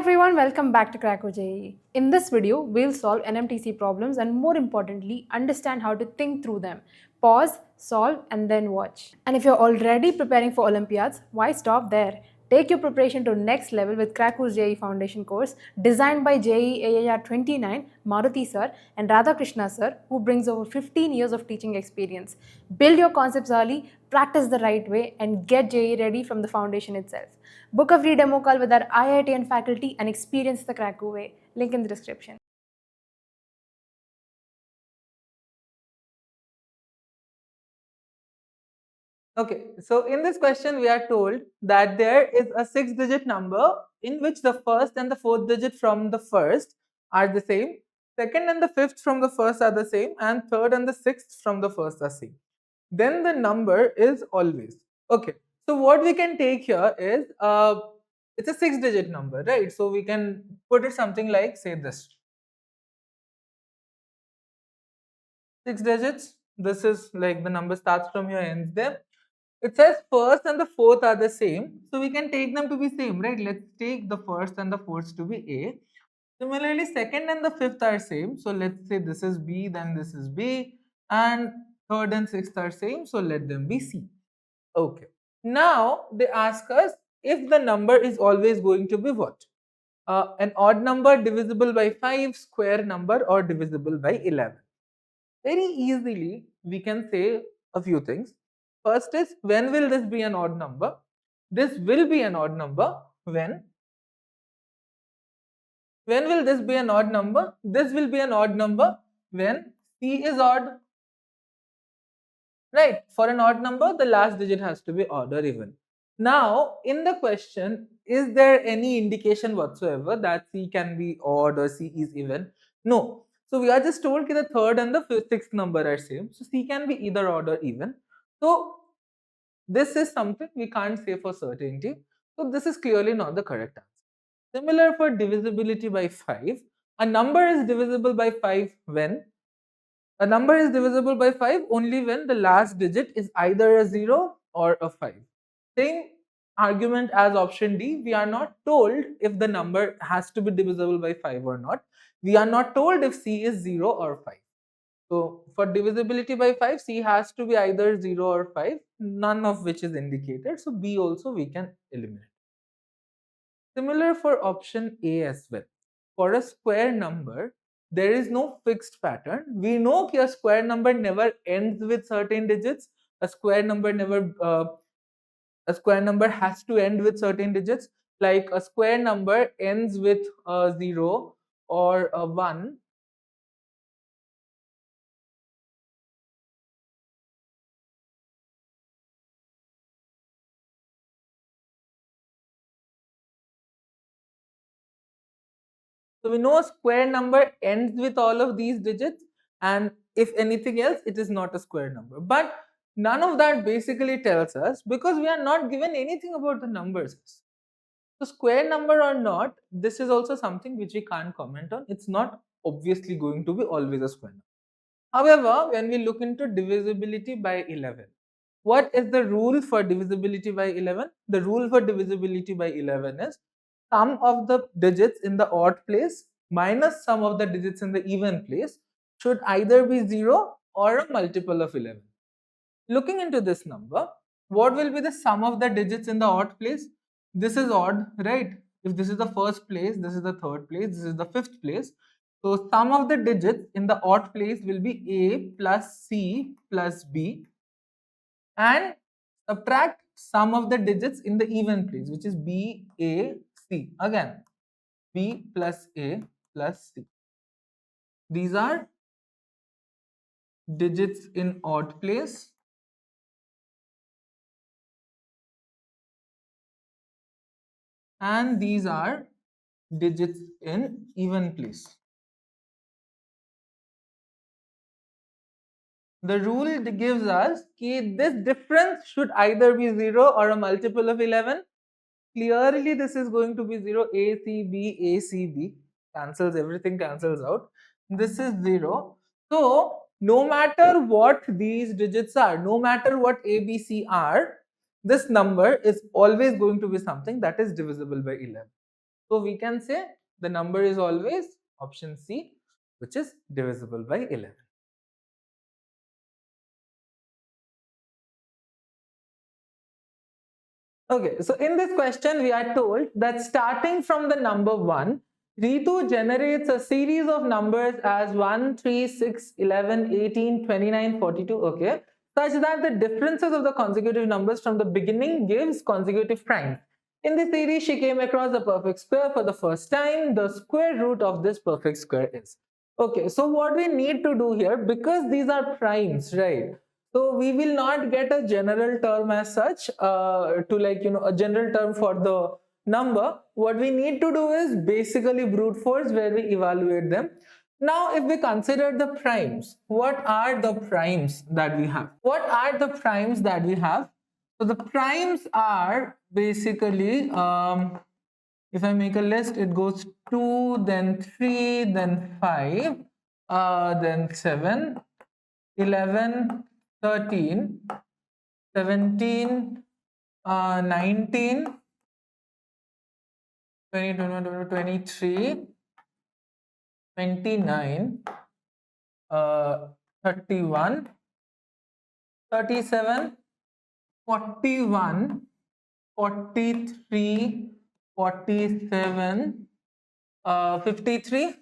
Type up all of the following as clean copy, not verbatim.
everyone, welcome back to Cracker JEE. In this video, we'll solve NMTC problems and more importantly, understand how to think through them. Pause, solve, and then watch. And if you're already preparing for Olympiads, why stop there? Take your preparation to next level with Crackers JEE Foundation course designed by JEE AAR 29, Maruti sir and Radhakrishna sir, who brings over 15 years of teaching experience. Build your concepts early, practice the right way, and get JEE ready from the foundation itself. Book a free demo call with our IITN faculty and experience the Cracker way. Link in the description. Okay, so in this question, we are told that there is a 6-digit number in which the first and the fourth digit from the first are the same, second and the fifth from the first are the same, and third and the sixth from the first are same. Then the number is always. Okay, so what we can take here is it's a 6-digit number, right? So we can put it something like, say, this 6 digits. This is like the number starts from here, ends there. It says first and the fourth are the same, so we can take them to be same, right? Let's take the first and the fourth to be A. Similarly, second and the fifth are same, so let's say this is B, then this is B, and third and sixth are same, so let them be C. Okay. Now they ask us if the number is always going to be what? An odd number divisible by 5, square number, or divisible by 11. Very easily, we can say a few things. First is, when will this be an odd number? This will be an odd number when will this be an odd number? This will be an odd number when C is odd. Right, for an odd number, the last digit has to be odd or even. Now, in the question, is there any indication whatsoever that C can be odd or C is even? No. So we are just told that the third and the sixth number are same. So C can be either odd or even. So this is something we can't say for certainty. So this is clearly not the correct answer. Similar for divisibility by 5. A number is divisible by 5 when? A number is divisible by 5 only when the last digit is either a 0 or a 5. Same argument as option D, we are not told if the number has to be divisible by 5 or not. We are not told if C is 0 or 5. So for divisibility by 5, C has to be either 0 or 5, none of which is indicated. So B also we can eliminate. Similar for option A as well. For a square number, there is no fixed pattern. We know that a square number never ends with certain digits. A square number has to end with certain digits. Like a square number ends with a 0 or a 1. So we know a square number ends with all of these digits, and if anything else, it is not a square number. But none of that basically tells us, because we are not given anything about the numbers. So square number or not, this is also something which we can't comment on. It's not obviously going to be always a square number. However, when we look into divisibility by 11, what is the rule for divisibility by 11? The rule for divisibility by 11 is sum of the digits in the odd place minus sum of the digits in the even place should either be 0 or a multiple of 11. Looking into this number, what will be the sum of the digits in the odd place? This is odd, right? If this is the first place, this is the third place, this is the fifth place. So sum of the digits in the odd place will be A plus C plus B, and subtract sum of the digits in the even place, which is B, A, C. Again, B plus A plus C. These are digits in odd place, and these are digits in even place. The rule gives us that this difference should either be 0 or a multiple of 11. Clearly, this is going to be 0. A, C, B, A, C, B. Cancels, everything cancels out. This is 0. So, no matter what these digits are, no matter what A, B, C are, this number is always going to be something that is divisible by 11. So we can say the number is always option C, which is divisible by 11. Okay, so in this question, we are told that starting from the number 1, Ritu generates a series of numbers as 1, 3, 6, 11, 18, 29, 42, okay, such that the differences of the consecutive numbers from the beginning gives consecutive primes. In this series, she came across a perfect square for the first time. The square root of this perfect square is. Okay, so what we need to do here, because these are primes, right? So we will not get a general term as such to a general term for the number. What we need to do is basically brute force where we evaluate them. Now if we consider the primes, what are the primes that we have? What are the primes that we have? So the primes are basically, if I make a list, it goes 2, then 3, then 5, then 7, 11, 13, 17, 19, 20, 21, 23, 29, 31, 37, 41, 43, 47, 53,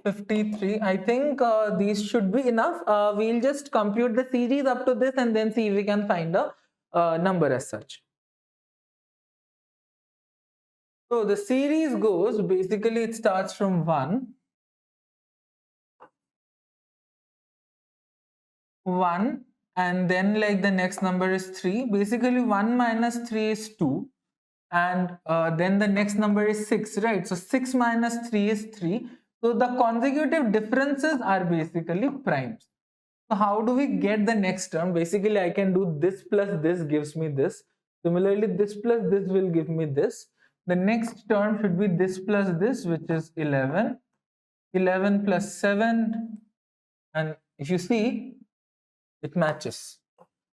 53. I think these should be enough. We'll just compute the series up to this and then see if we can find a number as such. So the series goes, basically it starts from 1, 1, and then like the next number is 3. Basically 1 minus 3 is 2, and then the next number is 6, right? So 6 minus 3 is 3. So the consecutive differences are basically primes. So how do we get the next term? Basically I can do this plus this gives me this. Similarly this plus this will give me this. The next term should be this plus this, which is 11. 11 plus 7, and if you see, it matches.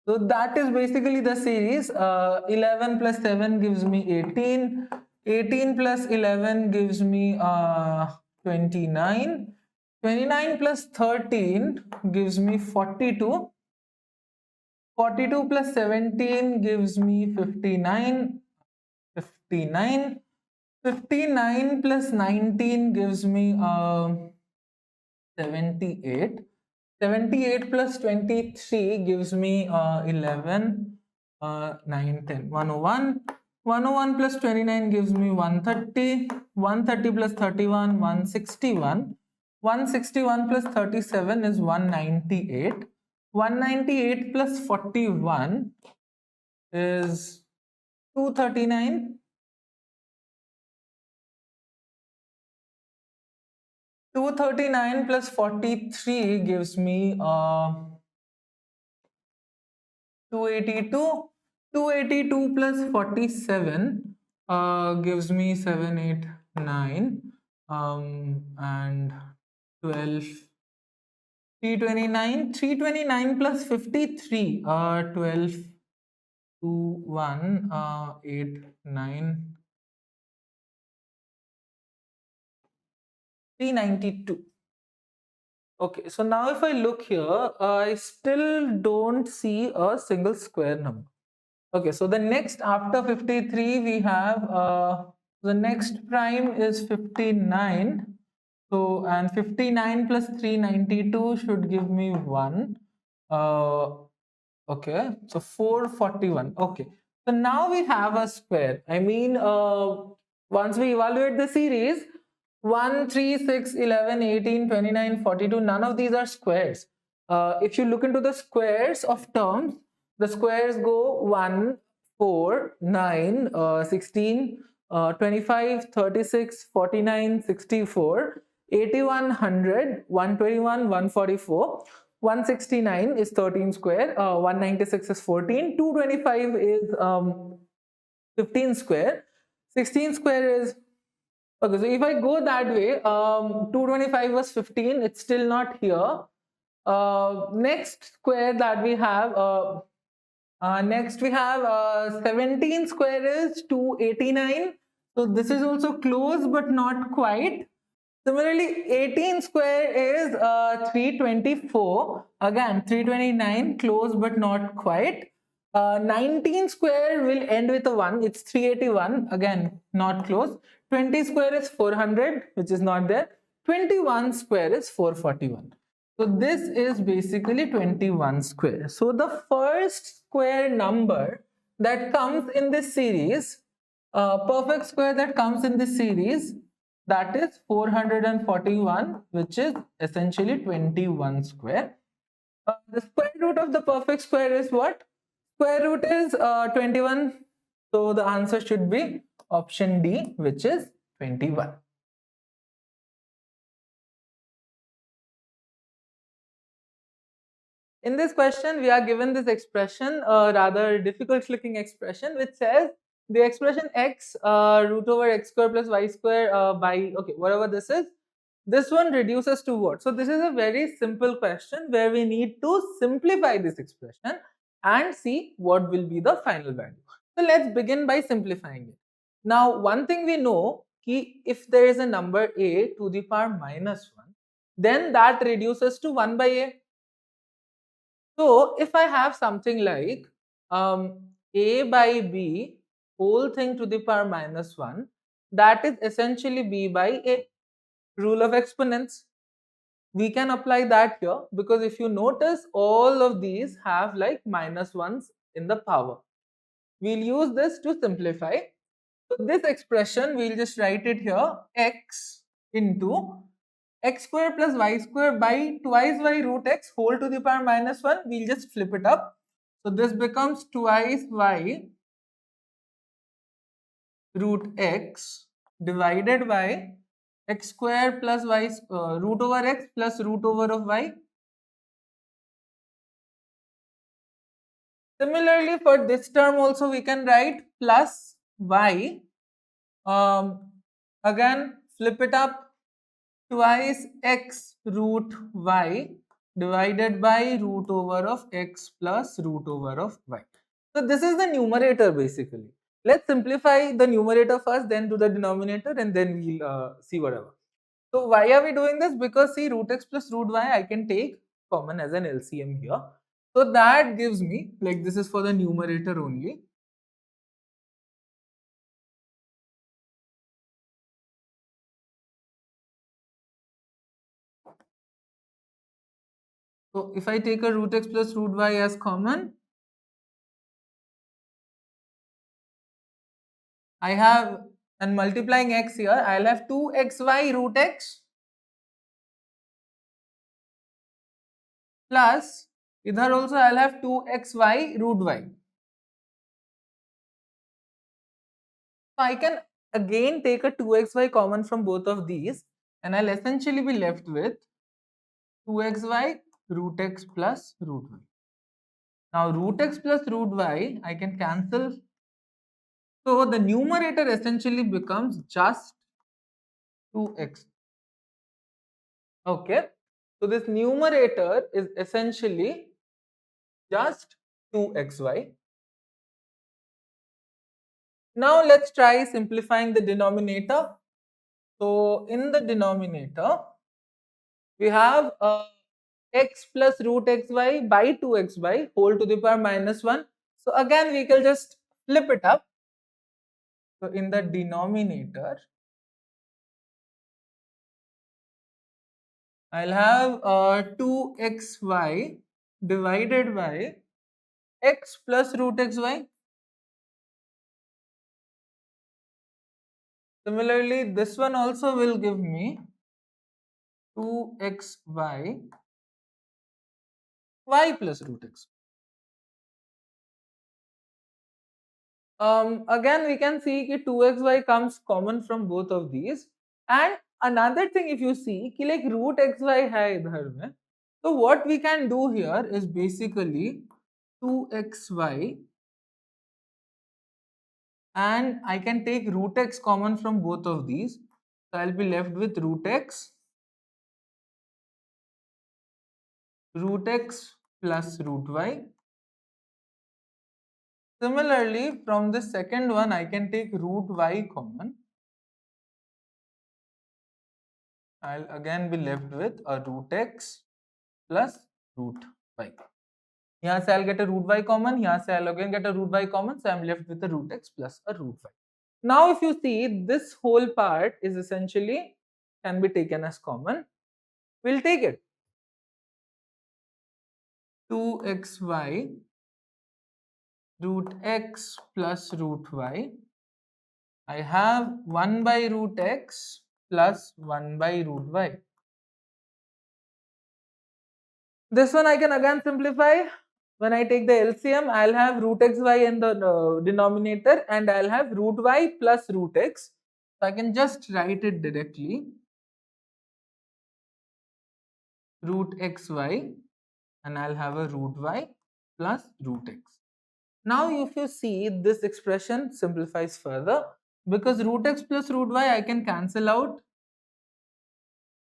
So that is basically the series. 11 plus 7 gives me 18. 18 plus 11 gives me 29. 29 plus 13 gives me 42. 42 plus 17 gives me 59. 59. 59 plus 19 gives me 78. 78 plus 23 gives me 11, 9, 10, 101. 101 plus 29 gives me 130. 130 plus 31, 161. 161 plus 37 is 198. 198 plus 41 is 239. 239 plus 43 gives me 282. 282 plus 47 gives me 789 and 12. 329. 329 plus 53 12 2 1 8 9 392. Okay, so now if I look here, I still don't see a single square number. Okay, so the next after 53 we have the next prime is 59. So and 59 plus 392 should give me 1. Okay, so 441. Okay, so now we have a square. I mean, once we evaluate the series, 1, 3, 6, 11, 18, 29, 42, none of these are squares. If you look into the squares of terms, the squares go 1, 4, 9, 16, 25, 36, 49, 64, 81, 100, 121, 144. 169 is 13 square, 196 is 14, 225 is 15 square, 16 square is, okay, so if I go that way, 225 was 15, it's still not here. Next square that we have, Next we have 17 square is 289. So this is also close but not quite. Similarly, 18 square is 324. Again, 329, close but not quite. 19 square will end with a 1. It's 381. Again, not close. 20 square is 400, which is not there. 21 square is 441. So this is basically 21 square. So the first square number that comes in this series, perfect square that comes in this series, that is 441, which is essentially 21 square. The square root of the perfect square is what? Square root is 21. So the answer should be option D, which is 21. In this question, we are given this expression, a rather difficult looking expression, which says the expression x root over x square plus y square by, okay, whatever this one reduces to what? So this is a very simple question where we need to simplify this expression and see what will be the final value. So let's begin by simplifying it. Now, one thing we know, if there is a number a to the power minus 1, then that reduces to 1 by a. So if I have something like a by b whole thing to the power minus 1, that is essentially b by a, rule of exponents. We can apply that here because if you notice, all of these have like minus 1s in the power. We'll use this to simplify. So this expression, we'll just write it here, x into x square plus y square by twice y root x whole to the power minus 1. We'll just flip it up. So this becomes twice y root x divided by x square plus y root over x plus root over of y. Similarly, for this term also we can write plus y. Again, flip it up, twice x root y divided by root over of x plus root over of y. So this is the numerator basically. Let's simplify the numerator first, then do the denominator, and then we'll see whatever. So why are we doing this? Because see, root x plus root y I can take common as an LCM here. So that gives me, like, this is for the numerator only. So if I take a root x plus root y as common, I have, and multiplying x here, I'll have 2xy root x plus, idhar also I'll have 2xy root y. So I can again take a 2xy common from both of these, and I'll essentially be left with 2xy root x plus root y. Now root x plus root y, I can cancel. So the numerator essentially becomes just 2x. Okay. So this numerator is essentially just 2xy. Now let's try simplifying the denominator. So in the denominator, we have x plus root xy by 2xy whole to the power minus 1. So again, we can just flip it up. So in the denominator, I'll have 2xy divided by x plus root xy. Similarly, this one also will give me 2xy y plus root x. Again, we can see that 2xy comes common from both of these. And another thing, if you see, कि like root xy hai idhar mein. So what we can do here is basically 2xy, and I can take root x common from both of these. So I'll be left with root x plus root y. Similarly, from the second one, I can take root y common. I'll again be left with a root x plus root y. Here I'll get a root y common. Here I'll again get a root y common. So I'm left with a root x plus a root y. Now, if you see, this whole part is essentially can be taken as common. We'll take it. 2xy root x plus root y. I have 1 by root x plus 1 by root y. This one I can again simplify. When I take the LCM, I'll have root xy in the denominator and I'll have root y plus root x. So I can just write it directly. Root xy and I'll have a root y plus root x. Now if you see, this expression simplifies further because root x plus root y I can cancel out.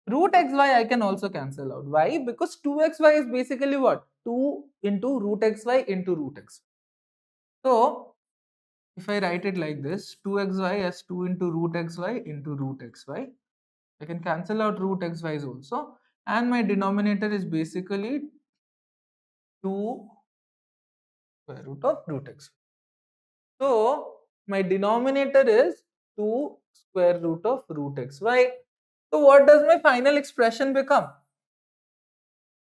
Root xy I can also cancel out. Why? Because 2xy is basically what? 2 into root xy into root x. So if I write it like this, 2xy as 2 into root xy into root xy, I can cancel out root xy's also, and my denominator is basically 2 square root of root x. So my denominator is 2 square root of root xy. So what does my final expression become?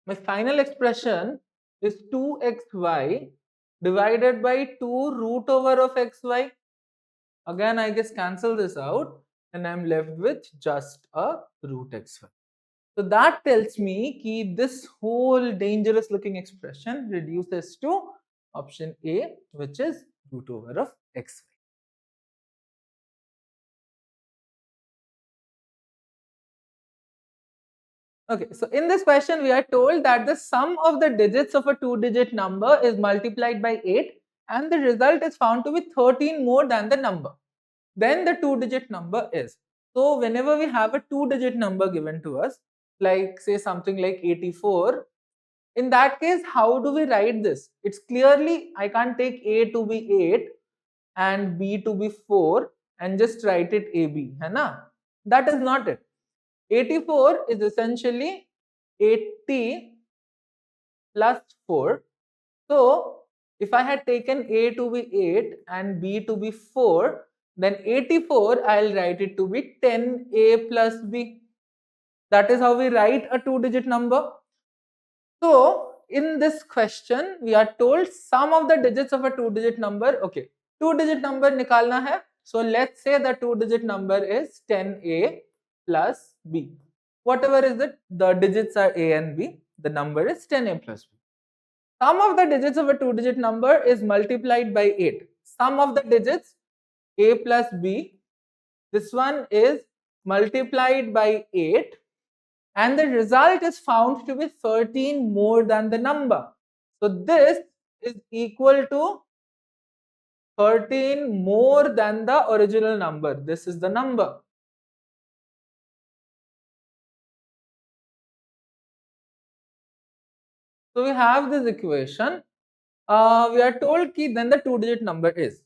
My final expression is 2xy divided by 2 root over of xy. Again, I just cancel this out and I'm left with just a root xy. So that tells me that this whole dangerous looking expression reduces to option A, which is root over of xy. Okay, so in this question, we are told that the sum of the digits of a 2-digit number is multiplied by 8 and the result is found to be 13 more than the number. Then the 2-digit number is. So whenever we have a 2-digit number given to us, like say something like 84, in that case, how do we write this? It's clearly, I can't take A to be 8 and B to be 4 and just write it AB, hai na? That is not it. 84 is essentially 80 plus 4. So if I had taken A to be 8 and B to be 4, then 84 I'll write it to be 10A plus B. That is how we write a 2-digit number. So in this question, we are told sum of the digits of a 2-digit number. Okay, 2-digit number nikalna hai. So let's say the 2-digit number is 10A plus B. Whatever is it, the digits are A and B. The number is 10A plus B. Sum of the digits of a 2-digit number is multiplied by 8. Sum of the digits A plus B. This one is multiplied by 8. And the result is found to be 13 more than the number. So this is equal to 13 more than the original number. This is the number. So we have this equation. We are told that then the 2-digit number is.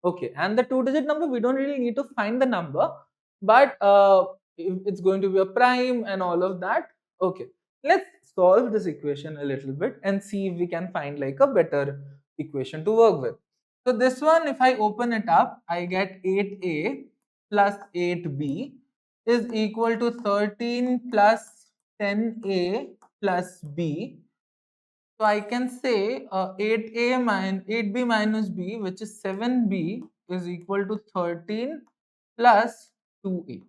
Okay, and the 2-digit number, we don't really need to find the number, but it's going to be a prime and all of that. Okay, let's solve this equation a little bit and see if we can find like a better equation to work with. So this one, if I open it up, I get 8a plus 8b is equal to 13 plus 10a plus b. So I can say 8a minus 8b minus b, which is 7b, is equal to 13 plus 2a.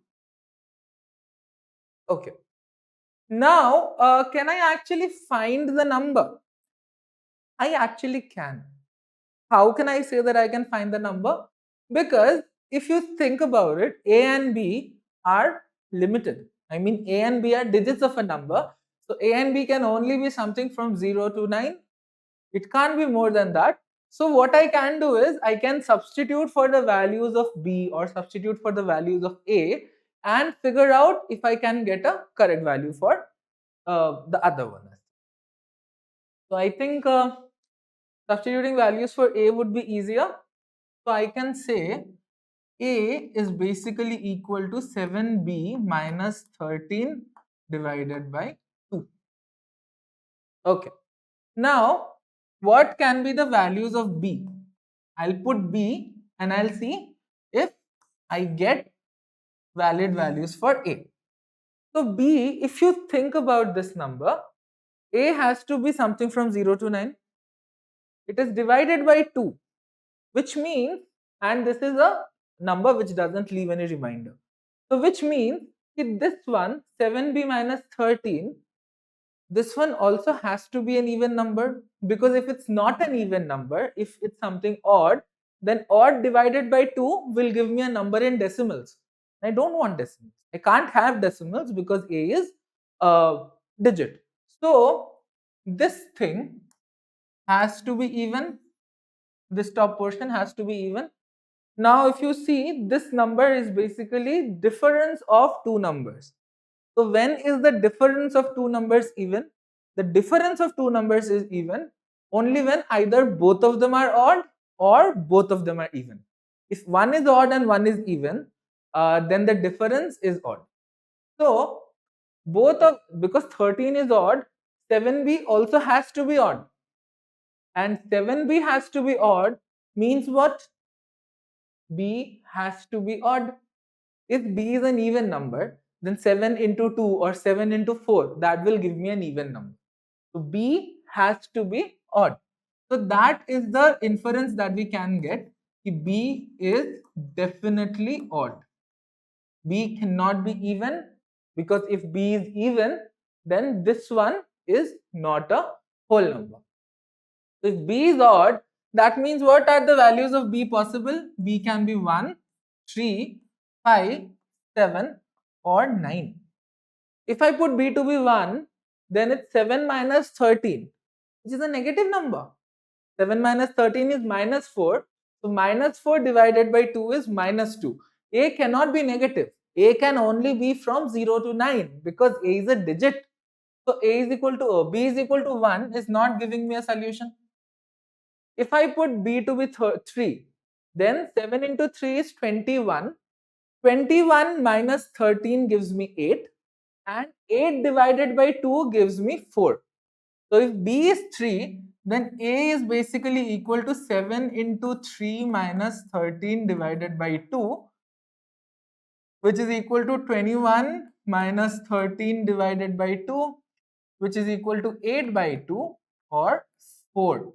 Okay. Now, can I actually find the number? I actually can. How can I say that I can find the number? Because if you think about it, a and b are limited. I mean, a and b are digits of a number. So a and b can only be something from 0 to 9. It can't be more than that. So what I can do is I can substitute for the values of B or substitute for the values of A and figure out if I can get a correct value for the other one. So I think Substituting values for A would be easier. So I can say A is basically equal to 7B minus 13 divided by 2. Okay. Now, what can be the values of B? I'll put B and I'll see if I get valid values for A. So B, if you think about this number, A has to be something from 0 to 9. It is divided by 2, which means, and this is a number which doesn't leave any remainder. So which means this one, 7B minus 13, this one also has to be an even number, because if it's not an even number, if it's something odd, then odd divided by 2 will give me a number in decimals. I don't want decimals. I can't have decimals because A is a digit. So this thing has to be even. This top portion has to be even. Now if you see, this number is basically difference of two numbers. So when is the difference of two numbers even? The difference of two numbers is even only when either both of them are odd or both of them are even. If one is odd and one is even, then the difference is odd. So because 13 is odd, 7B also has to be odd. And 7B has to be odd means what? B has to be odd. If B is an even number, then 7 into 2 or 7 into 4, that will give me an even number. So B has to be odd. So that is the inference that we can get. B is definitely odd. B cannot be even, because if B is even, then this one is not a whole number. So if B is odd, that means what are the values of B possible? B can be 1, 3, 5, 7 or 9. If I put B to be 1, then it's 7 minus 13, which is a negative number. 7 minus 13 is minus 4. So minus 4 divided by 2 is minus 2. A cannot be negative. A can only be from 0 to 9 because A is a digit. So A is equal to B is equal to 1 is not giving me a solution. If I put B to be 3, then 7 into 3 is 21. 21 minus 13 gives me 8, and 8 divided by 2 gives me 4. So if B is 3, then A is basically equal to 7 into 3 minus 13 divided by 2, which is equal to 21 minus 13 divided by 2, which is equal to 8 by 2 or 4.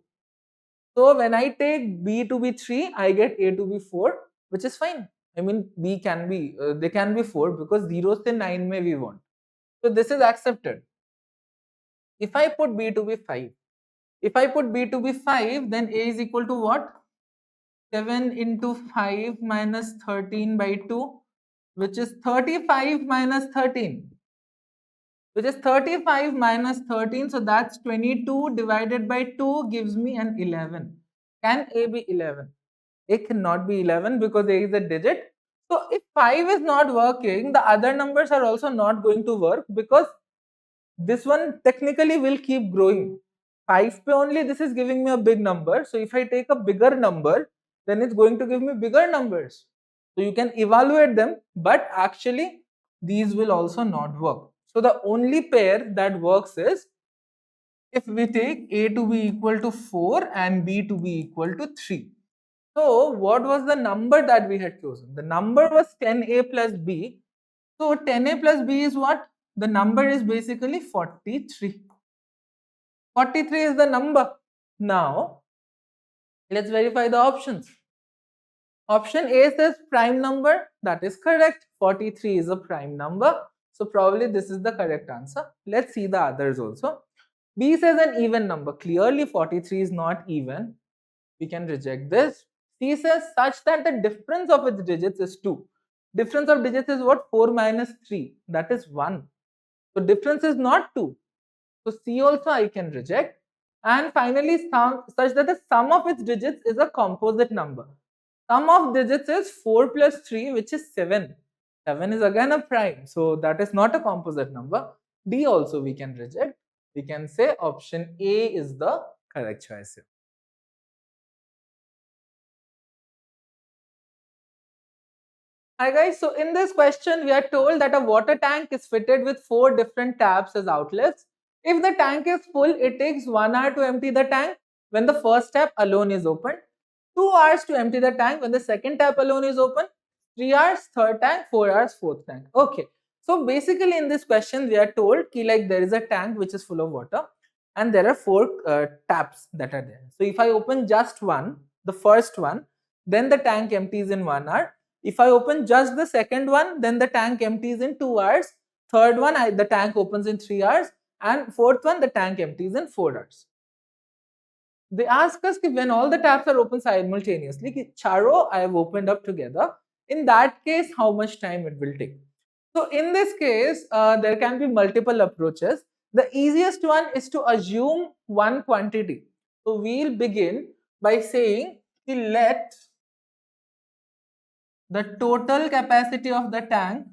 So when I take B to be 3, I get A to be 4, which is fine. I mean, B can be, they can be 4 because 0 se 9 may we want. So this is accepted. If I put B to be 5, if I put B to be 5, then A is equal to what? 7 into 5 minus 13 by 2, which is 35 minus 13. Which is 35 minus 13, so that's 22 divided by 2 gives me an 11. Can A be 11? A cannot be 11 because A is a digit. So if 5 is not working, the other numbers are also not going to work because this one technically will keep growing. 5 pe only this is giving me a big number. So if I take a bigger number, then it's going to give me bigger numbers. So you can evaluate them, but actually these will also not work. So the only pair that works is if we take A to be equal to 4 and B to be equal to 3. So what was the number that we had chosen? The number was 10A plus B. So 10A plus B is what? The number is basically 43. 43 is the number. Now, let's verify the options. Option A says prime number. That is correct. 43 is a prime number. So probably this is the correct answer. Let's see the others also. B says an even number. Clearly 43 is not even. We can reject this. C says such that the difference of its digits is 2. Difference of digits is what? 4 minus 3. That is 1. So difference is not 2. So C also I can reject. And finally, such that the sum of its digits is a composite number. Sum of digits is 4 plus 3, which is 7. 7 is again a prime. So that is not a composite number. D also we can reject. We can say option A is the correct choice here. Hi guys, so in this question we are told that a water tank is fitted with 4 different taps as outlets. If the tank is full, it takes 1 hour to empty the tank when the first tap alone is open, 2 hours to empty the tank when the second tap alone is open, 3 hours third tank, 4 hours fourth tank. Okay, so basically in this question we are told ki like there is a tank which is full of water and there are 4 taps that are there. So if I open just one, the first one, then the tank empties in 1 hour. If I open just the second one, then the tank empties in 2 hours. Third one, the tank opens in 3 hours. And fourth one, the tank empties in 4 hours. They ask us when all the taps are open simultaneously, charo I have opened up together. In that case, how much time it will take? So in this case, there can be multiple approaches. The easiest one is to assume one quantity. So we'll begin by saying, let the total capacity of the tank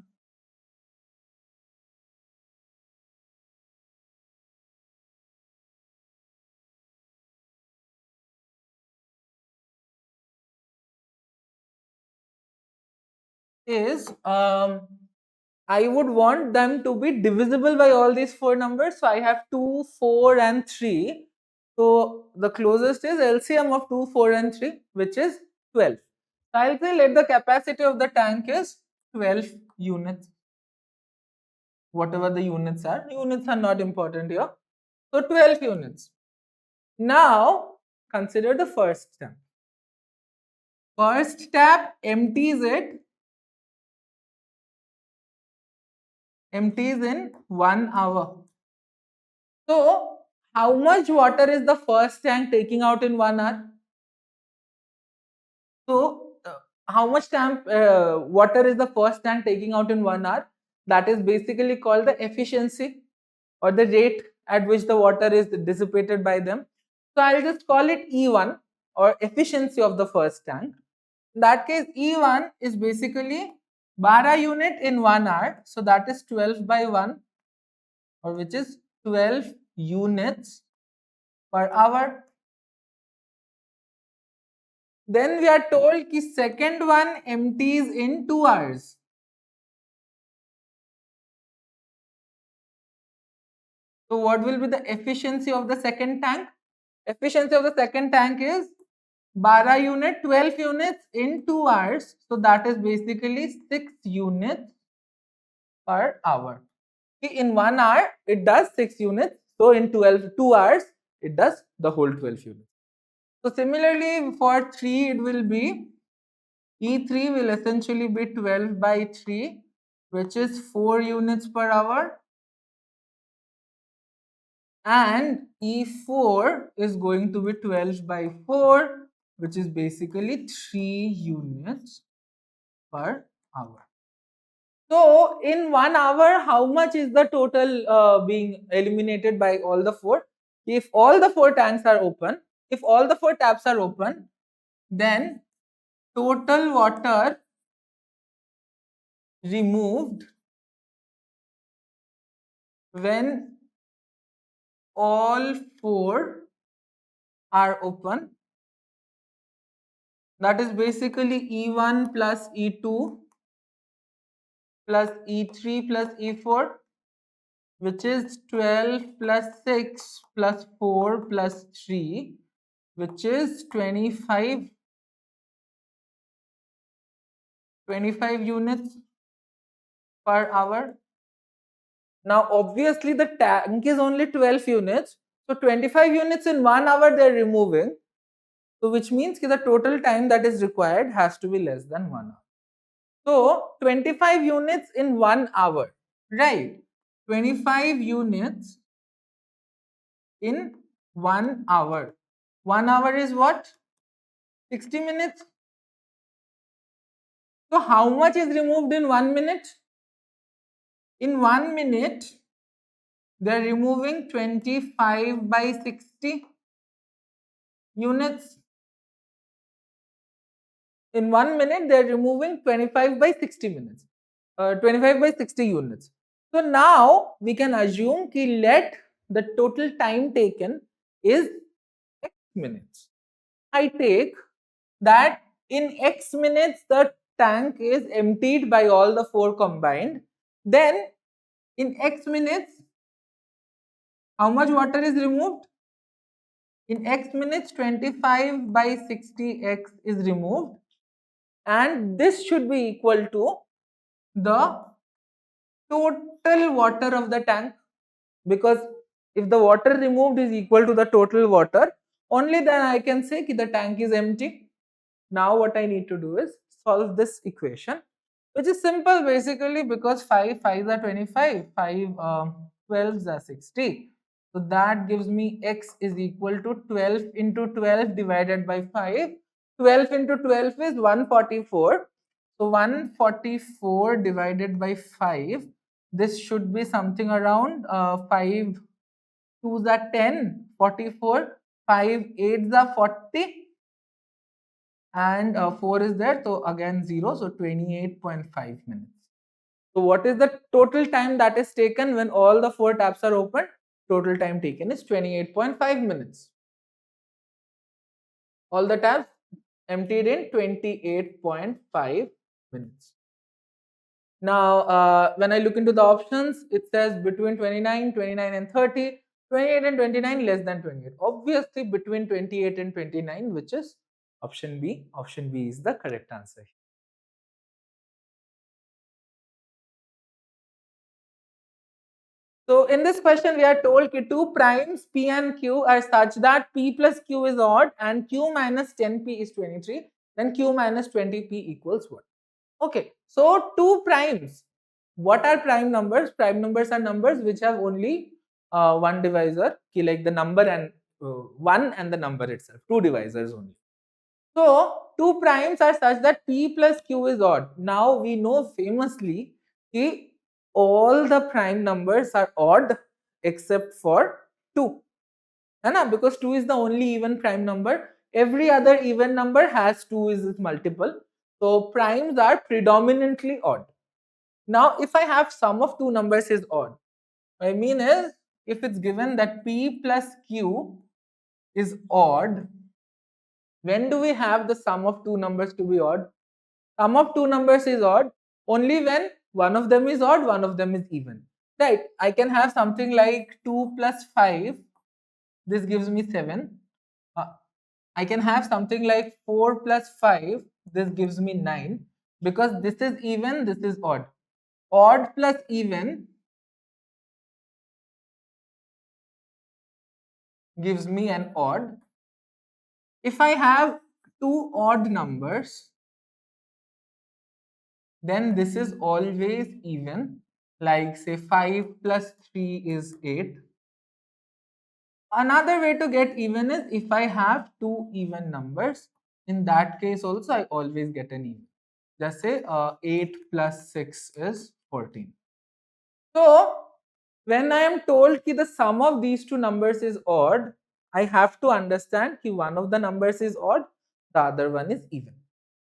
is I would want them to be divisible by all these 4 numbers. So I have 2, 4 and 3. So the closest is LCM of 2, 4 and 3, which is 12. So I'll say let the capacity of the tank is 12 units. Whatever the units are not important here. So 12 units. Now consider the first tap. First tap empties in 1 hour. So how much water is the first tank taking out in 1 hour? So how much water is the first tank taking out in 1 hour? That is basically called the efficiency or the rate at which the water is dissipated by them. So I'll just call it E1 or efficiency of the first tank. In that case, E1 is basically 12 unit in 1 hour. So that is 12 by 1, or which is 12 units per hour. Then we are told कि second one empties in 2 hours. So what will be the efficiency of the second tank? Efficiency of the second tank is 12 unit, 12 units in 2 hours. So that is basically 6 units per hour. In 1 hour, it does 6 units. So in 2 hours, it does the whole 12 units. So similarly, for 3, it will be E3 will essentially be 12 by 3, which is 4 units per hour. And E4 is going to be 12 by 4, which is basically 3 units per hour. So in 1 hour, how much is the total being eliminated by all the 4? If all the 4 tanks are open, if all the 4 taps are open, then total water removed when all 4 are open, that is basically E1 plus E2 plus E3 plus E4, which is 12 plus 6 plus 4 plus 3, which is 25 units per hour. Now obviously the tank is only 12 units, so 25 units in 1 hour they are removing, so which means the total time that is required has to be less than 1 hour. So 25 units in 1 hour, right? 25 units in 1 hour. 1 hour is what? 60 minutes. So how much is removed in 1 minute? In 1 minute, they are removing 25 by 60 units. In 1 minute, they are removing 25 by 60 minutes. 25 by 60 units. So now we can assume that let the total time taken is x minutes. I take that in x minutes the tank is emptied by all the four combined, then in x minutes, how much water is removed? In x minutes, 25 by 60x is removed, and this should be equal to the total water of the tank, because if the water removed is equal to the total water, only then I can say that the tank is empty. Now what I need to do is solve this equation, which is simple basically, because 5 5s are 25, 5 12s are 60. So that gives me x is equal to 12 into 12 divided by 5. 12 into 12 is 144. So 144 divided by 5. This should be something around 5 2s are 10, 44, 5 8s are 40, and 4 is there, so again 0, so 28.5 minutes. So what is the total time that is taken when all the four taps are opened? Total time taken is 28.5 minutes. All the taps emptied in 28.5 minutes. Now, when I look into the options, it says between 29, 29 and 30, 28 and 29 less than 28. Obviously, between 28 and 29, which is option B. Option B is the correct answer. So in this question, we are told that two primes P and Q are such that P plus Q is odd and Q minus 10P is 23. Then Q minus 20P equals what? Okay, so two primes. What are prime numbers? Prime numbers are numbers which have only one divisor, like the number and 1 and the number itself, two divisors only. So two primes are such that P plus Q is odd. Now we know famously that all the prime numbers are odd except for 2. Because 2 is the only even prime number. Every other even number has 2 is its multiple. So primes are predominantly odd. Now if I have sum of two numbers is odd, I mean is if it's given that P plus Q is odd, when do we have the sum of two numbers to be odd? Sum of two numbers is odd only when one of them is odd, one of them is even. Right? I can have something like 2 plus 5. This gives me 7. I can have something like 4 plus 5. This gives me 9. Because this is even, this is odd. Odd plus even gives me an odd. If I have two odd numbers, then this is always even, like say 5 plus 3 is 8. Another way to get even is if I have two even numbers. In that case also I always get an even. Just say 8 plus 6 is 14. So when I am told that the sum of these two numbers is odd, I have to understand that one of the numbers is odd, the other one is even.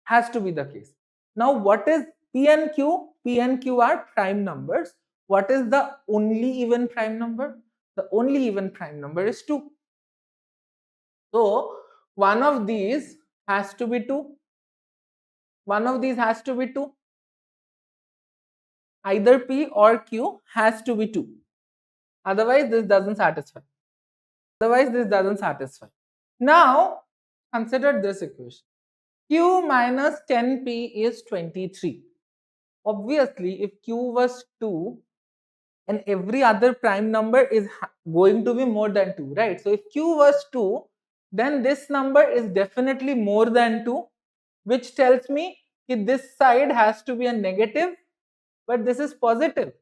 Has to be the case. Now what is P and Q? P and Q are prime numbers. What is the only even prime number? The only even prime number is 2. So one of these has to be 2. One of these has to be 2. Either P or Q has to be 2. Otherwise this doesn't satisfy. Now consider this equation. Q minus 10P is 23. Obviously if Q was 2 and every other prime number is going to be more than 2, right? So if Q was 2, then this number is definitely more than 2, which tells me that this side has to be a negative, but this is positive,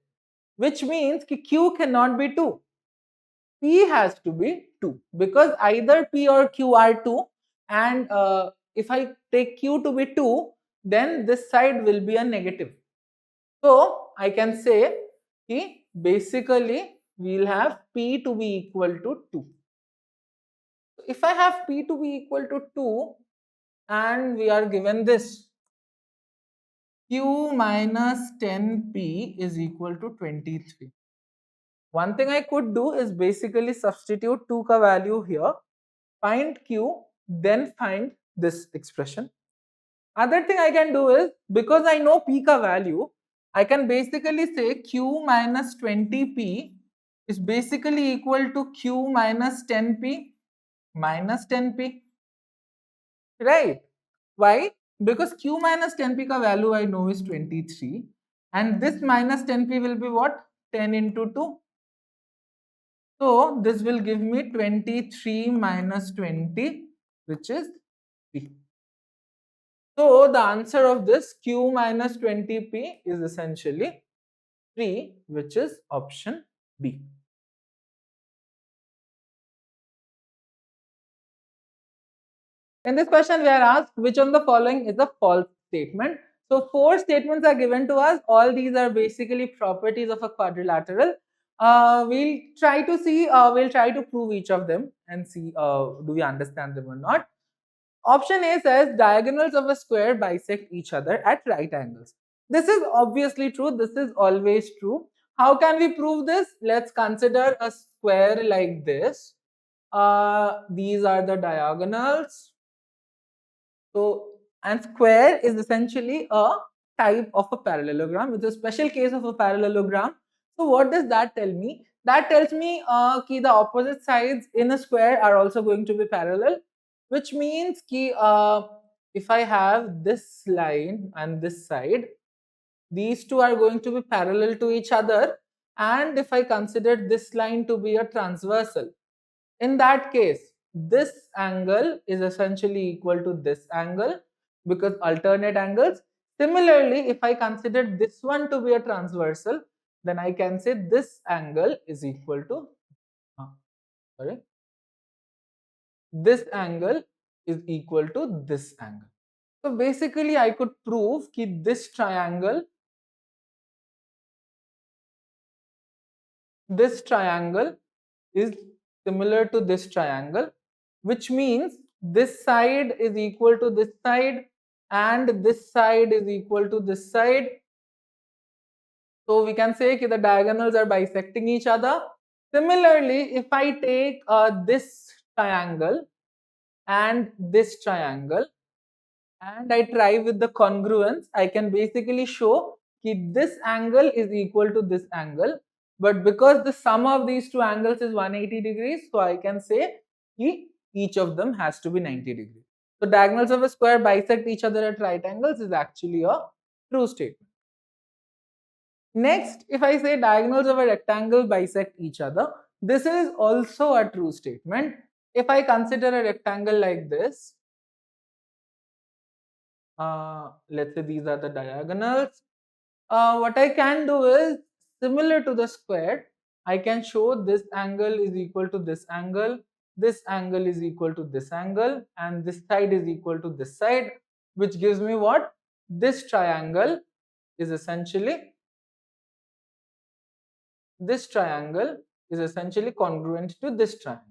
which means that Q cannot be 2. P has to be 2 because either P or Q are 2, and if I take Q to be 2, then this side will be a negative. So I can say that basically we will have P to be equal to 2. If I have P to be equal to 2 and we are given this, Q minus 10P is equal to 23. One thing I could do is basically substitute 2 ka value here, find Q, then find this expression. Other thing I can do is, because I know P ka value, I can basically say Q minus 20P is basically equal to Q minus 10P minus 10P, right? Why? Because Q minus 10P ka value I know is 23, and this minus 10P will be what? 10 into 2. So this will give me 23 minus 20, which is P. So the answer of this Q minus 20P is essentially 3, which is option B. In this question, we are asked which of the following is a false statement. So 4 statements are given to us. All these are basically properties of a quadrilateral. We'll try to prove each of them and see do we understand them or not. Option A says diagonals of a square bisect each other at right angles. This is obviously true. This is always true. How can we prove this? Let's consider a square like this. These are the diagonals. So, and square is essentially a type of a parallelogram. It's a special case of a parallelogram. So, what does that tell me? That tells me that the opposite sides in a square are also going to be parallel, which means that if I have this line and this side, these two are going to be parallel to each other. And if I consider this line to be a transversal, in that case, this angle is essentially equal to this angle because alternate angles. Similarly, if I consider this one to be a transversal, then I can say this angle is equal to, this angle is equal to this angle. So basically, I could prove that this triangle is similar to this triangle, which means this side is equal to this side and this side is equal to this side. So we can say that the diagonals are bisecting each other. Similarly, if I take this triangle and this triangle and I try with the congruence, I can basically show that this angle is equal to this angle. But because the sum of these two angles is 180 degrees, so I can say that each of them has to be 90 degrees. So diagonals of a square bisect each other at right angles is actually a true statement. Next, if I say diagonals of a rectangle bisect each other, this is also a true statement. If I consider a rectangle like this, let's say these are the diagonals. What I can do is, similar to the square, I can show this angle is equal to this angle is equal to this angle, and this side is equal to this side, which gives me what? This triangle is essentially congruent to this triangle.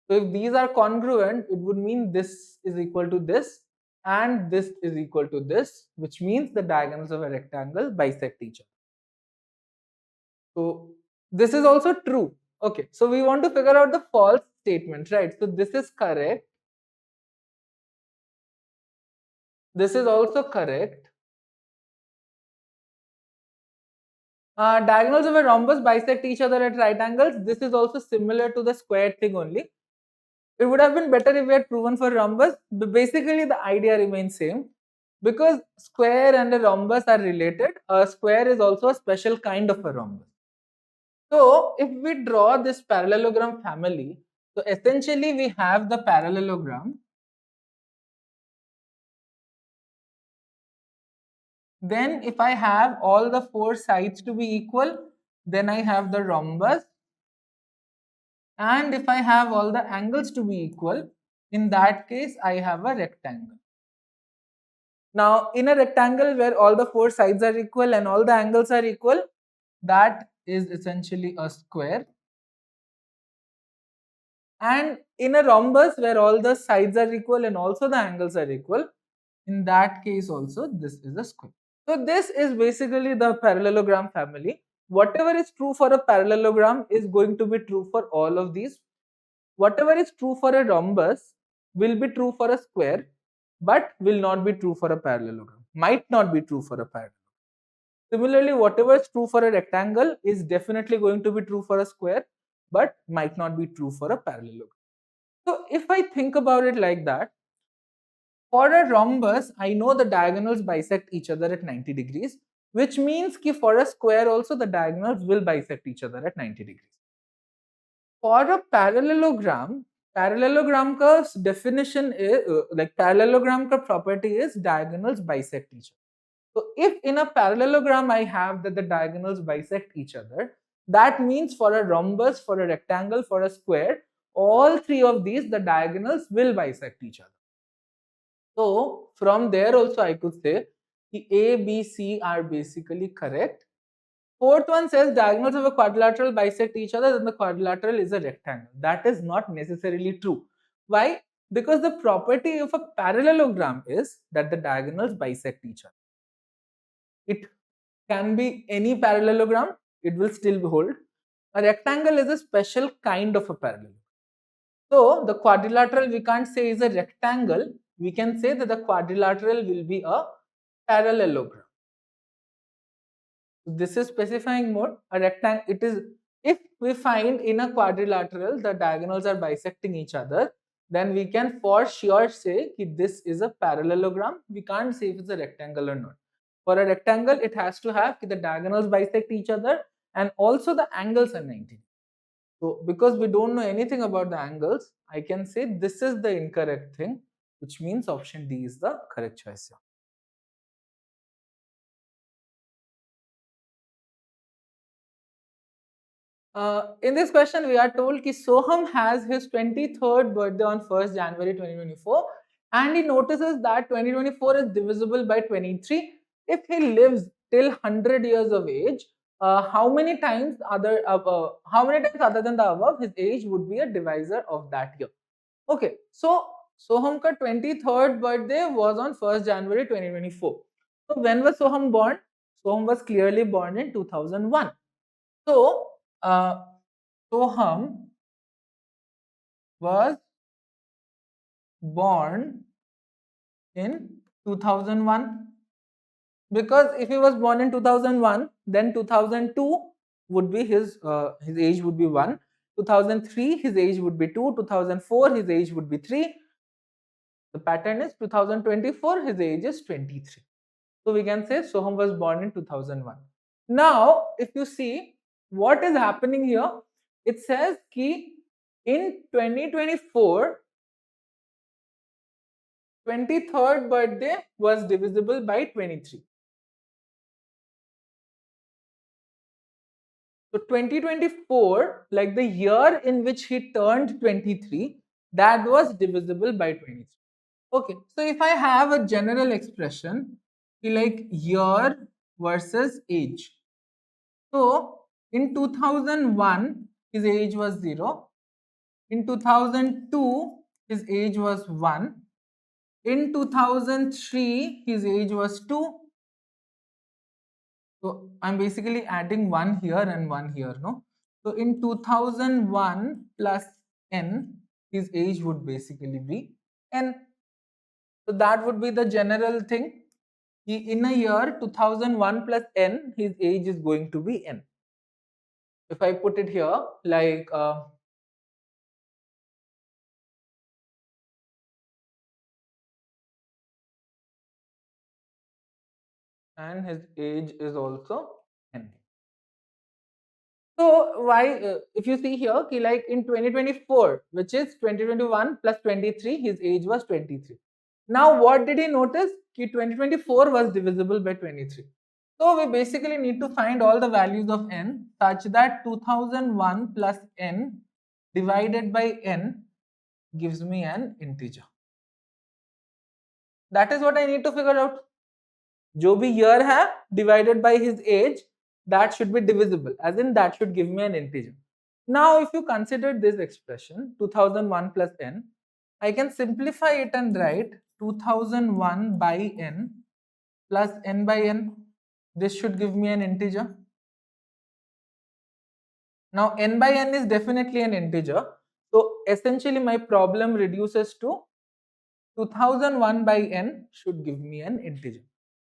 So if these are congruent, it would mean this is equal to this and this is equal to this, which means the diagonals of a rectangle bisect each other. So this is also true. Okay, so we want to figure out the false statement, right? So this is correct. This is also correct. Diagonals of a rhombus bisect each other at right angles. This is also similar to the square thing only. It would have been better if we had proven for rhombus, but basically the idea remains same. Because square and a rhombus are related, a square is also a special kind of a rhombus. So if we draw this parallelogram family, so essentially we have the parallelogram. Then if I have all the 4 sides to be equal, then I have the rhombus. And if I have all the angles to be equal, in that case I have a rectangle. Now in a rectangle where all the 4 sides are equal and all the angles are equal, that is essentially a square. And in a rhombus where all the sides are equal and also the angles are equal, in that case also this is a square. So this is basically the parallelogram family. Whatever is true for a parallelogram is going to be true for all of these. Whatever is true for a rhombus will be true for a square. but will not be true for a parallelogram, might not be true for a parallelogram. Similarly, whatever is true for a rectangle is definitely going to be true for a square, but might not be true for a parallelogram. So if I think about it like that, for a rhombus, I know the diagonals bisect each other at 90 degrees, which means that for a square also the diagonals will bisect each other at 90 degrees. For a parallelogram, parallelogram ka definition is like parallelogram ka property is diagonals bisect each other. So if in a parallelogram I have that the diagonals bisect each other, that means for a rhombus, for a rectangle, for a square, all three of these the diagonals will bisect each other. So from there also I could say A, B, C are basically correct. Fourth one says diagonals of a quadrilateral bisect each other, then the quadrilateral is a rectangle. That is not necessarily true. Why? Because the property of a parallelogram is that the diagonals bisect each other. It can be any parallelogram, it will still hold. A rectangle is a special kind of a parallelogram. So the quadrilateral we can't say is a rectangle, we can say that the quadrilateral will be a parallelogram. This is specifying more. A rectangle, it is, if we find in a quadrilateral the diagonals are bisecting each other, then we can for sure say that this is a parallelogram. We can't say if it's a rectangle or not. For a rectangle, it has to have the diagonals bisect each other and also the angles are 90. So because we don't know anything about the angles, I can say this is the incorrect thing, which means option D is the correct choice here. In this question, we are told that Soham has his 23rd birthday on 1st January 2024 and he notices that 2024 is divisible by 23. If he lives till 100 years of age, how many times other than the above his age would be a divisor of that year? Okay, so Soham's 23rd birthday was on 1st January 2024. So when was Soham born? Soham was clearly born in 2001. So Soham was born in 2001, because if he was born in 2001, then 2002 would be his age would be 1, 2003 his age would be 2, 2004 his age would be 3. The pattern is 2024 his age is 23. So we can say Soham was born in 2001. Now if you see what is happening here, it says ki in 2024 23rd birthday was divisible by 23. So 2024, like the year in which he turned 23, that was divisible by 23. Okay, so if I have a general expression like year versus age. So in 2001, his age was 0. In 2002, his age was 1. In 2003, his age was 2. So I'm basically adding 1 here and 1 here, no? So in 2001 plus n, his age would basically be n. So that would be the general thing. In a year 2001 plus n, his age is going to be n. If I put it here like and his age is also n. So why if you see here like in 2024, which is 2021 plus 23, his age was 23. Now what did he notice? 2024 was divisible by 23. So we basically need to find all the values of n such that 2001 plus n divided by n gives me an integer. That is what I need to figure out. जो भी year है divided by his age, that should be divisible, as in that should give me an integer. Now if you consider this expression 2001 plus n, I can simplify it and write 2001 by n plus n by n. This should give me an integer. Now n by n is definitely an integer. So essentially my problem reduces to 2001 by n should give me an integer.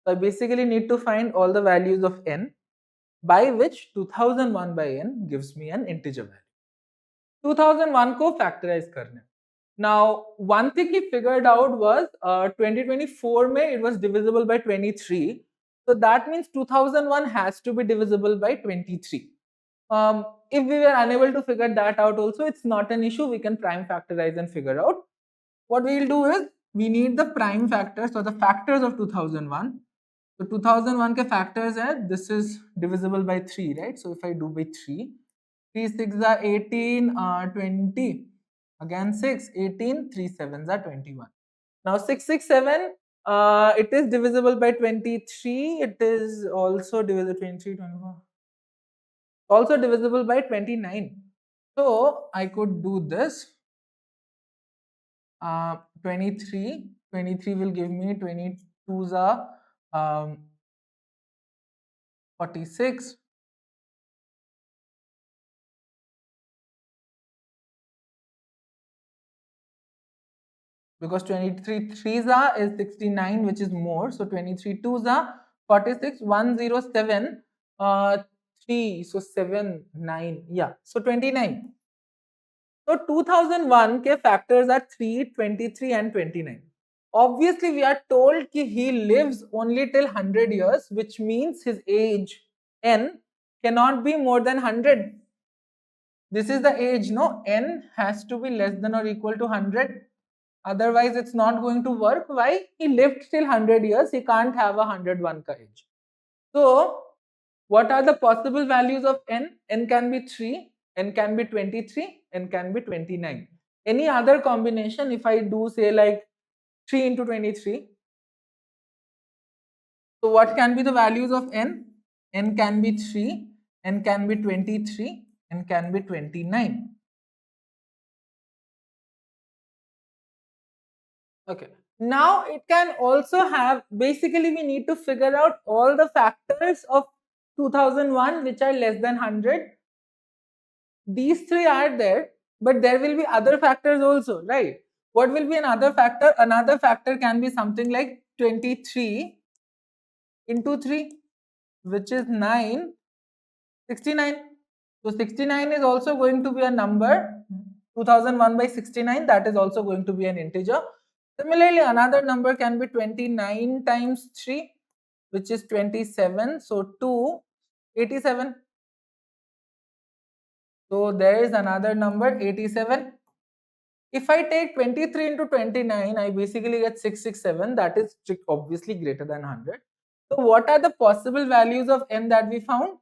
So I basically need to find all the values of n by which 2001 by n gives me an integer value. 2001 को factorize करना है. Now, one thing he figured out was 2024 में it was divisible by 23. So that means 2001 has to be divisible by 23. If we were unable to figure that out also, it's not an issue. We can prime factorize and figure out. What we will do is, we need the prime factors or the factors of 2001. So 2001 के factors है, this is divisible by 3, right? So if I do by 3, 3 6 are 18, 20, again 6, 18, 3 7s are 21. Now 667, it is divisible by 23, it is also divisible 23, 24, also divisible by 29. So I could do this. 23 will give me 22s are 46. Because 23 3s are is 69, which is more. So 23 2s are 46, 107, 3, so 7, 9, yeah, so 29. So 2001 के factors are 3, 23 and 29. Obviously, we are told that he lives only till 100 years, which means his age n cannot be more than 100. This is the age, no? N has to be less than or equal to 100. Otherwise, it's not going to work. Why? He lived till 100 years. He can't have a 101 ka age. So, what are the possible values of n? N can be 3, n can be 23, n can be 29. Any other combination, if I do say like 3 into 23, so what can be the values of n? N can be 3, n can be 23, n can be 29. Okay. Now it can also have, basically we need to figure out all the factors of 2001 which are less than 100. These three are there, but there will be other factors also, right? What will be another factor? Another factor can be something like 23 into 3, which is 9, 69. So 69 is also going to be a number. 2001 by 69, that is also going to be an integer. Similarly, another number can be 29 times 3, which is 27. So 2, 87. So there is another number 87. If I take 23 into 29, I basically get 667. That is obviously greater than 100. So what are the possible values of n that we found?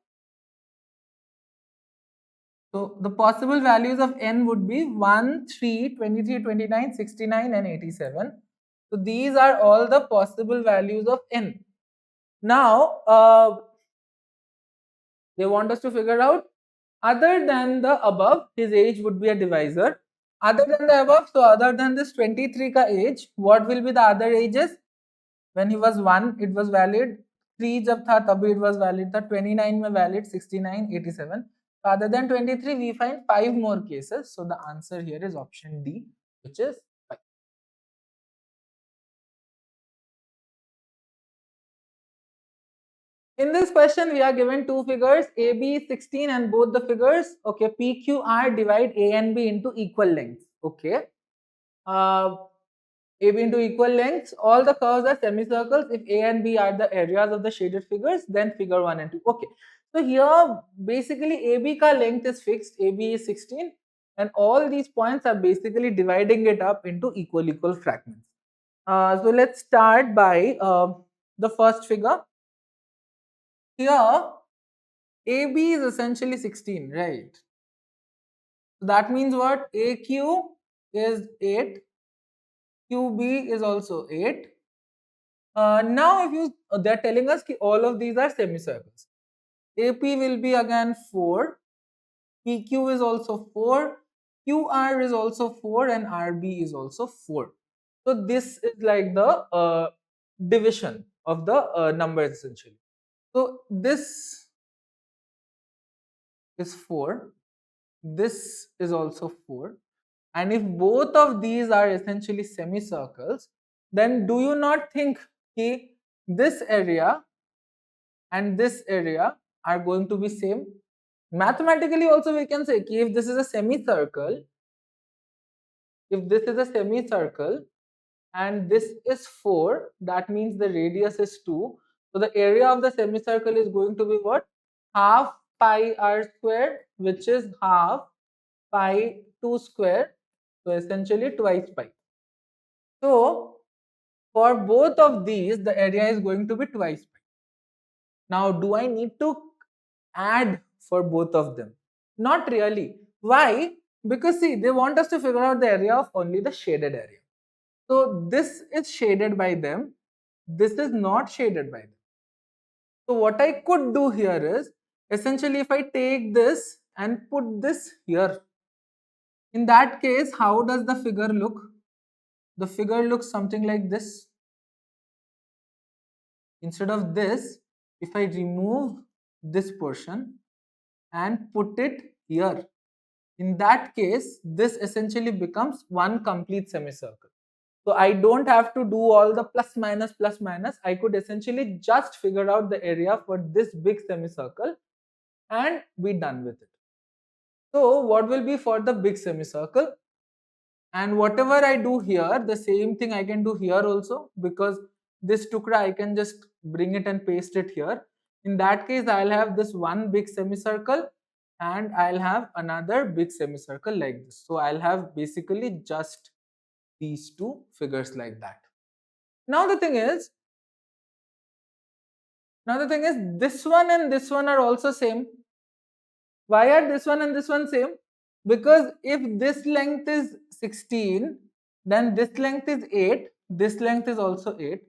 So the possible values of n would be 1, 3, 23, 29, 69 and 87. So these are all the possible values of n. Now, they want us to figure out, other than the above, his age would be a divisor. Other than the above, so other than this 23 ka age, what will be the other ages? When he was 1, it was valid. 3 jab tha, tabhi it was valid. Tha 29 mein valid, 69, 87. Other than 23, we find 5 more cases. So the answer here is option D, which is 5. In this question, we are given two figures, AB 16 and both the figures, okay, PQR divide A and B into equal lengths, okay. AB into equal lengths, all the curves are semicircles. If A and B are the areas of the shaded figures, then figure 1 and 2, okay. So here, basically AB ka length is fixed, AB is 16 and all these points are basically dividing it up into equal fragments. So let's start by the first figure. Here, AB is essentially 16, right? So that means what? AQ is 8, QB is also 8. Now, if you they're telling us that all of these are semicircles. AP will be again 4, PQ is also 4, QR is also 4, and RB is also 4. So this is like the division of the numbers essentially. So this is 4, this is also 4, and if both of these are essentially semicircles, then do you not think कि this area and this area are going to be same? Mathematically also we can say कि if this is a semicircle, and this is 4, that means the radius is 2. So the area of the semicircle is going to be what? Half pi r squared, which is half pi 2 square. So essentially twice pi. So for both of these, the area is going to be twice pi. Now, do I need to add for both of them? Not really. Why? Because see, they want us to figure out the area of only the shaded area. So this is shaded by them. This is not shaded by them. So what I could do here is, essentially if I take this and put this here, in that case, how does the figure look? The figure looks something like this. Instead of this, if I remove this portion and put it here, in that case, this essentially becomes one complete semicircle. So I don't have to do all the plus minus. I could essentially just figure out the area for this big semicircle and be done with it. So what will be for the big semicircle? And whatever I do here, the same thing I can do here also, because this tukra I can just bring it and paste it here. In that case, I'll have this one big semicircle and I'll have another big semicircle like this. So I'll have basically just these two figures like that. Now the thing is, this one and this one are also same. Why are this one and this one same? Because if this length is 16, then this length is 8, this length is also 8.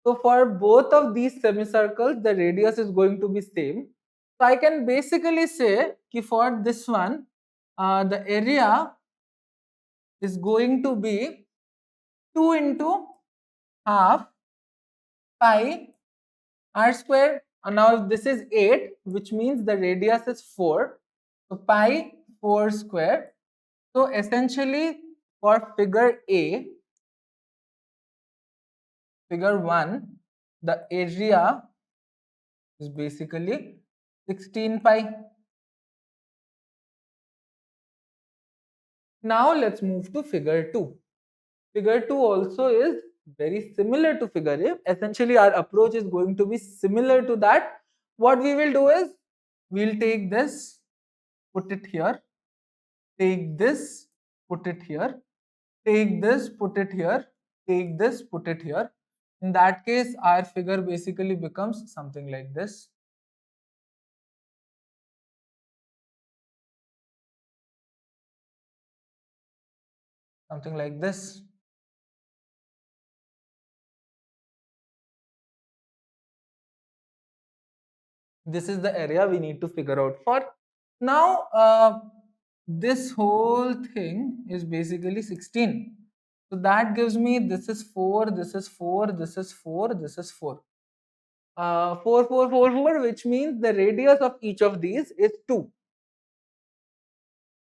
So for both of these semicircles, the radius is going to be same. So I can basically say कि for this one, the area is going to be 2 into half pi r square. And now if this is 8, which means the radius is 4. So pi 4 square. So essentially for figure A, figure 1, the area is basically 16 pi. Now let's move to figure 2. Figure 2 also is very similar to figure A. Essentially our approach is going to be similar to that. What we will do is, we'll take this, put it here, take this, put it here, take this, put it here, take this, put it here. In that case, our figure basically becomes something like this. Something like this. This is the area we need to figure out for. Now, this whole thing is basically 16. So that gives me, this is 4, this is 4, this is 4, this is 4. 4, 4, 4, 4, which means the radius of each of these is 2.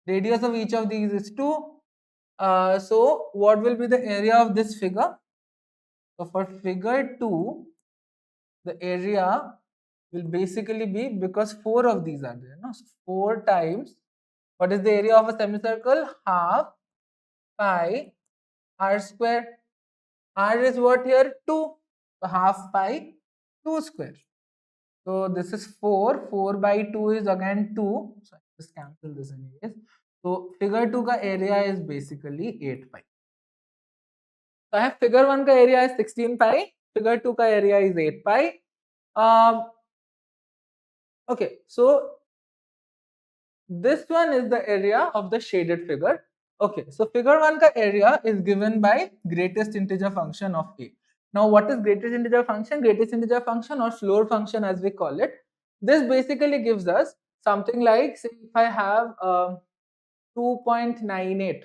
Radius of each of these is 2. So what will be the area of this figure? So for figure 2, the area will basically be, because 4 of these are there, no? So 4 times, what is the area of a semicircle? Half pi r square. R is what here? 2. So half pi 2 square. So this is 4. 4 by 2 is again 2. So I just cancel this anyways. So figure 2 ka area is basically 8 pi. So I have figure 1 ka area is 16 pi. Figure 2 ka area is 8 pi. Okay, so this one is the area of the shaded figure. Okay, so figure 1 ka area is given by greatest integer function of A. Now what is greatest integer function? Greatest integer function, or floor function as we call it. This basically gives us something like, say if I have 2.98,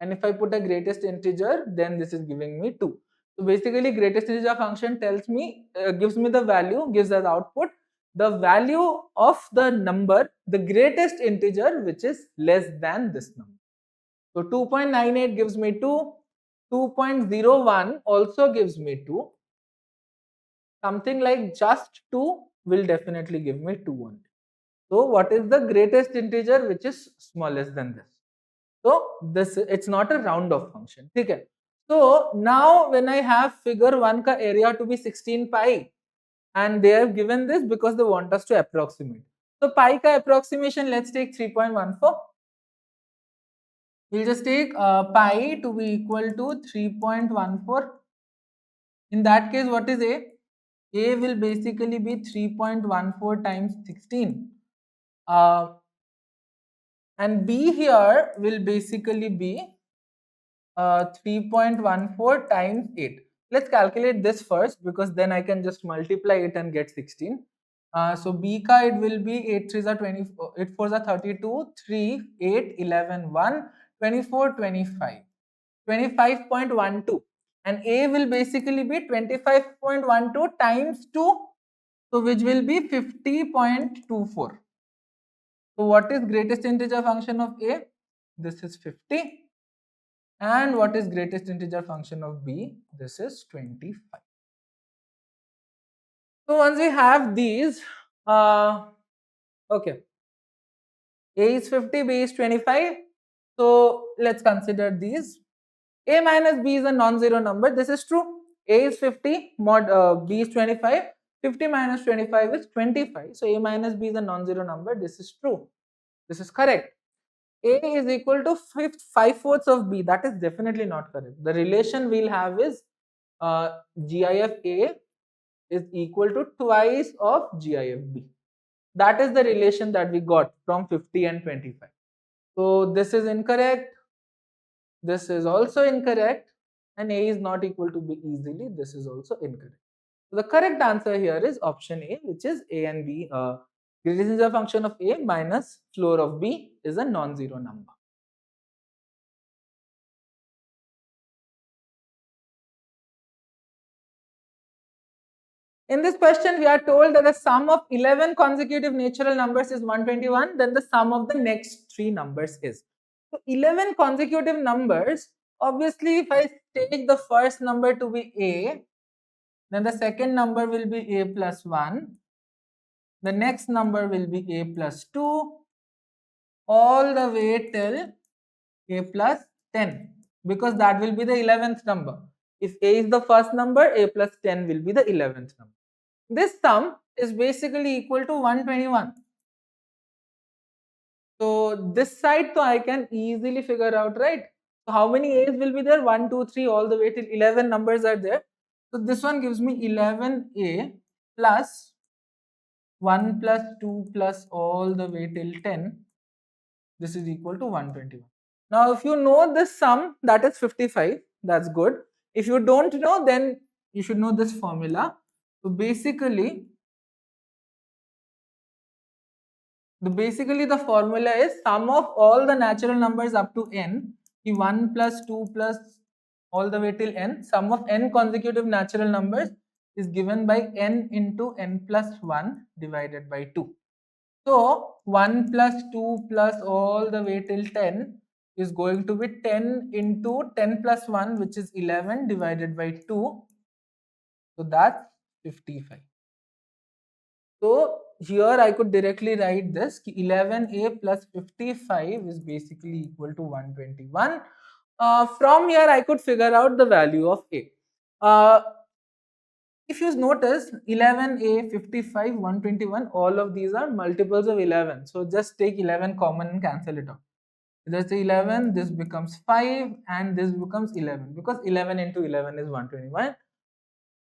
and if I put a greatest integer, then this is giving me 2. So basically greatest integer function tells me, gives me the value, gives as output the value of the number, the greatest integer which is less than this number. So 2.98 gives me 2, 2.01 also gives me 2. Something like just 2 will definitely give me 2 only. So what is the greatest integer which is smallest than this? So this, it's not a round off function. Okay. So now when I have figure 1 ka area to be 16 pi, and they have given this because they want us to approximate. So pi ka approximation, let's take 3.14. We'll just take pi to be equal to 3.14. In that case, what is A? A will basically be 3.14 times 16. And B here will basically be 3.14 times 8. Let's calculate this first because then I can just multiply it and get 16. So B ka it will be 8 3s are 24, 8 4s are 32, 3, 8, 11, 1, 24, 25, 25.12. And A will basically be 25.12 times 2, so which will be 50.24. So what is greatest integer function of A? This is 50. And what is greatest integer function of B? This is 25. So once we have these, okay, A is 50, B is 25. So let's consider these. A minus B is a non-zero number. This is true. A is 50, mod B is 25. 50 minus 25 is 25. So A minus B is a non-zero number. This is true. This is correct. A is equal to 5/4 of B. That is definitely not correct. The relation we'll have is GIF A is equal to twice of GIF B. That is the relation that we got from 50 and 25. So this is incorrect. This is also incorrect. And A is not equal to B easily. This is also incorrect. So the correct answer here is option A, which is A and B. Greatest integer function of A minus floor of B is a non-zero number. In this question, we are told that the sum of 11 consecutive natural numbers is 121, then the sum of the next 3 numbers is. So 11 consecutive numbers, obviously if I take the first number to be A, then the second number will be A plus 1, the next number will be A plus 2, all the way till A plus 10, because that will be the 11th number. If A is the first number, A plus 10 will be the 11th number. This sum is basically equal to 121. So this side, so I can easily figure out, right? So how many A's will be there? 1, 2, 3, all the way till 11 numbers are there. So this one gives me 11A plus 1 plus 2 plus all the way till 10. This is equal to 121. Now, if you know this sum, that is 55. That's good. If you don't know, then you should know this formula. So basically, the formula is sum of all the natural numbers up to n, 1 plus 2 plus all the way till n, sum of n consecutive natural numbers is given by n into n plus 1 divided by 2. So 1 plus 2 plus all the way till 10 is going to be 10 into 10 plus 1, which is 11 divided by 2. So that's 55. So here I could directly write this 11A plus 55 is basically equal to 121. From here I could figure out the value of A. If you notice 11A, 55, 121, all of these are multiples of 11. So just take 11 common and cancel it out. Just 11, this becomes 5 and this becomes 11 because 11 into 11 is 121.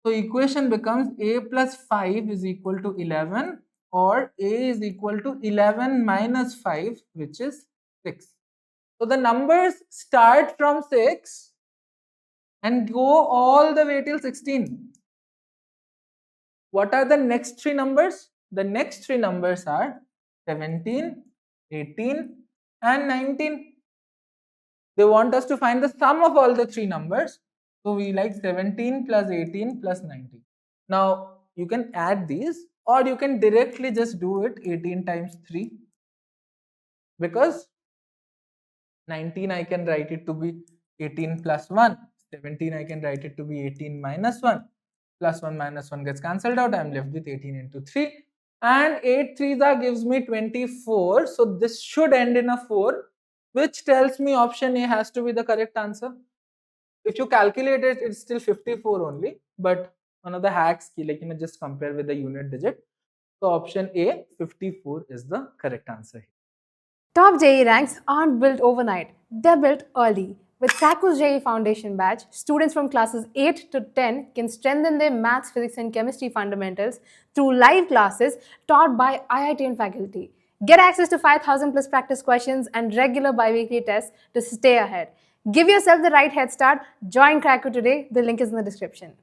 So equation becomes A plus 5 is equal to 11 or A is equal to 11 minus 5, which is 6. So the numbers start from 6 and go all the way till 16. What are the next 3 numbers? The next 3 numbers are 17, 18 and 19. They want us to find the sum of all the 3 numbers. So we like 17 plus 18 plus 19. Now you can add these or you can directly just do it 18 times 3 because 19 I can write it to be 18 plus 1. 17, I can write it to be 18 minus 1. Plus 1 minus 1 gets cancelled out. I'm left with 18 into 3. And 8 3s gives me 24. So this should end in a 4, which tells me option A has to be the correct answer. If you calculate it, it's still 54 only. But one of the hacks, like, just compare with the unit digit. So option A, 54 is the correct answer here. Top JEE ranks aren't built overnight, they're built early. With Kaku's JEE Foundation batch, students from classes 8 to 10 can strengthen their maths, physics, and chemistry fundamentals through live classes taught by IITian faculty. Get access to 5,000 plus practice questions and regular biweekly tests to stay ahead. Give yourself the right head start. Join Kaku today. The link is in the description.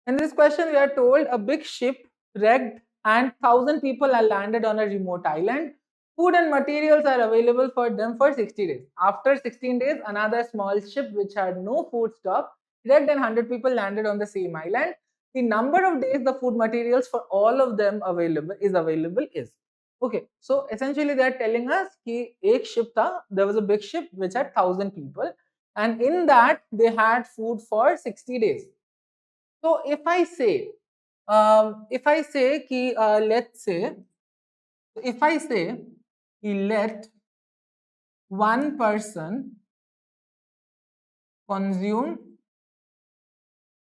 In this question, we are told a big ship wrecked and 1,000 people are landed on a remote island. Food and materials are available for them for 60 days. After 16 days, another small ship which had no food stock wrecked and 100 people landed on the same island. The number of days the food materials for all of them available is. Okay, so essentially they are telling us that there was a big ship which had 1,000 people, and in that they had food for 60 days. So if I say ki, let's say, if I say let one person consume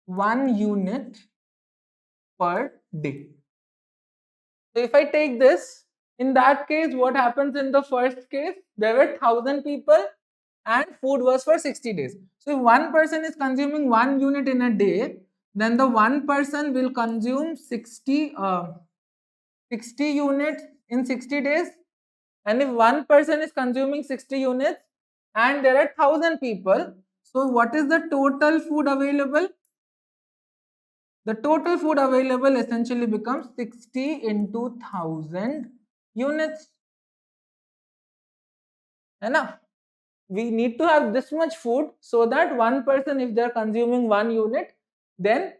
1 unit per day. So if I take this, in that case, what happens in the first case? There were 1,000 people and food was for 60 days. So if one person is consuming 1 unit in a day, then the one person will consume 60 units in 60 days. And if one person is consuming 60 units and there are 1,000 people, so what is the total food available? The total food available essentially becomes 60 into 1,000 units. Enough. We need to have this much food so that one person, if they are consuming 1 unit, then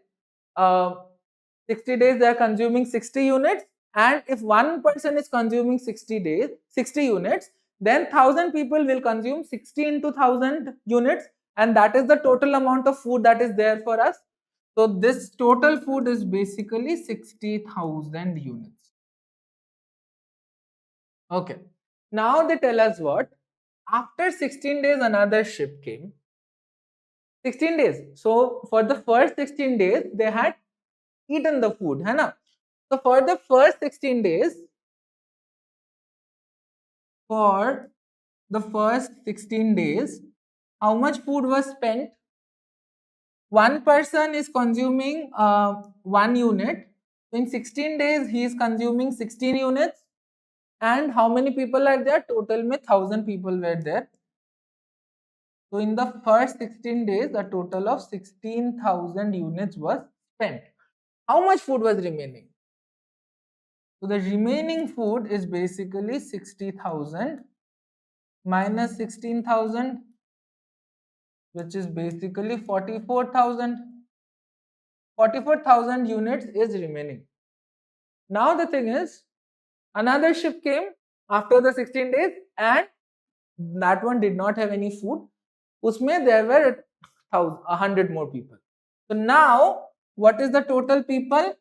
60 days they are consuming 60 units, and if one person is consuming 60 units, then 1,000 people will consume 60 into 1,000 units, and that is the total amount of food that is there for us. So this total food is basically 60,000 units. Okay, now they tell us what? After 16 days another ship came. 16 days. So for the first 16 days they had eaten the food, है ना? So for the first 16 days, how much food was spent? One person is consuming 1 unit. In 16 days, he is consuming 16 units. And how many people are there? Total में 1,000 people were there. So in the first 16 days, a total of 16,000 units was spent. How much food was remaining? So the remaining food is basically 60,000 minus 16,000, which is basically 44,000. 44,000 units is remaining. Now the thing is, another ship came after the 16 days and that one did not have any food. Usme there were 100 more people. So now what is the total people?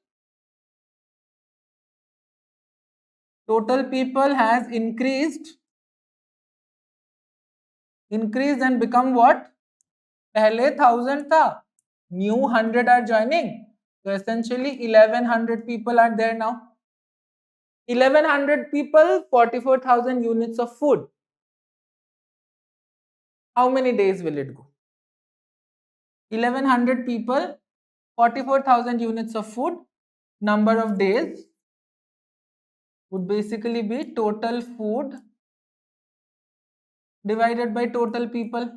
Total people has increased and become what? पहले 1,000 था, new 100 are joining. So essentially 1,100 people are there now. 1,100 people, 44,000 units of food. How many days will it go? 1,100 people, 44,000 units of food. Number of days would basically be total food divided by total people.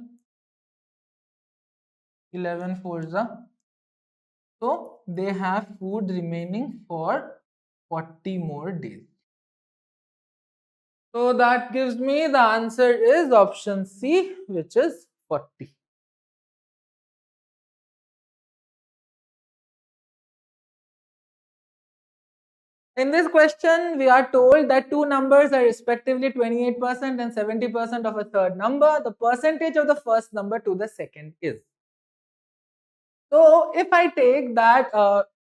11 fours. So they have food remaining for 40 more days. So that gives me the answer is option C, which is 40. In this question, we are told that two numbers are respectively 28% and 70% of a third number. The percentage of the first number to the second is. So if I take that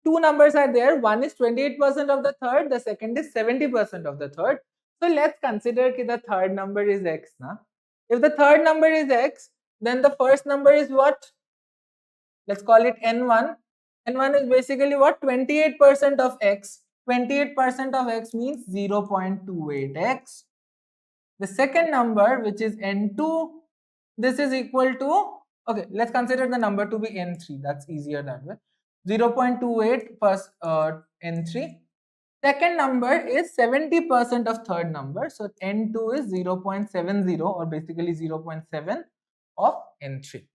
two numbers are there, one is 28% of the third, the second is 70% of the third. So let's consider that the third number is x. Na? If the third number is x, then the first number is what? Let's call it n1. N1 is basically what? 28% of x. 28% of x means 0.28x. The second number, which is n2, this is equal to, okay, let's consider the number to be n3. That's easier that way. 0.28 plus n3. Second number is 70% of third number. So n2 is 0.70 or basically 0.7 of n3.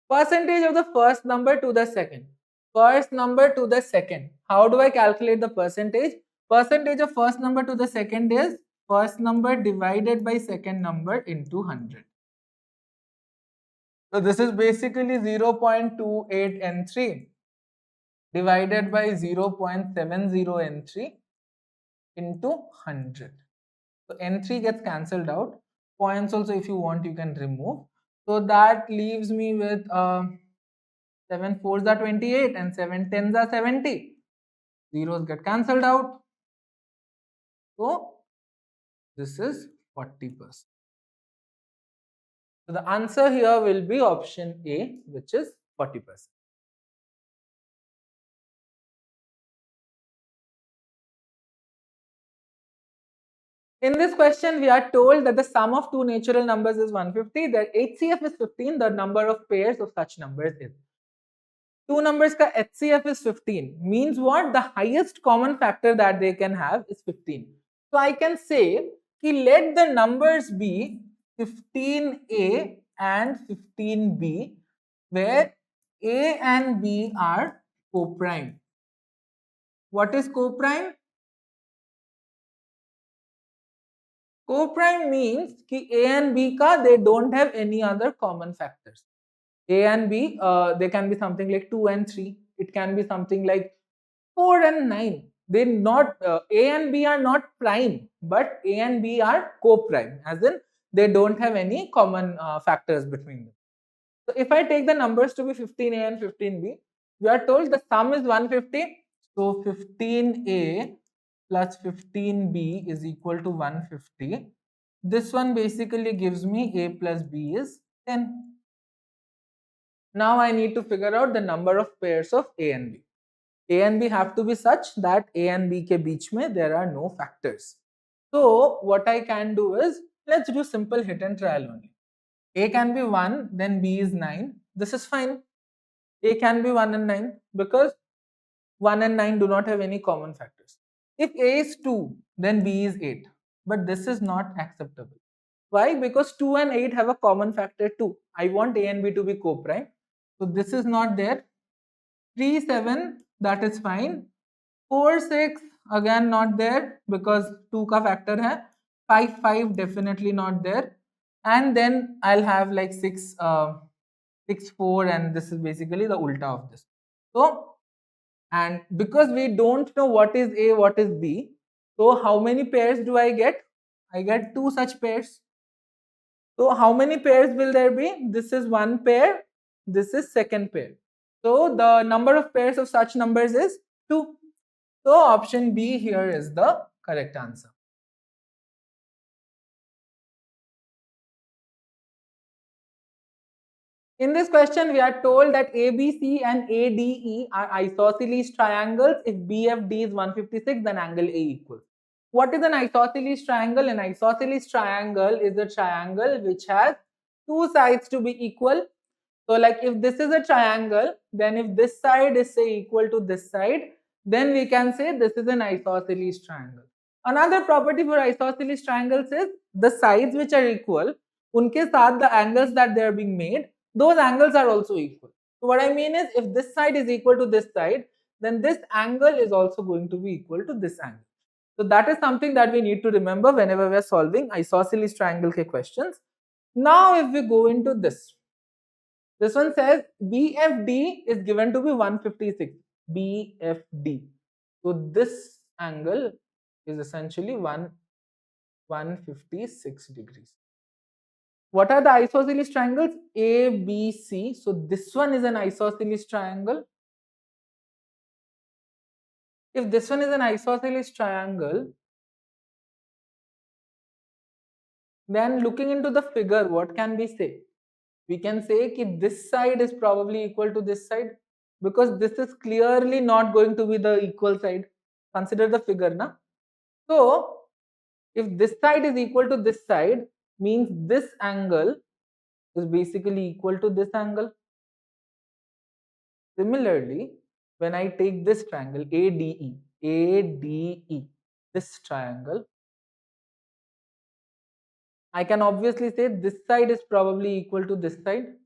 Percentage of the first number to the second. First number to the second. How do I calculate the percentage? Percentage of first number to the second is first number divided by second number into 100. So this is basically 0.28 n3 divided by 0.70 n3 into 100. So n3 gets cancelled out. Points also, if you want, you can remove. So that leaves me with 7 4s are 28 and 7 10s are 70. Zeros get cancelled out. So this is 40%. So the answer here will be option A, which is 40%. In this question, we are told that the sum of two natural numbers is 150, their HCF is 15, the number of pairs of such numbers is. Two numbers ka HCF is 15 means what? The highest common factor that they can have is 15. So I can say let the numbers be 15A and 15B, where A and B are co-prime. What is co-prime? Co-prime means ki A and B ka they don't have any other common factors. A and B, they can be something like 2 and 3. It can be something like 4 and 9. They not A and B are not prime, but A and B are co-prime, as in they don't have any common factors between them. So if I take the numbers to be 15A and 15B, we are told the sum is 150. So 15A plus 15B is equal to 150. This one basically gives me A plus B is 10. Now I need to figure out the number of pairs of A and B. A and B have to be such that A and B ke beech mein there are no factors. So what I can do is, let's do simple hit and trial only. A can be 1, then B is 9. This is fine. A can be 1 and 9 because 1 and 9 do not have any common factors. If A is 2, then B is 8. But this is not acceptable. Why? Because 2 and 8 have a common factor 2. I want A and B to be co-prime. So this is not there. 3 7, that is fine. 4 6, again not there because 2 ka factor hai. 5 5, definitely not there. And then I'll have like 6 6 4, and this is basically the ulta of this. So, and because we don't know what is A, what is B, so how many pairs do I get? I get 2 such pairs. So how many pairs will there be? This is one pair, this is second pair. So the number of pairs of such numbers is 2. So option B here is the correct answer. In this question, we are told that ABC and ADE are isosceles triangles. If BFD is 156, then angle A equals. What is an isosceles triangle? An isosceles triangle is a triangle which has two sides to be equal. So like if this is a triangle, then if this side is say equal to this side, then we can say this is an isosceles triangle. Another property for isosceles triangles is the sides which are equal, unke saath the angles that they are being made, those angles are also equal. So what I mean is, if this side is equal to this side, then this angle is also going to be equal to this angle. So that is something that we need to remember whenever we are solving isosceles triangle ke questions. Now if we go into this one says BFD is given to be 156. BFD. So this angle is essentially 156 degrees. What are the isosceles triangles? A, B, C. So this one is an isosceles triangle. If this one is an isosceles triangle, then looking into the figure, what can we say? We can say that this side is probably equal to this side, because this is clearly not going to be the equal side. Consider the figure, na? So if this side is equal to this side, means this angle is basically equal to this angle. Similarly, when I take this triangle ADE, this triangle, I can obviously say this side is probably equal to this side.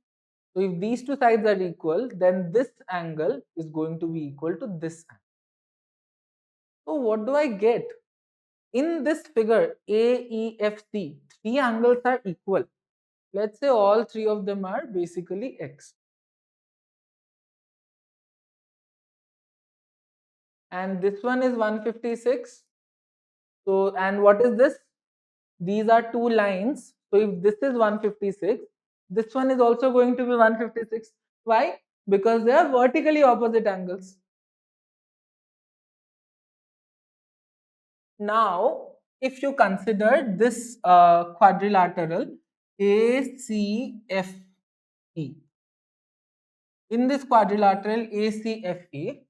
So if these two sides are equal, then this angle is going to be equal to this angle. So what do I get? In this figure AEFC, three angles are equal. Let's say all three of them are basically x. And this one is 156. So, and what is this? These are two lines. So if this is 156, this one is also going to be 156. Why? Because they are vertically opposite angles. Now, if you consider this quadrilateral ACFE, in this quadrilateral ACFE,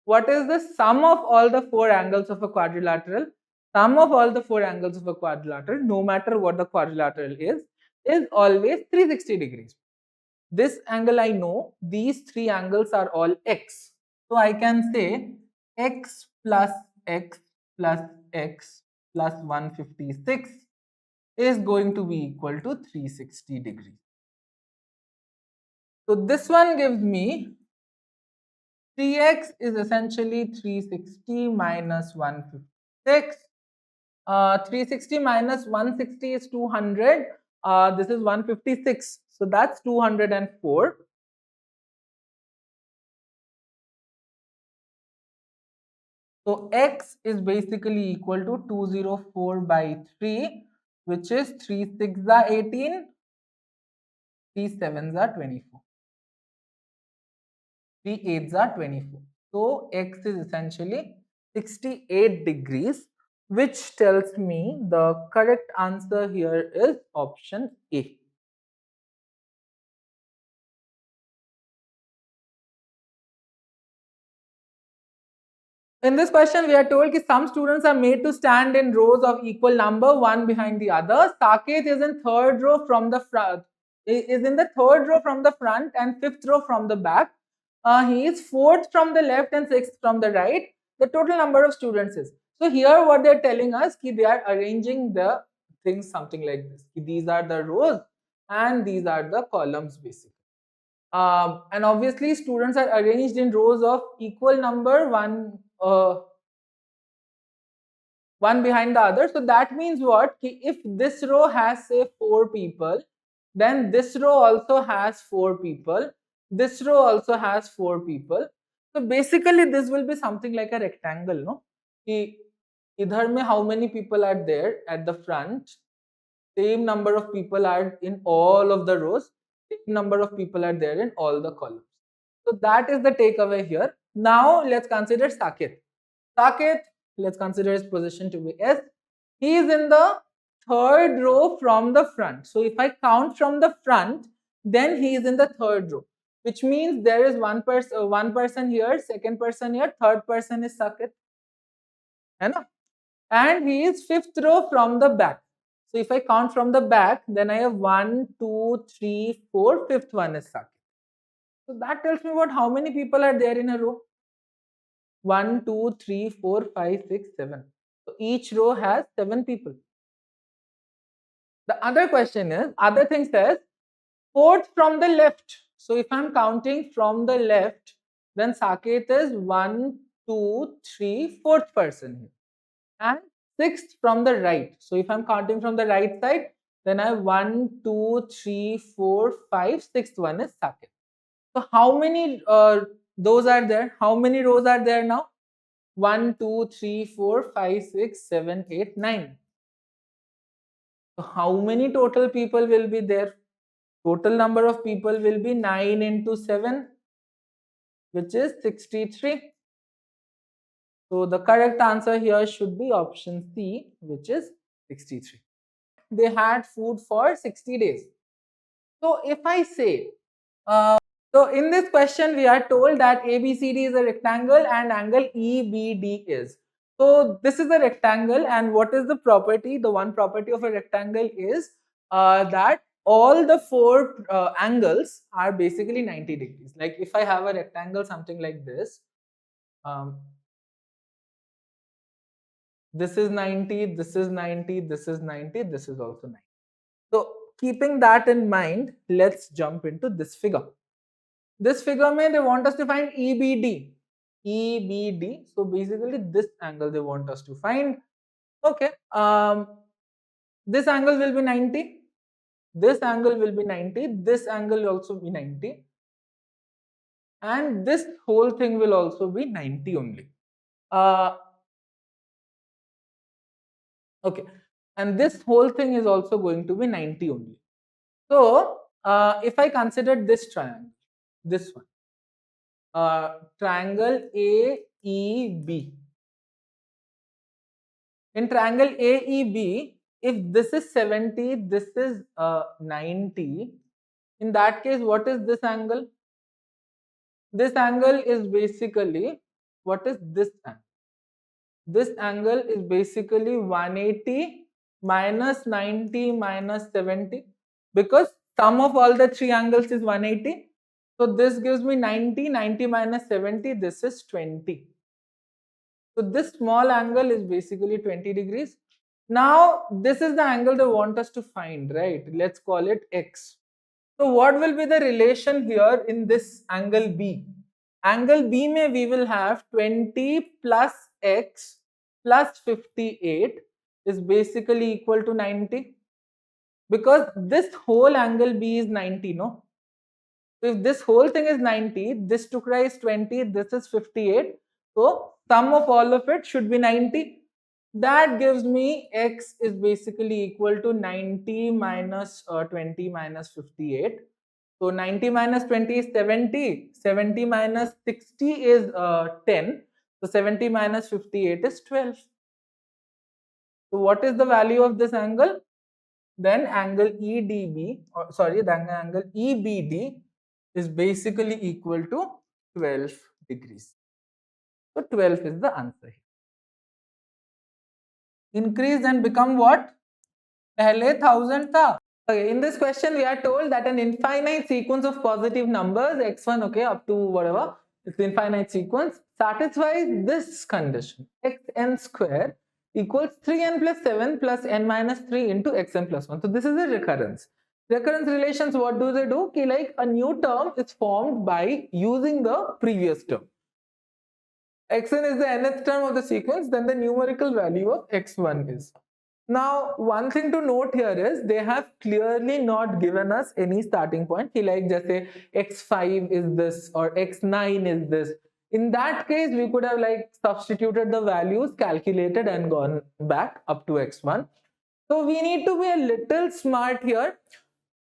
what is the sum of all the four angles of a quadrilateral? Sum of all the four angles of a quadrilateral, no matter what the quadrilateral is always 360 degrees. This angle I know, these three angles are all x. So I can say x plus x plus x plus 156 is going to be equal to 360 degrees. So this one gives me 3x is essentially 360 minus 156. 360 minus 160 is 200. This is 156. So that's 204. So x is basically equal to 204 by 3, which is 3 6s are 18, 3 7s are 24, 3 8s are 24. So x is essentially 68 degrees, which tells me the correct answer here is option A. In this question, we are told that some students are made to stand in rows of equal number, one behind the other. Saket is in third row from the front, is in the third row from the front and fifth row from the back. He is fourth from the left and sixth from the right. The total number of students is. So here what they are telling us is they are arranging the things something like this. These are the rows and these are the columns basically. And obviously students are arranged in rows of equal number, one behind the other. So that means what? If this row has say 4 people, then this row also has 4 people, this row also has 4 people. So basically this will be something like a rectangle, no? Idhar mein how many people are there at the front? Same number of people are in all of the rows, same number of people are there in all the columns. So that is the takeaway here. Now let's consider Saket. Saket, let's consider his position to be S. He is in the third row from the front. So if I count from the front, then he is in the third row, which means there is one person here, second person here, third person is Saket. And he is fifth row from the back. So if I count from the back, then I have 1, 2, 3, 4, fifth one is Saket. So that tells me what, how many people are there in a row? 1, 2, 3, 4, 5, 6, 7. So each row has 7 people. The other question is, other thing says, fourth from the left. So if I'm counting from the left, then Saket is 1, 2, 3, fourth person here. And sixth from the right. So if I'm counting from the right side, then I have 1, 2, 3, 4, 5, sixth one is Saket. So how many those are there? How many rows are there now? 1, 2, 3, 4, 5, 6, 7, 8, 9. So how many total people will be there? Total number of people will be 9 into 7, which is 63. So the correct answer here should be option C, which is 63. They had food for 60 days. So if I say, so in this question, we are told that ABCD is a rectangle and angle EBD is. So this is a rectangle, and what is the property? The one property of a rectangle is that all the four angles are basically 90 degrees. Like if I have a rectangle, something like this, this is 90, this is 90, this is 90, this is also 90. So keeping that in mind, let's jump into this figure. This figure mein they want us to find EBD. EBD. So basically this angle they want us to find. Okay. This angle will be 90. This angle will be 90. This angle will also be 90. And this whole thing will also be 90 only. Okay. And this whole thing is also going to be 90 only. So if I consider this triangle, this one, triangle AEB. In triangle AEB, if this is 70, this is 90, in that case, what is this angle? This angle is basically, what is this angle? This angle is basically 180 minus 90 minus 70, because sum of all the three angles is 180. So this gives me 90, 90 minus 70, this is 20. So this small angle is basically 20 degrees. Now this is the angle they want us to find, right? Let's call it X. So what will be the relation here in this angle B? Angle B mein we will have 20 plus X plus 58 is basically equal to 90, because this whole angle B is 90, no? So if this whole thing is 90, this took rise 20, this is 58. So sum of all of it should be 90. That gives me X is basically equal to 90 minus 20 minus 58. So 90 minus 20 is 70. 70 minus 60 is 10. So 70 minus 58 is 12. So what is the value of this angle? Then angle EDB, or sorry, the angle EBD is basically equal to 12 degrees. So 12 is the answer here. Increase and become what? Pehle 1000 tha. Okay, in this question we are told that an infinite sequence of positive numbers x1, okay, up to whatever, it's infinite sequence, satisfies this condition: xn square equals 3n plus 7 plus n minus 3 into xn plus 1. So this is a recurrence. Recurrence relations, what do they do? Ki like a new term is formed by using the previous term. Xn is the nth term of the sequence, then the numerical value of x1 is. Now, one thing to note here is they have clearly not given us any starting point. Like just say x5 is this or x9 is this. In that case, we could have like substituted the values, calculated and gone back up to x1. So we need to be a little smart here.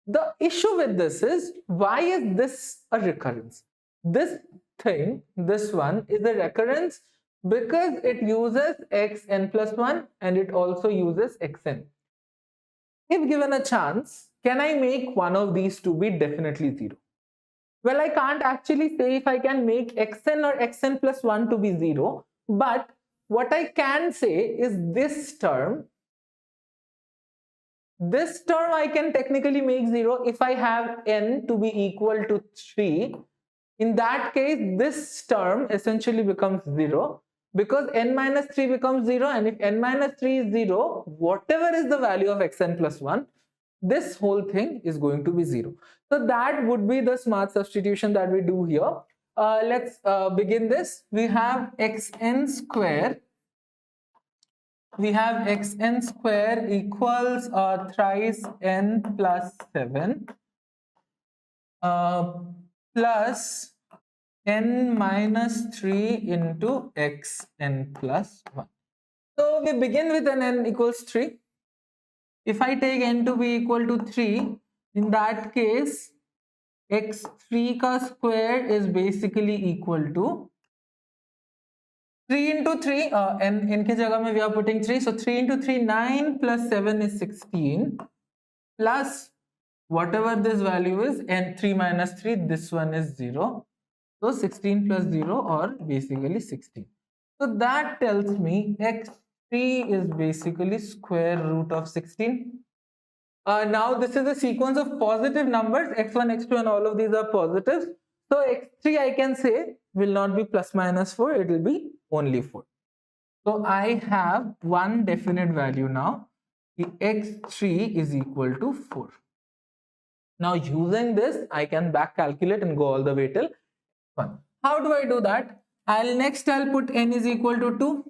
The issue with this is, why is this a recurrence? This thing, this one is a recurrence because it uses xn plus 1 and it also uses xn. If given a chance, can I make one of these to be definitely 0? Well, I can't actually say if I can make xn or xn plus 1 to be 0, but what I can say is this term I can technically make 0 if I have n to be equal to 3. In that case, this term essentially becomes 0, because n minus 3 becomes 0, and if n minus 3 is 0, whatever is the value of xn plus 1, this whole thing is going to be 0. So that would be the smart substitution that we do here. Let's begin this. We have xn square. We have xn square equals thrice n plus 7 plus n minus 3 into x n plus 1. So we begin with an n equals 3. If I take n to be equal to 3, in that case, x3 ka square is basically equal to 3 into 3, n ke jagah mein we are putting 3, so 3 into 3, 9 plus 7 is 16, plus whatever this value is, and 3 minus 3, this one is 0. So 16 plus 0, or basically 16. So that tells me x3 is basically square root of 16. Now this is a sequence of positive numbers, x1, x2 and all of these are positives. So x3 I can say will not be plus minus 4, it will be only 4. So I have one definite value now. The x3 is equal to 4. Now using this, I can back calculate and go all the way till 1. How do I do that? I'll put n is equal to 2.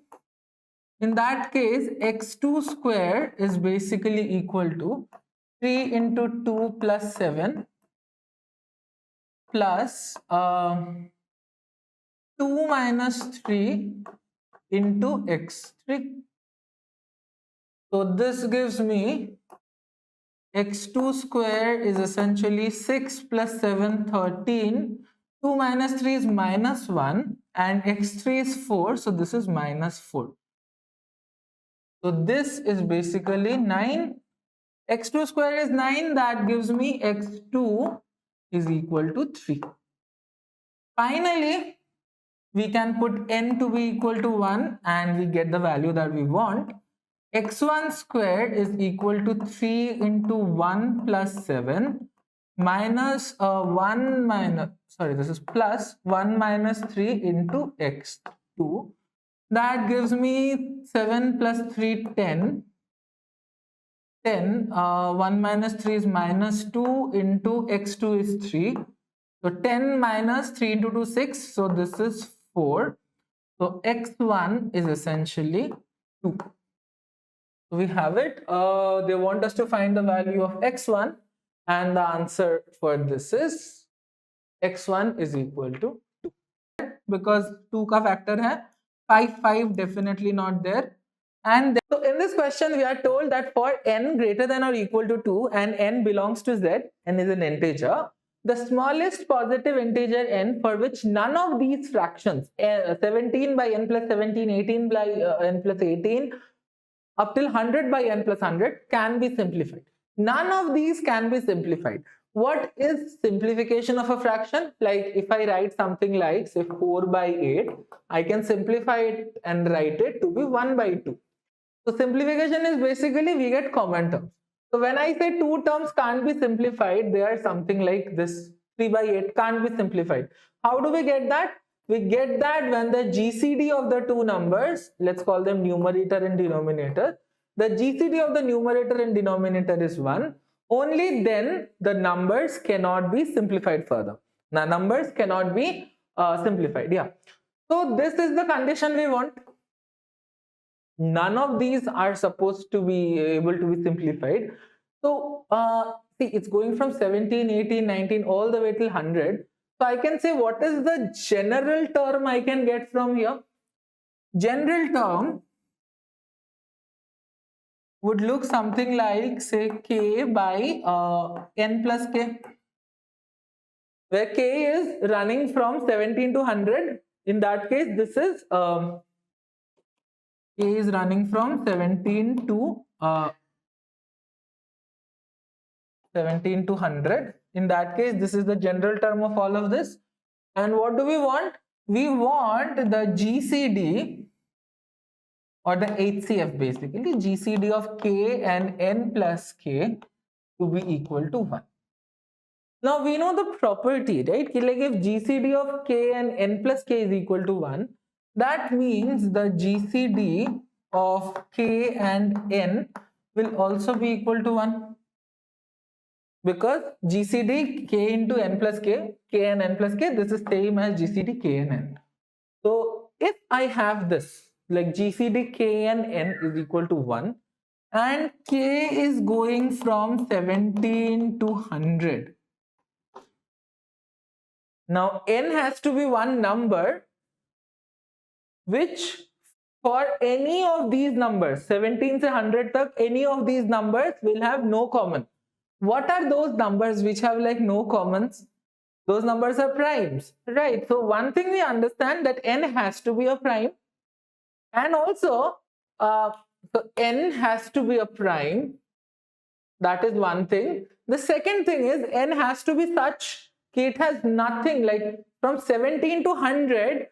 In that case, x2 square is basically equal to 3 into 2 plus 7 plus 2 minus 3 into x3. So this gives me x2 square is essentially 6 plus 7, 13. 2 minus 3 is minus 1 and x3 is 4. So this is minus 4. So this is basically 9. x2 square is 9. That gives me x2 is equal to 3. Finally, we can put n to be equal to 1 and we get the value that we want. x1 squared is equal to 3 into 1 plus 7 minus 1 minus, sorry, this is plus 1 minus 3 into x2. That gives me 7 plus 3, 10. 1 minus 3 is minus 2 into x2 is 3. So 10 minus 3 into 2, 6. So this is 4. So x1 is essentially 2. So we have it. They want us to find the value of x1 and the answer for this is x1 is equal to 2. Because 2 ka factor hai, 5 definitely not there. And then, so in this question we are told that for n greater than or equal to 2 and n belongs to z, n is an integer, the smallest positive integer n for which none of these fractions 17 by n plus 17, 18 by n plus 18 up till 100 by n plus 100 can be simplified. None of these can be simplified. What is simplification of a fraction? Like if I write something like say 4 by 8, I can simplify it and write it to be 1 by 2. So simplification is basically we get common terms. So when I say two terms can't be simplified, they are something like this. 3 by 8 can't be simplified. How do we get that? We get that when the GCD of the two numbers, let's call them numerator and denominator, the GCD of the numerator and denominator is 1. Only then the numbers cannot be simplified further. Now numbers cannot be simplified. Yeah. So this is the condition we want. None of these are supposed to be able to be simplified. So see, it's going from 17, 18, 19 all the way till 100. So I can say what is the general term I can get from here? General term would look something like say k by n plus k, where k is running from 17 to 100. In that case, this is k is running from 17 to 100. In that case, this is the general term of all of this. And what do we want? We want the GCD or the HCF, basically GCD of k and n plus k to be equal to 1. Now we know the property, right? Like if GCD of k and n plus k is equal to 1, that means the GCD of k and n will also be equal to 1. Because GCD k into n plus k, k and n plus k, this is same as GCD k and n. So if I have this, like GCD k and n is equal to 1, and k is going from 17 to 100. Now n has to be one number which for any of these numbers 17 से 100 तक, any of these numbers will have no common. What are those numbers which have like no commons? Those numbers are primes, right? So one thing we understand that n has to be a prime, and also so n has to be a prime. That is one thing. The second thing is n has to be such that it has nothing, like from 17 to 100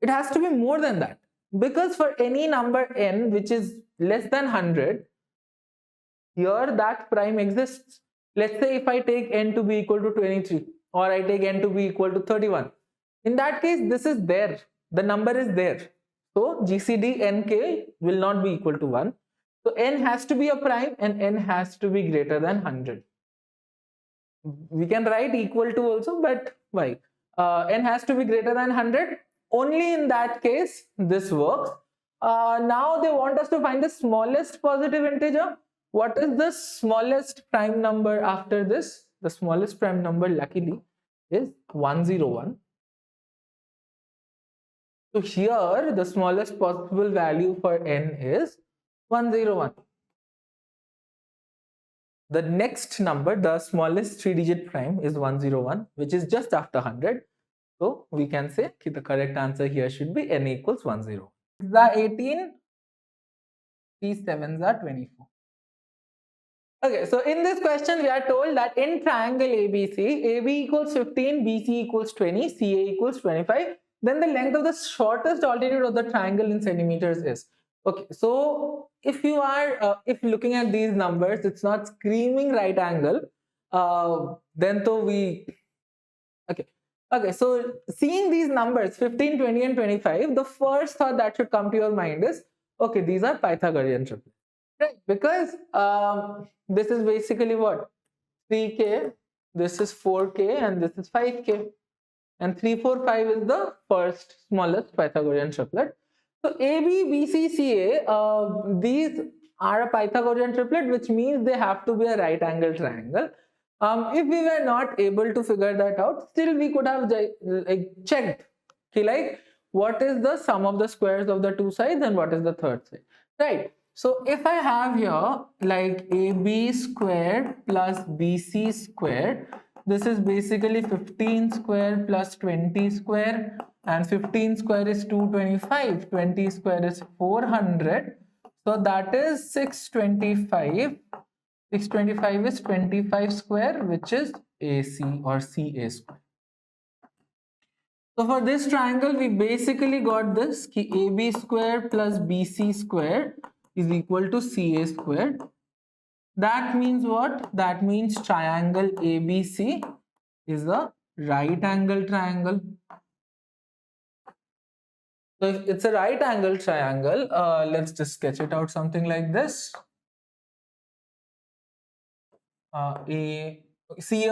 it has to be more than that, because for any number n which is less than 100, here that prime exists. Let's say if I take n to be equal to 23, or I take n to be equal to 31, in that case this is there, the number is there, so GCD nk will not be equal to 1. So n has to be a prime and n has to be greater than 100. We can write equal to also, but why? N has to be greater than 100. Only in that case this works. Now they want us to find the smallest positive integer. What is the smallest prime number after this? The smallest prime number, luckily, is 101. So here the smallest possible value for n is 101. The next number, the smallest 3-digit prime, is 101, which is just after 100. So we can say the correct answer here should be n equals 101. These are 18, these 7s are 24. Okay, so in this question we are told that in triangle ABC, AB equals 15, BC equals 20, CA equals 25, then the length of the shortest altitude of the triangle in centimeters is. Okay, so if you are if looking at these numbers, it's not screaming right angle, then to we okay, so seeing these numbers 15, 20 and 25, the first thought that should come to your mind is, okay, these are Pythagorean triplets, right? Because this is basically what, 3k, this is 4k, and this is 5k, and 3, 4, 5 is the first smallest Pythagorean triplet. So AB, BC, CA, these are a Pythagorean triplet, which means they have to be a right angle triangle. If we were not able to figure that out, still we could have checked, like what is the sum of the squares of the two sides and what is the third side, right? So if I have here like AB squared plus BC squared, this is basically 15 square plus 20 square, and 15 square is 225, 20 square is 400, so that is 625. 625 is 25 square, which is AC or CA square. So for this triangle, we basically got this, ki AB square plus BC square is equal to CA square. That means what? That means triangle ABC is a right angle triangle. So if it's a right angle triangle, let's just sketch it out something like this. CA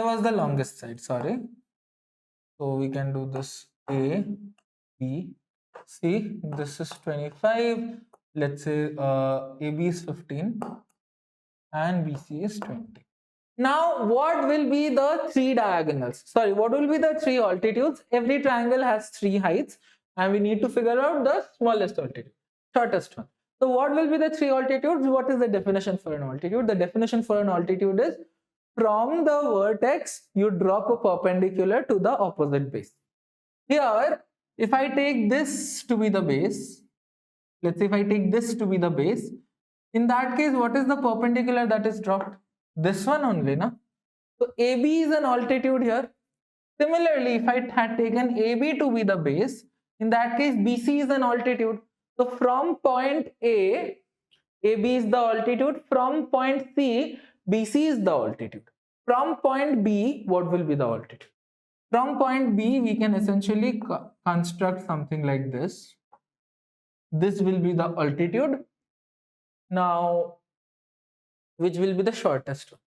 was the longest side, sorry. So we can do this A, B, C. This is 25. Let's say AB is 15 and BC is 20. Now, what will be the three diagonals? Sorry, what will be the three altitudes? Every triangle has three heights, and we need to figure out the smallest altitude, shortest one. So what will be the three altitudes? What is the definition for an altitude? The definition for an altitude is from the vertex, you drop a perpendicular to the opposite base. Here, if I take this to be the base, let's say if I take this to be the base, in that case, what is the perpendicular that is dropped? This one only, na? So AB is an altitude here. Similarly, if I had taken AB to be the base, in that case, BC is an altitude. So from point A, AB is the altitude. From point C, BC is the altitude. From point B, what will be the altitude? From point B, we can essentially construct something like this. This will be the altitude. Now, which will be the shortest one?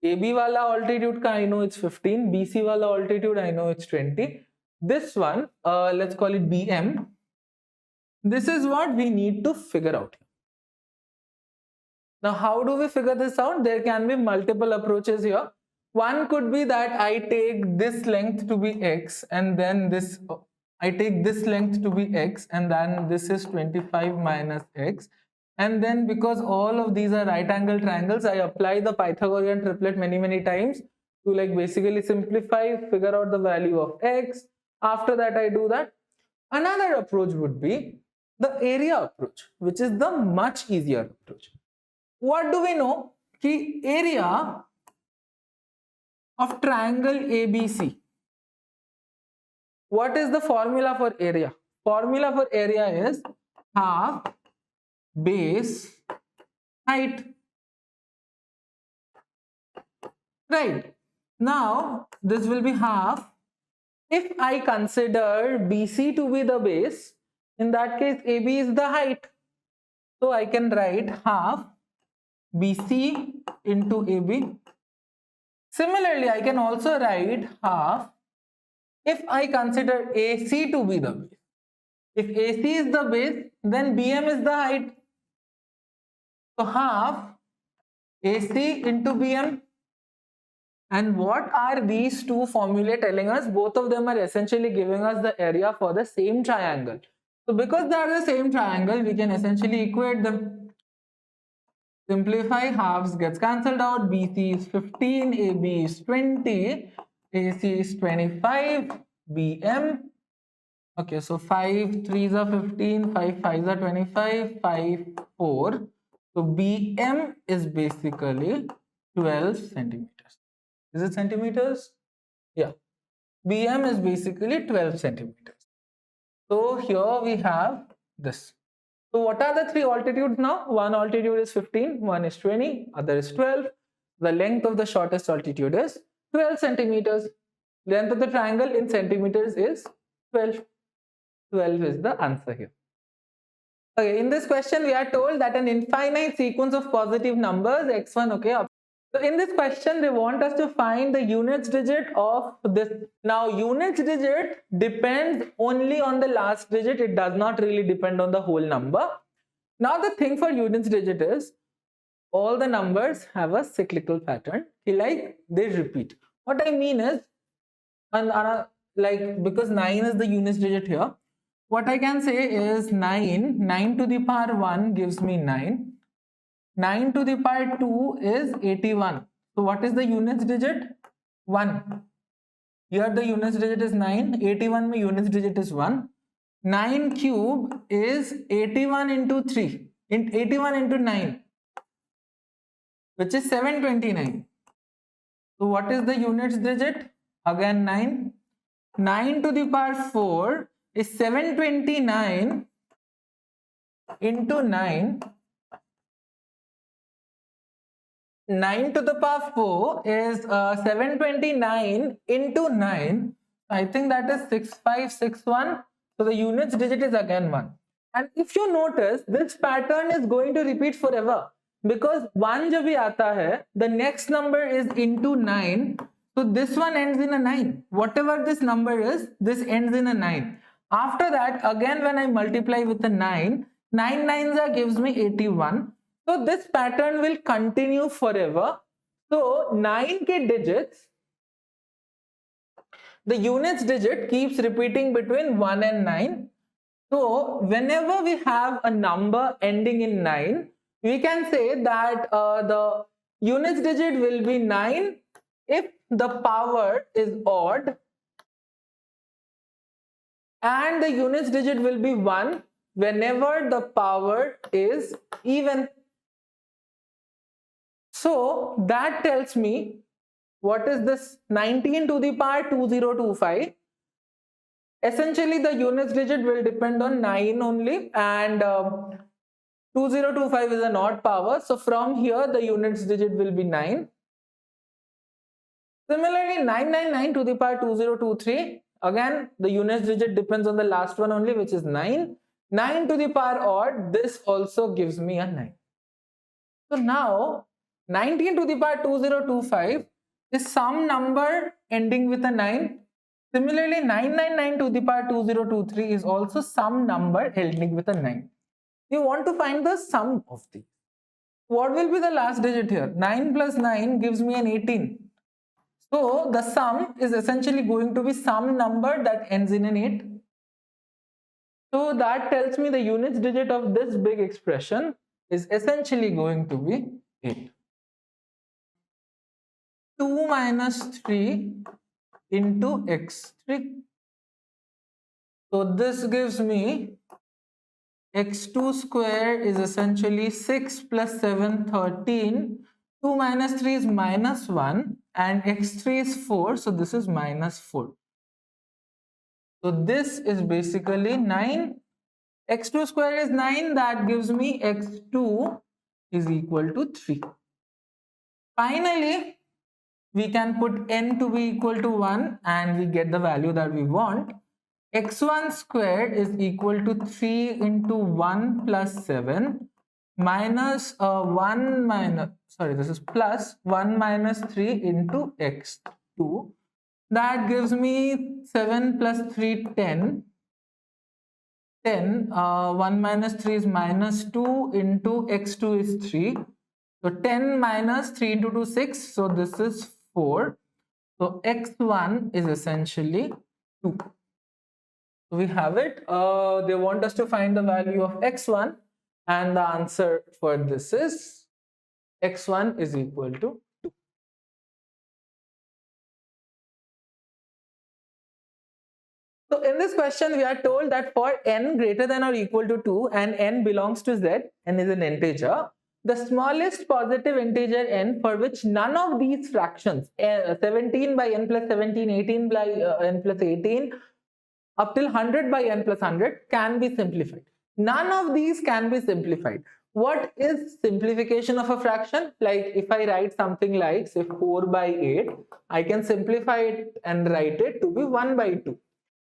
AB wala altitude ka I know it's 15, BC wala altitude I know it's 20. This one, let's call it BM. This is what we need to figure out. Now, how do we figure this out? There can be multiple approaches here. One could be that I take this length to be x and then this, I take this length to be x and then this is 25 minus x. And then because all of these are right angle triangles, I apply the Pythagorean triplet many times to like basically simplify, figure out the value of x. After that I do that. Another approach would be the area approach, which is the much easier approach. What do we know? Ki area of triangle ABC. What is the formula for area? Formula for area is half base height. Right. Now this will be half. If I consider BC to be the base, in that case AB is the height. So I can write half BC into AB. Similarly, I can also write half if I consider AC to be the base. If AC is the base, then BM is the height. So half AC into BM. And what are these two formulae telling us? Both of them are essentially giving us the area for the same triangle. So because they are the same triangle, we can essentially equate them. Simplify, halves gets cancelled out. BC is 15, AB is 20, AC is 25, BM. Okay, so 5 3s are 15, 5 5s are 25, 5 4. So BM is basically 12 centimeters. Is it centimeters? Yeah. BM is basically 12 centimeters. So here we have this. So what are the three altitudes now? One altitude is 15, one is 20, other is 12. The length of the shortest altitude is 12 centimeters. Length of the triangle in centimeters is 12. 12 is the answer here. Okay, in this question we are told that an infinite sequence of positive numbers x1, okay. So in this question they want us to find the units digit of this. Now units digit depends only on the last digit. It does not really depend on the whole number. Now the thing for units digit is all the numbers have a cyclical pattern. Like they repeat. What I mean is, like because 9 is the units digit here. What I can say is 9 to the power 1 gives me 9. 9 to the power 2 is 81. So what is the units digit? 1. Here the units digit is 9. 81 mein units digit is 1. 9 cube is 81 into 3. 81 into 9. Which is 729. So what is the units digit? Again 9. 9 to the power 4 is 729 into 9. 9 to the power 4 is 729 into 9. I think that is 6561. So the units digit is again 1. And if you notice, this pattern is going to repeat forever. Because 1 jab bhi aata hai, the next number is into 9. So this one ends in a 9. Whatever this number is, this ends in a 9. After that, again when I multiply with a 9, 9 nines gives me 81. So this pattern will continue forever. So 9k digits, the units digit keeps repeating between 1 and 9. So whenever we have a number ending in 9, we can say that the units digit will be 9 if the power is odd, and the units digit will be 1 whenever the power is even. So that tells me what is this 19 to the power 2025. Essentially the units digit will depend on 9 only, and 2025 is an odd power. So from here the units digit will be 9. Similarly 999 to the power 2023. Again the units digit depends on the last one only, which is 9. 9 to the power odd, this also gives me a 9. So now 19 to the power 2025 is some number ending with a 9. Similarly 999 to the power 2023 is also some number ending with a 9. You want to find the sum of these. What will be the last digit here? 9 plus 9 gives me an 18. So the sum is essentially going to be some number that ends in an 8. So that tells me the units digit of this big expression is essentially going to be 8. 2 minus 3 into x3. So this gives me x2 square is essentially 6 plus 7, 13. 2 minus 3 is minus 1 and x3 is 4. So this is minus 4. So this is basically 9. x2 square is 9. That gives me x2 is equal to 3. Finally, we can put n to be equal to 1 and we get the value that we want. x1 squared is equal to 3 into 1 plus 7 minus 1 minus, sorry, this is plus 1 minus 3 into x2. That gives me 7 plus 3, 10. 10, 1 minus 3 is minus 2 into x2 is 3. So 10 minus 3 into 2, 6. So this is 4. So x1 is essentially 2. So we have it. They want us to find the value of x1 and the answer for this is x1 is equal to 2. So in this question, we are told that for n greater than or equal to 2 and n belongs to z, n is an integer, the smallest positive integer n for which none of these fractions, 17 by n plus 17, 18 by n plus 18, up till 100 by n plus 100 can be simplified. None of these can be simplified. What is simplification of a fraction? Like if I write something like say 4 by 8, I can simplify it and write it to be 1 by 2.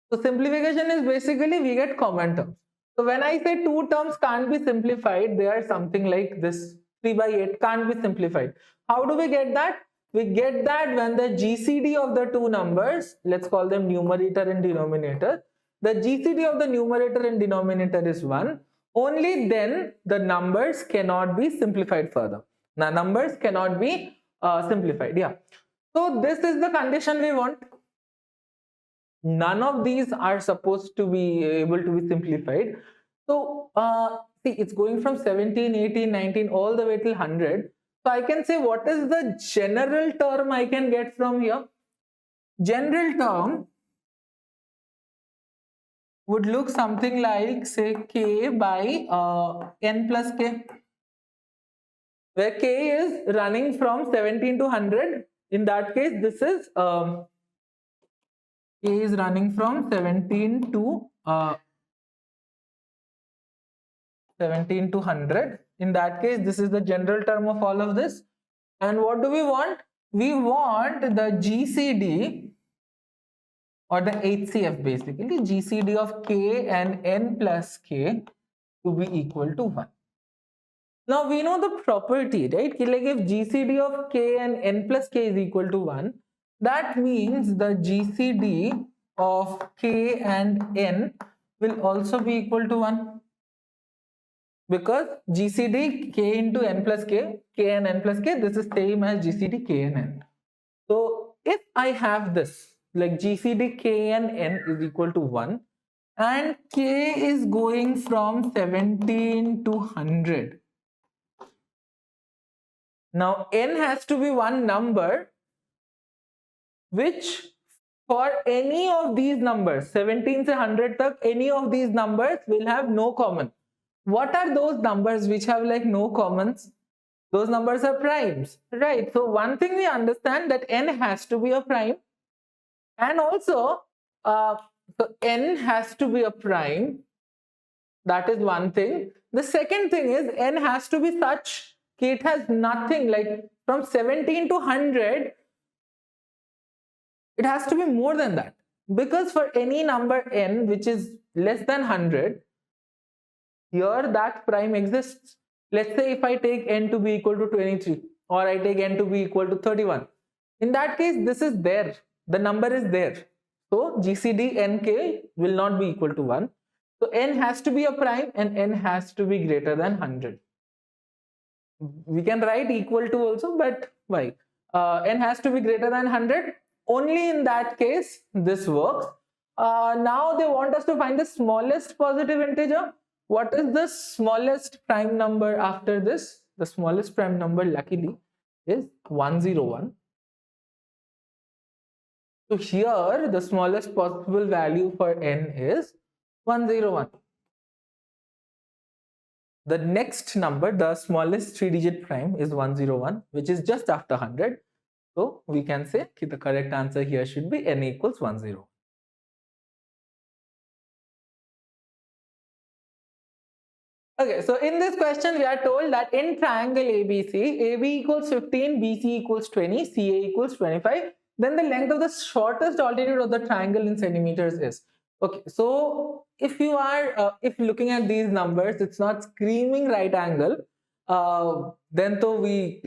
So simplification is basically we get common terms. So when I say two terms can't be simplified, they are something like this. 3 by 8 can't be simplified. How do we get that? We get that when the GCD of the two numbers, let's call them numerator and denominator, the GCD of the numerator and denominator is 1, only then the numbers cannot be simplified further. Now numbers cannot be simplified. Yeah. So this is the condition we want. None of these are supposed to be able to be simplified. So see, it's going from 17, 18, 19 all the way till 100. So I can say what is the general term I can get from here? General term would look something like say k by n plus k, where k is running from 17 to 100. In that case, this is k is running from 17 to 100. In that case, this is the general term of all of this. And what do we want? We want the GCD or the HCF, basically GCD of k and n plus k to be equal to 1. Now we know the property, right? Like if GCD of k and n plus k is equal to 1, that means the GCD of k and n will also be equal to 1. Because GCD k into n plus k, k and n plus k, this is same as GCD k and n. So if I have this, like GCD k and n is equal to 1 and k is going from 17 to 100. Now n has to be one number which for any of these numbers, 17 to 100 tak, any of these numbers will have no common. What are those numbers which have like no commons? Those numbers are primes, right? So one thing we understand that n has to be a prime, and also so n has to be a prime. That is one thing. The second thing is n has to be such that it has nothing, like from 17 to 100, it has to be more than that. Because for any number n which is less than 100, here that prime exists. Let's say if I take n to be equal to 23 or I take n to be equal to 31. In that case, this is there. The number is there. So GCD nk will not be equal to 1. So n has to be a prime and n has to be greater than 100. We can write equal to also, but why? n has to be greater than 100. Only in that case this works. Now they want us to find the smallest positive integer. What is the smallest prime number after this? The smallest prime number, luckily, is 101. So here the smallest possible value for n is 101. The next number, the smallest 3-digit prime, is 101, which is just after 100. So we can say the correct answer here should be n equals 101. Okay, so in this question we are told that in triangle ABC, AB equals 15, BC equals 20, CA equals 25, then the length of the shortest altitude of the triangle in centimeters is. Okay, so if you are if looking at these numbers, it's not screaming right angle, then so we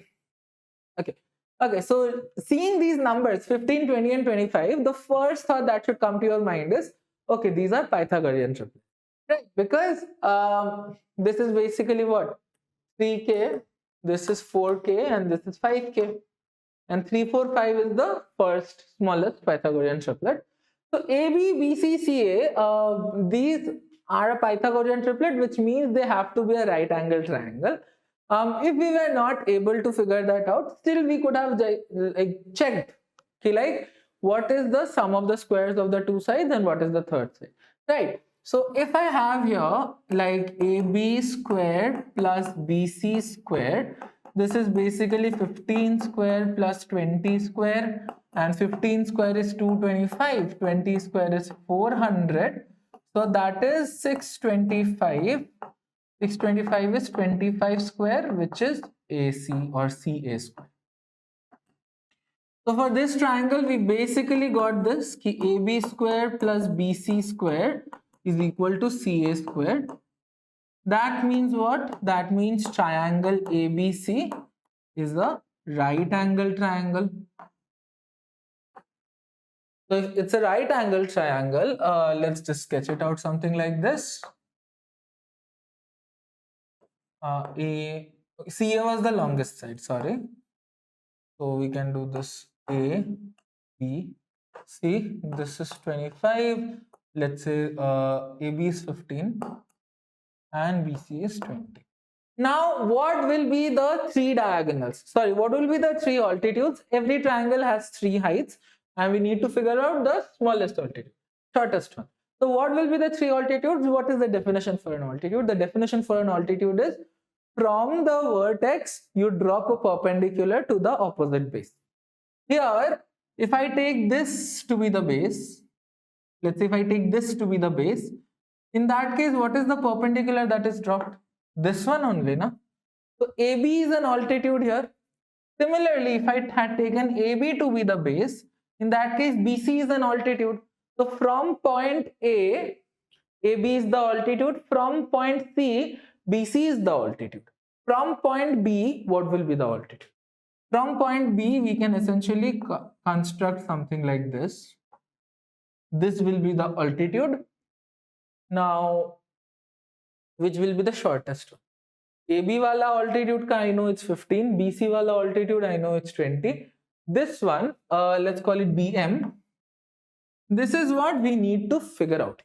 okay, so seeing these numbers 15, 20 and 25, the first thought that should come to your mind is, okay, these are Pythagorean triplets, right? Because this is basically what, 3k, this is 4k and this is 5k, and 3, 4, 5 is the first smallest Pythagorean triplet. So AB, BC, CA, these are a Pythagorean triplet, which means they have to be a right angle triangle. If we were not able to figure that out, still we could have checked, like, what is the sum of the squares of the two sides and what is the third side, right? So if I have here like AB squared plus BC squared, this is basically 15 square plus 20 square, and 15 square is 225, 20 square is 400, so that is 625. 625 is 25 square, which is AC or CA square. So for this triangle, we basically got this, ki AB square plus BC square is equal to CA square. That means what? That means triangle ABC is a right angle triangle. So if it's a right angle triangle, let's just sketch it out something like this. CA was the longest side, sorry. So we can do this A, B, C. This is 25. Let's say AB is 15 and BC is 20. Now, what will be the three diagonals? Sorry, what will be the three altitudes? Every triangle has three heights, and we need to figure out the smallest altitude, shortest one. So what will be the three altitudes? What is the definition for an altitude? The definition for an altitude is, from the vertex, you drop a perpendicular to the opposite base. Here, if I take this to be the base, let's say if I take this to be the base, in that case, what is the perpendicular that is dropped? This one only, na? So AB is an altitude here. Similarly, if I had taken AB to be the base, in that case, BC is an altitude. So from point A, AB is the altitude. From point C, BC is the altitude. From point B, what will be the altitude? From point B, we can essentially construct something like this. This will be the altitude. Now, which will be the shortest one? AB wala altitude ka I know it's 15, BC wala altitude I know it's 20. This one, let's call it BM. This is what we need to figure out.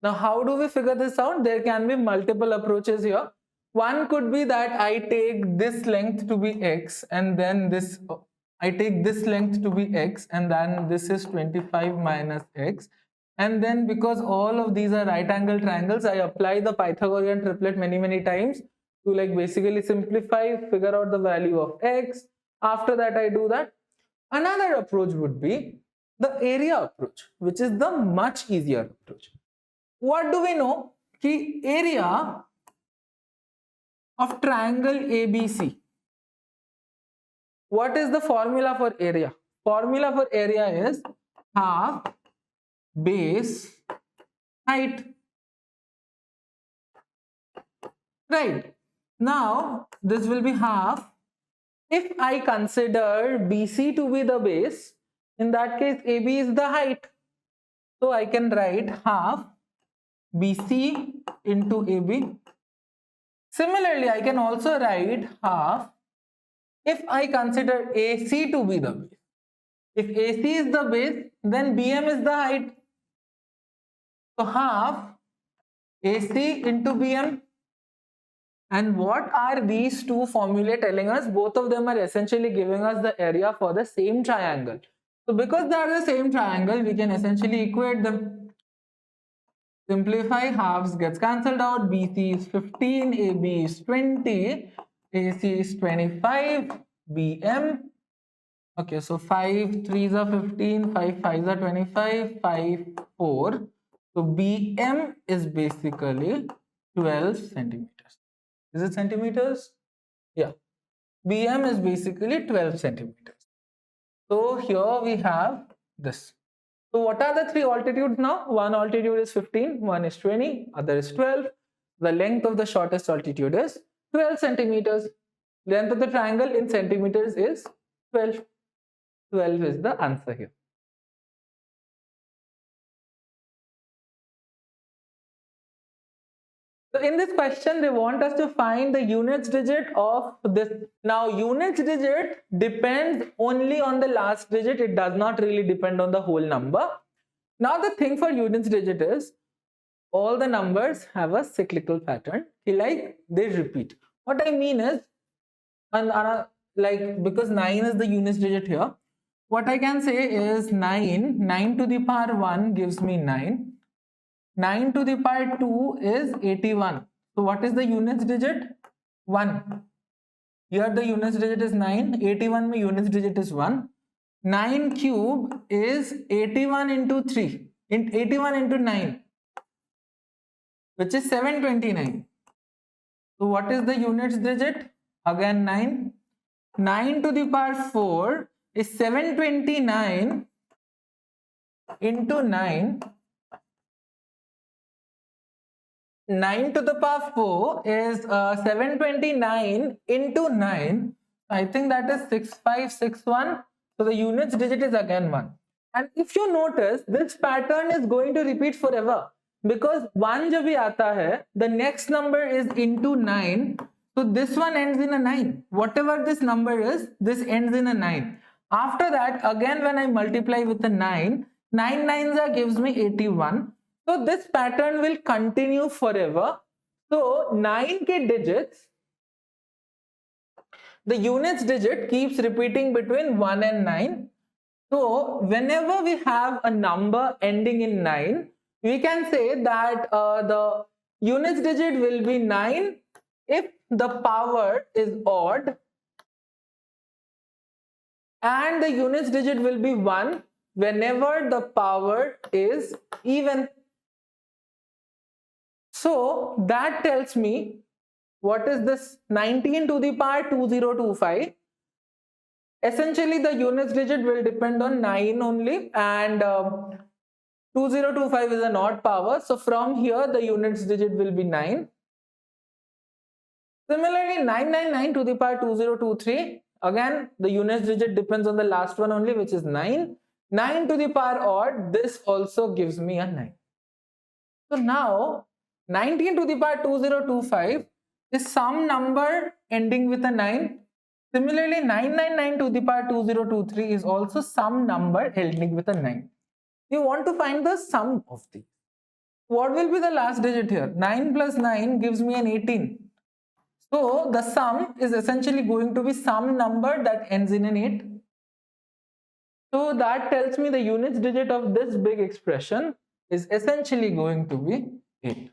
Now, how do we figure this out? There can be multiple approaches here. One could be that I take this length to be x, and then this, I take this length to be x, and then this is 25 minus x. And then because all of these are right angle triangles, I apply the Pythagorean triplet many times to like basically simplify, figure out the value of x. After that, I do that. Another approach would be the area approach, which is the much easier approach. What do we know? The area of triangle ABC. What is the formula for area? Formula for area is half base height. Right. Now, this will be half. If I consider BC to be the base, in that case, AB is the height. So I can write half BC into AB. Similarly, I can also write half If I consider AC to be the base, if AC is the base, then BM is the height. So half AC into BM. And what are these two formulae telling us? Both of them are essentially giving us the area for the same triangle. So because they are the same triangle, we can essentially equate them. Simplify, halves gets cancelled out. BC is 15, AB is 20, AC is 25, BM. Okay, so 5 3s are 15, 5 5s are 25, 5 4. So BM is basically 12 centimeters. Is it centimeters? Yeah. BM is basically 12 centimeters. So here we have this. So what are the three altitudes now? One altitude is 15, one is 20, other is 12. The length of the shortest altitude is 12 centimeters. Length of the triangle in centimeters is 12. 12 is the answer here. So in this question, they want us to find the units digit of this. Now, units digit depends only on the last digit. It does not really depend on the whole number. Now, the thing for units digit is all the numbers have a cyclical pattern. Like they repeat. What I mean is, like because 9 is the units digit here, what I can say is 9 to the power 1 gives me 9. 9 to the power 2 is 81. So what is the units digit? 1. Here the units digit is 9. 81 mein units digit is 1. 9 cube is 81 into 3. 81 into 9, which is 729. So what is the units digit? Again 9. 9 to the power 4 is 729 into 9. 9 to the power 4 is 729 into 9. I think that is 6561. So the units digit is again 1. And if you notice, this pattern is going to repeat forever. Because 1 jab bhi aata hai, the next number is into 9. So this one ends in a 9. Whatever this number is, this ends in a 9. After that, again when I multiply with a 9, 9 nines gives me 81. So this pattern will continue forever. So 9k digits, the units digit keeps repeating between 1 and 9. So whenever we have a number ending in 9, we can say that the units digit will be 9 if the power is odd, and the units digit will be 1 whenever the power is even. So that tells me what is this 19 to the power 2025. Essentially the units digit will depend on 9 only, and 2025 is an odd power. So from here the units digit will be 9. Similarly 999 to the power 2023, again the units digit depends on the last one only, which is 9. 9 to the power odd, this also gives me a 9. So now 19 to the power 2025 is some number ending with a 9. Similarly 999 to the power 2023 is also some number ending with a 9. You want to find the sum of these. What will be the last digit here? 9 plus 9 gives me an 18. So the sum is essentially going to be some number that ends in an 8. So that tells me the units digit of this big expression is essentially going to be 8.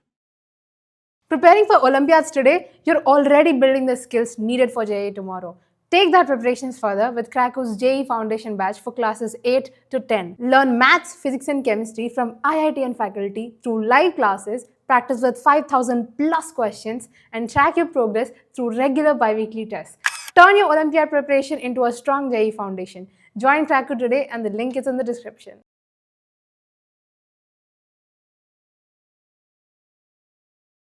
Preparing for Olympiads today, you're already building the skills needed for JEE tomorrow. Take that preparations further with Krakow's JEE Foundation batch for classes 8 to 10. Learn maths, physics and chemistry from IIT and faculty through live classes, practice with 5,000 plus questions, and track your progress through regular bi-weekly tests. Turn your Olympiad preparation into a strong JEE foundation. Join Krakow today and the link is in the description.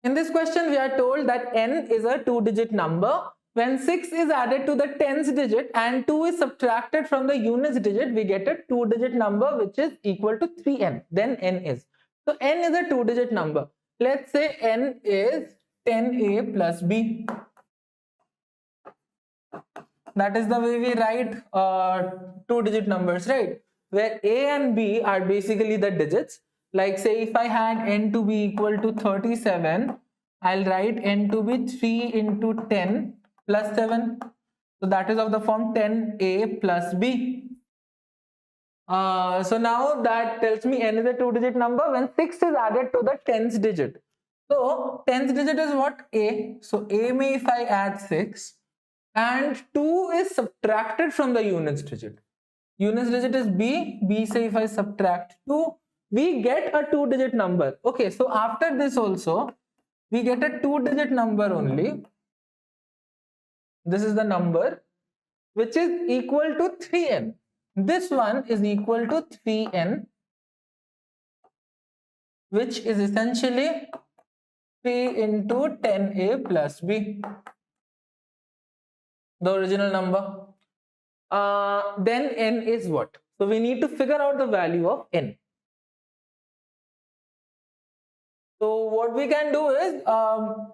In this question, we are told that n is a 2-digit number. When 6 is added to the tens digit and 2 is subtracted from the units digit, we get a 2-digit number which is equal to 3n. Then n is. So n is a 2-digit number. Let's say n is 10a plus b. That is the way we write two-digit numbers, right? Where A and B are basically the digits. Like say if I had n to be equal to 37, I'll write n to be 3 into 10 plus 7. So that is of the form 10A plus B. So now that tells me n is a two-digit number when 6 is added to the 10th digit. So 10th digit is what? A. So A may if I add 6 and 2 is subtracted from the units digit. Units digit is B. B say if I subtract 2, we get a two-digit number. Okay, so after this also, we get a two-digit number only. This is the number which is equal to 3n. This one is equal to 3n, which is essentially 3 into 10a plus b, the original number. Then n is what? So we need to figure out the value of n. So what we can do is,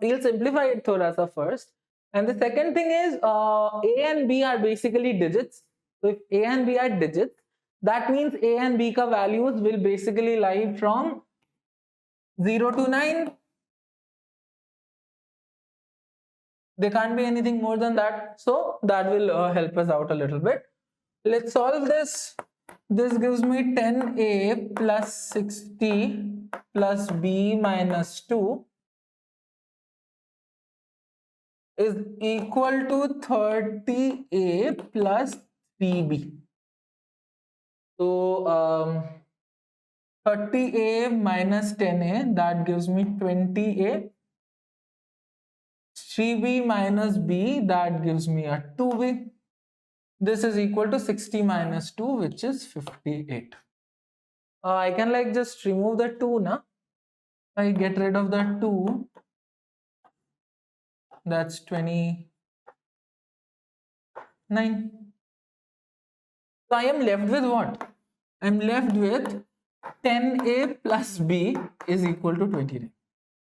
we'll simplify it thoda sa first. And the second thing is, a and b are basically digits. So if a and b are digits, that means a and b ka values will basically lie from 0 to 9. They can't be anything more than that. So that will help us out a little bit. Let's solve this. This gives me 10a plus 60 plus b minus 2 is equal to 30a plus 3b. So 30a minus 10a, that gives me 20a. 3b minus b, that gives me a 2b. This is equal to 60 minus 2, which is 58. I can like just remove the 2 na. I get rid of the 2. That's 29. So I am left with what? I am left with 10a plus b is equal to 29.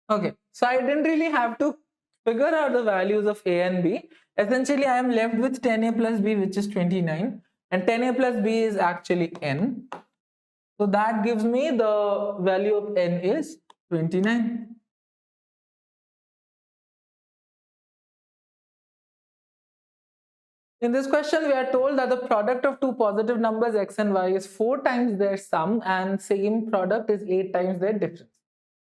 Okay, so I didn't really have to figure out the values of a and b. Essentially, I am left with 10a plus b, which is 29, and 10a plus b is actually n. So that gives me the value of n is 29. In this question, we are told that the product of two positive numbers x and y is 4 times their sum and same product is 8 times their difference.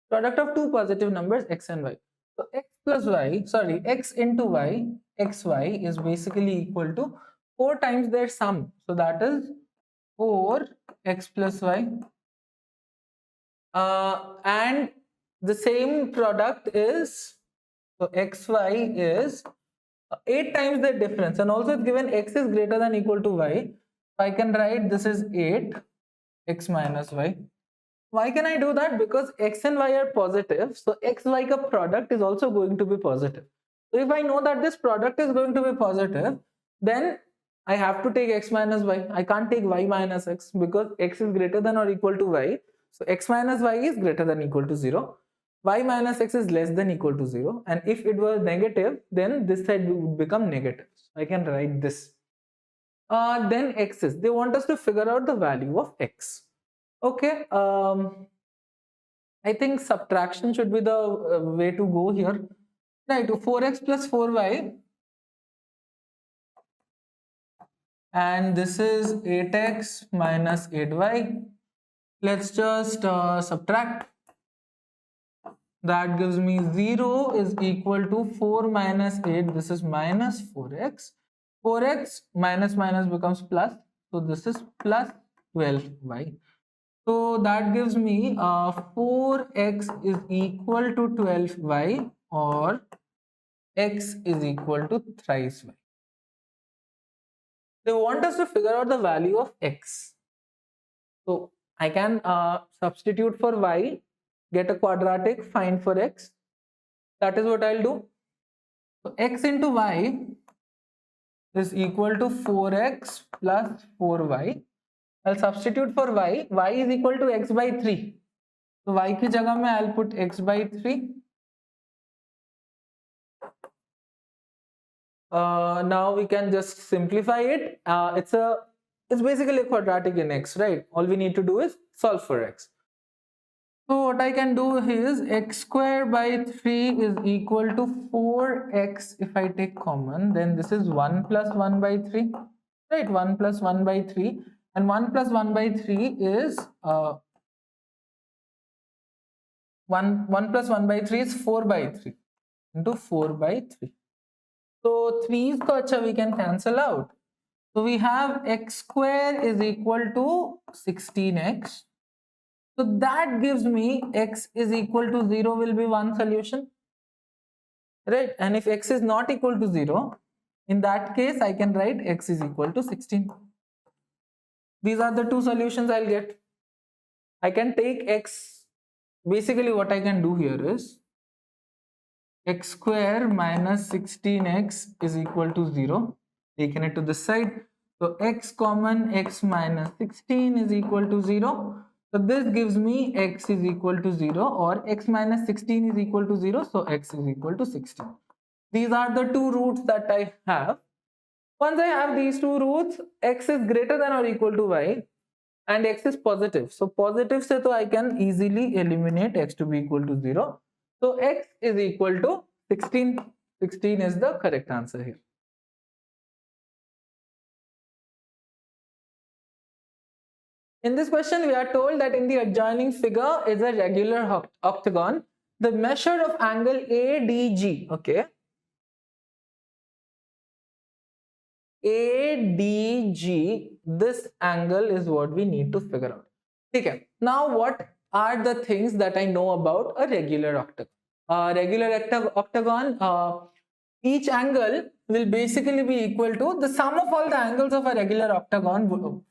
Product of two positive numbers x and y. So x plus y, sorry, x into y, xy is basically equal to 4 times their sum. So that is 4x plus y. And the same product is, so xy is 8 times the difference, and also it's given x is greater than equal to y. So I can write this is 8 x minus y. Why can I do that? Because x and y are positive, so x y ka product is also going to be positive. So if I know that this product is going to be positive, then I have to take x minus y. I can't take y minus x because x is greater than or equal to y. So x minus y is greater than equal to 0. Y minus x is less than equal to 0, and if it was negative, then this side would become negative. So I can write this. Then x's, they want us to figure out the value of x. Okay, I think subtraction should be the way to go here. Right, 4x plus 4y, and this is 8x minus 8y. Let's just subtract. That gives me 0 is equal to 4 minus 8. This is minus 4x. 4x minus minus becomes plus. So this is plus 12y. So that gives me 4x is equal to 12y, or x is equal to thrice y. They want us to figure out the value of x. So I can substitute for y, get a quadratic, find for x. That is what I'll do. So x into y is equal to 4x plus 4y. I'll substitute for y. Y is equal to x by 3. So y ki jagah mein I'll put x by 3. now we can just simplify it. It's basically a quadratic in x, right? All we need to do is solve for x. So what I can do is x square by 3 is equal to 4x. If I take common, then this is 1 plus 1 by 3, right? 1 plus 1 by 3, and 1 plus 1 by 3 is 1 plus 1 by 3 is 4 by 3 into 4 by 3. So 3's kacha we can cancel out. So we have x square is equal to 16x. So that gives me x is equal to 0 will be one solution, right? And if x is not equal to 0, in that case I can write x is equal to 16. These are the two solutions I'll get. I can take x, basically what I can do here is x square minus 16x is equal to 0, taking it to this side. So x common, x minus 16 is equal to 0. So this gives me x is equal to 0, or x minus 16 is equal to 0. So x is equal to 16. These are the two roots that I have. Once I have these two roots, x is greater than or equal to y, and x is positive. So positive se to I can easily eliminate x to be equal to 0. So x is equal to 16. 16 is the correct answer here. In this question, we are told that in the adjoining figure is a regular octagon. The measure of angle ADG, okay? ADG, this angle is what we need to figure out. Okay. Now, what are the things that I know about a regular octagon? Regular octagon, each angle will basically be equal to the sum of all the angles of a regular octagon.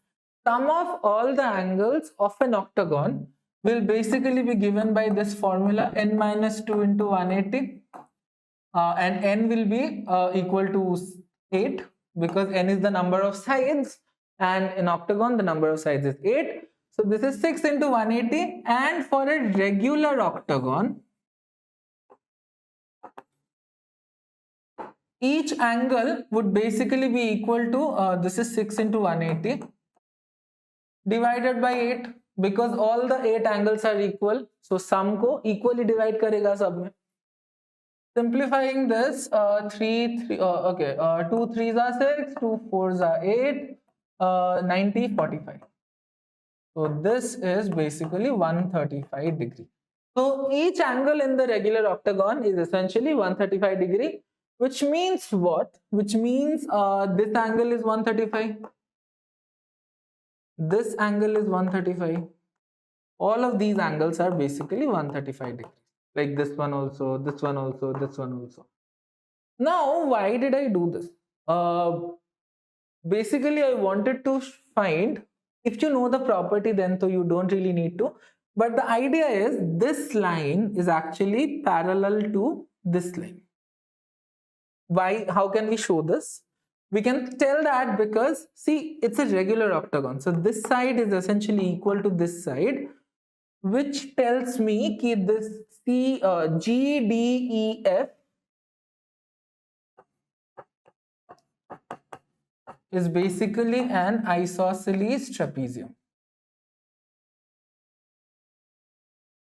Sum of all the angles of an octagon will basically be given by this formula n minus 2 into 180, and n will be equal to 8 because n is the number of sides, and in octagon the number of sides is 8. So this is 6 into 180, and for a regular octagon, each angle would basically be equal to this is 6 into 180 divided by 8, because all the 8 angles are equal. So sum ko equally divide karega sab mein. Simplifying this, 2 3s are 6, 2 4s are 8, 90, 45. So this is basically 135 degree. So each angle in the regular octagon is essentially 135 degree, which means what? Which means this angle is 135. This angle is 135. All of these angles are basically 135 degrees. Like this one also, this one also, this one also. Now, why did I do this? Basically, I wanted to find, if you know the property, then so you don't really need to. But the idea is this line is actually parallel to this line. Why? How can we show this? We can tell that because, see, it's a regular octagon. So this side is essentially equal to this side, which tells me that this GDEF is basically an isosceles trapezium.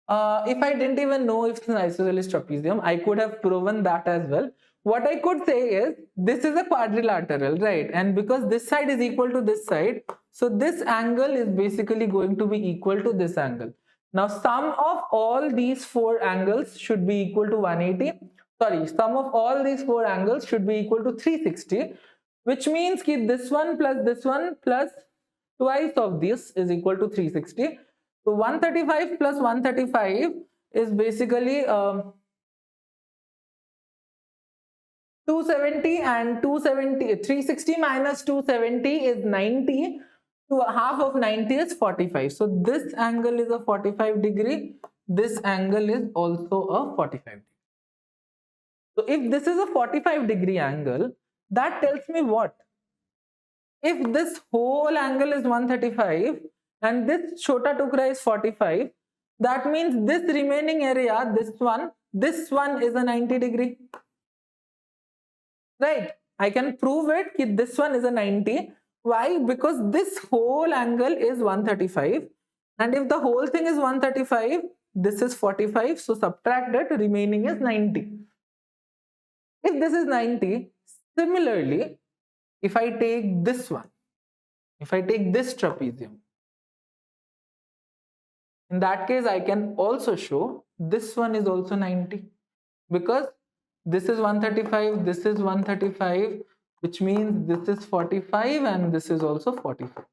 If I didn't even know if it's an isosceles trapezium, I could have proven that as well. What I could say is this is a quadrilateral, right? And because this side is equal to this side, so this angle is basically going to be equal to this angle. Now, sum of all these 4 angles should be equal to 180. Sorry, sum of all these 4 angles should be equal to 360, which means that this one plus twice of this is equal to 360. So 135 plus 135 is basically 270, and 360 minus 270 is 90. So half of 90 is 45. So this angle is a 45 degree. This angle is also a 45 degree. So if this is a 45 degree angle, that tells me what? If this whole angle is 135 and this chota tukra is 45, that means this remaining area, this one is a 90 degree. Right? I can prove it that this one is a 90. Why? Because this whole angle is 135, and if the whole thing is 135, this is 45, so subtract it, remaining is 90. If this is 90, similarly, if I take this one, if I take this trapezium, in that case I can also show this one is also 90, because this is 135, this is 135, which means this is 45 and this is also 45.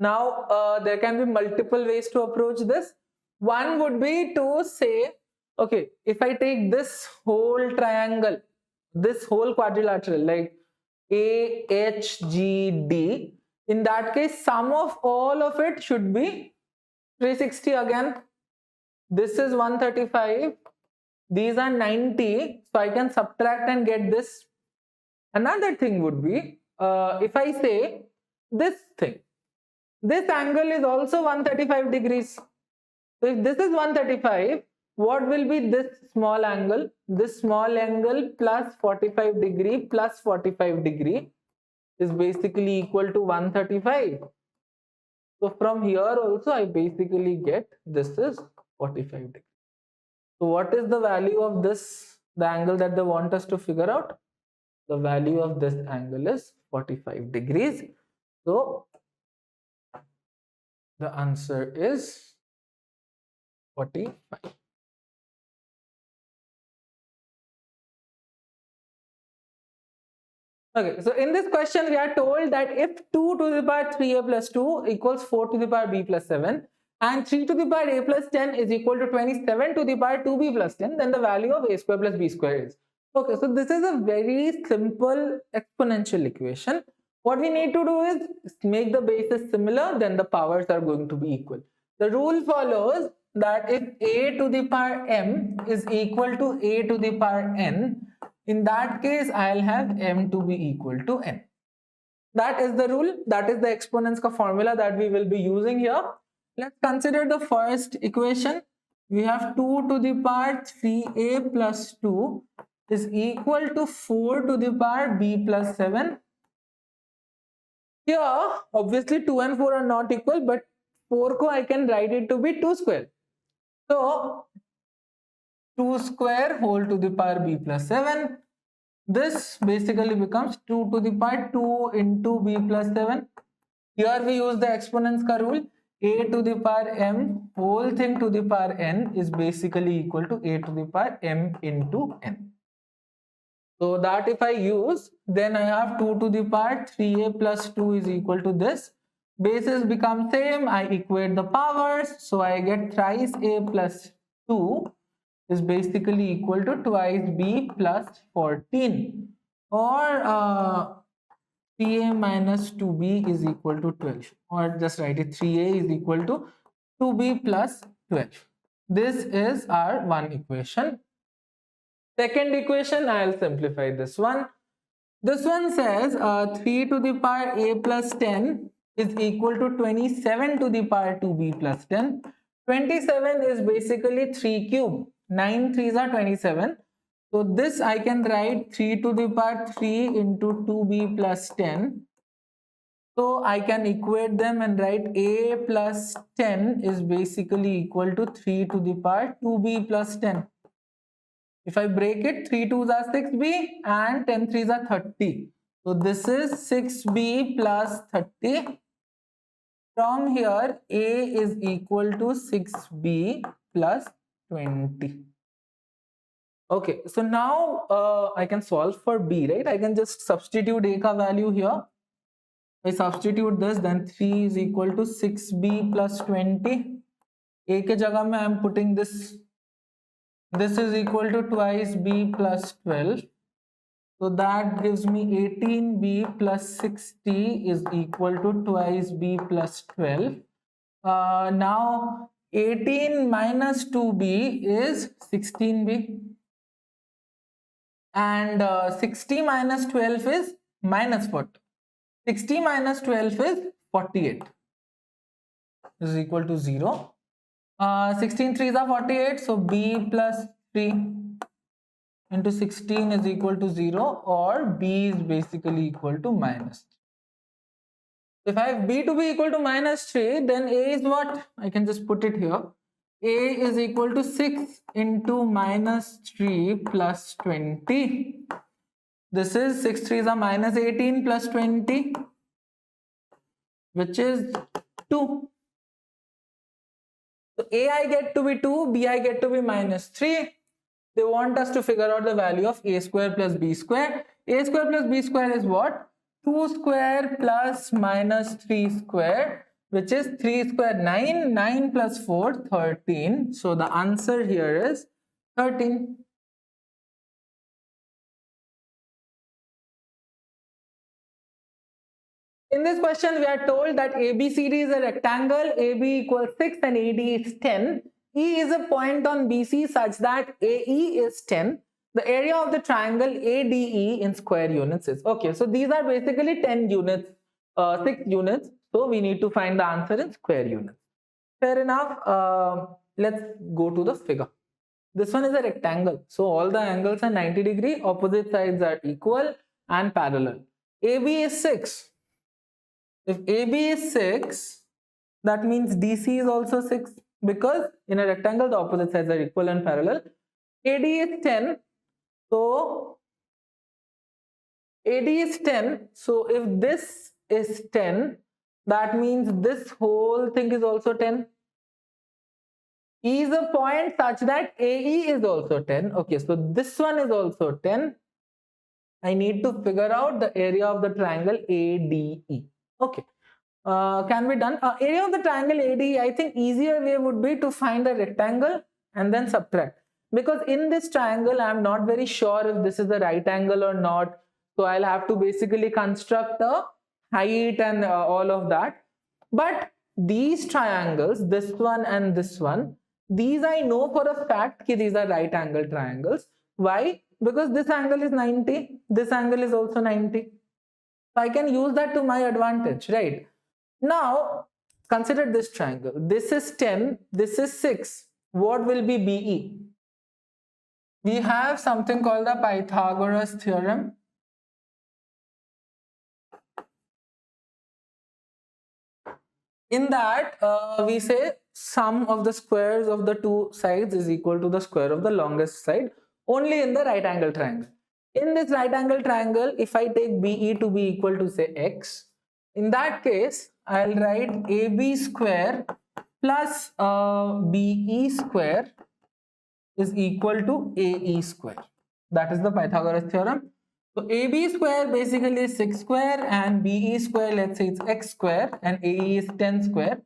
Now there can be multiple ways to approach this. One would be to say, okay, if I take this whole triangle, this whole quadrilateral like AHGD, in that case sum of all of it should be 360 again. This is 135, these are 90, so I can subtract and get this. Another thing would be, if I say this thing, this angle is also 135 degrees. So if this is 135, what will be this small angle? This small angle plus 45 degree plus 45 degree is basically equal to 135. So from here also I basically get this is 45 degrees. So what is the value of this, the angle that they want us to figure out? The value of this angle is 45 degrees. So the answer is 45. Okay, so in this question we are told that if 2 to the power 3a plus 2 equals 4 to the power b plus 7 and 3 to the power a plus 10 is equal to 27 to the power 2b plus 10, then the value of a square plus b square is. Okay, so this is a very simple exponential equation. What we need to do is make the bases similar, then the powers are going to be equal. The rule follows that if a to the power m is equal to a to the power n, in that case I'll have m to be equal to n. That is the rule, that is the exponents ka formula that we will be using here. Let's consider the first equation. We have 2 to the power 3a plus 2 is equal to 4 to the power b plus 7. Here obviously 2 and 4 are not equal, but 4 ko I can write it to be 2 square. So 2 square whole to the power b plus 7. This basically becomes 2 to the power 2 into b plus 7. Here we use the exponents ka rule. A to the power m whole thing to the power n is basically equal to a to the power m into n. So that if I use, then I have 2 to the power 3a plus 2 is equal to this. Bases become same, I equate the powers, so I get thrice a plus 2 is basically equal to twice b plus 14, or 3a minus 2b is equal to 12, or just write it 3a is equal to 2b plus 12. This is our one equation. Second equation, I'll simplify this one. This one says 3 to the power a plus 10 is equal to 27 to the power 2b plus 10. 27 is basically 3 cube. 9 3s are 27. So this I can write 3 to the power 3 into 2b plus 10. So I can equate them and write a plus 10 is basically equal to 3 to the power 2b plus 10. If I break it, 3 2s are 6b and 10 3s are 30. So this is 6b plus 30. From here, a is equal to 6b plus 20. Okay, so now I can solve for b, right? I can just substitute a ka value here. If I substitute this, then 3 is equal to 6b plus 20. A ke jagah mein I am putting this. This is equal to twice b plus 12. So that gives me 18b plus 60 is equal to twice b plus 12. Now 18 minus 2b is 16b. And 60 minus 12 is minus 40. 60 minus 12 is 48. This is equal to 0. 16 threes are 48, so b plus 3 into 16 is equal to 0, or b is basically equal to minus. If I have b to be equal to minus 3, then a is what? I can just put it here. A is equal to 6 into minus 3 plus 20. This is 6 3s are minus 18 plus 20, which is 2. So A I get to be 2, B I get to be minus 3. They want us to figure out the value of a square plus b square. A square plus b square is what? 2 square plus minus 3 square, which is 3 square 9, 9 plus 4 13. So the answer here is 13. In this question, we are told that ABCD is a rectangle, AB equals 6 and AD is 10. E is a point on BC such that AE is 10. The area of the triangle ADE in square units is. Okay, so these are basically 10 units, 6 units. So we need to find the answer in square units. Fair enough. Let's go to the figure. This one is a rectangle. So all the angles are 90 degree, opposite sides are equal and parallel. AB is 6. If AB is 6, that means DC is also 6, because in a rectangle the opposite sides are equal and parallel. AD is 10, so AD is 10, so if this is 10, that means this whole thing is also 10. E is a point such that AE is also 10. Okay, so this one is also 10. I need to figure out the area of the triangle ADE. Okay, can be done. Area of the triangle ADE, I think easier way would be to find a rectangle and then subtract. Because in this triangle, I am not very sure if this is the right angle or not. So I'll have to basically construct a height and all of that. But these triangles, this one and this one, these I know for a fact that these are right angle triangles. Why? Because this angle is 90, this angle is also 90. So I can use that to my advantage, right? Now, consider this triangle. This is 10, this is 6. What will be BE? We have something called the Pythagoras theorem. In that, we say sum of the squares of the two sides is equal to the square of the longest side, only in the right angle triangle. In this right angle triangle, if I take BE to be equal to say x, in that case, I'll write AB square plus BE square is equal to AE square. That is the Pythagoras theorem. So AB square basically is 6 square and BE square, let's say it's x square, and AE is 10 square.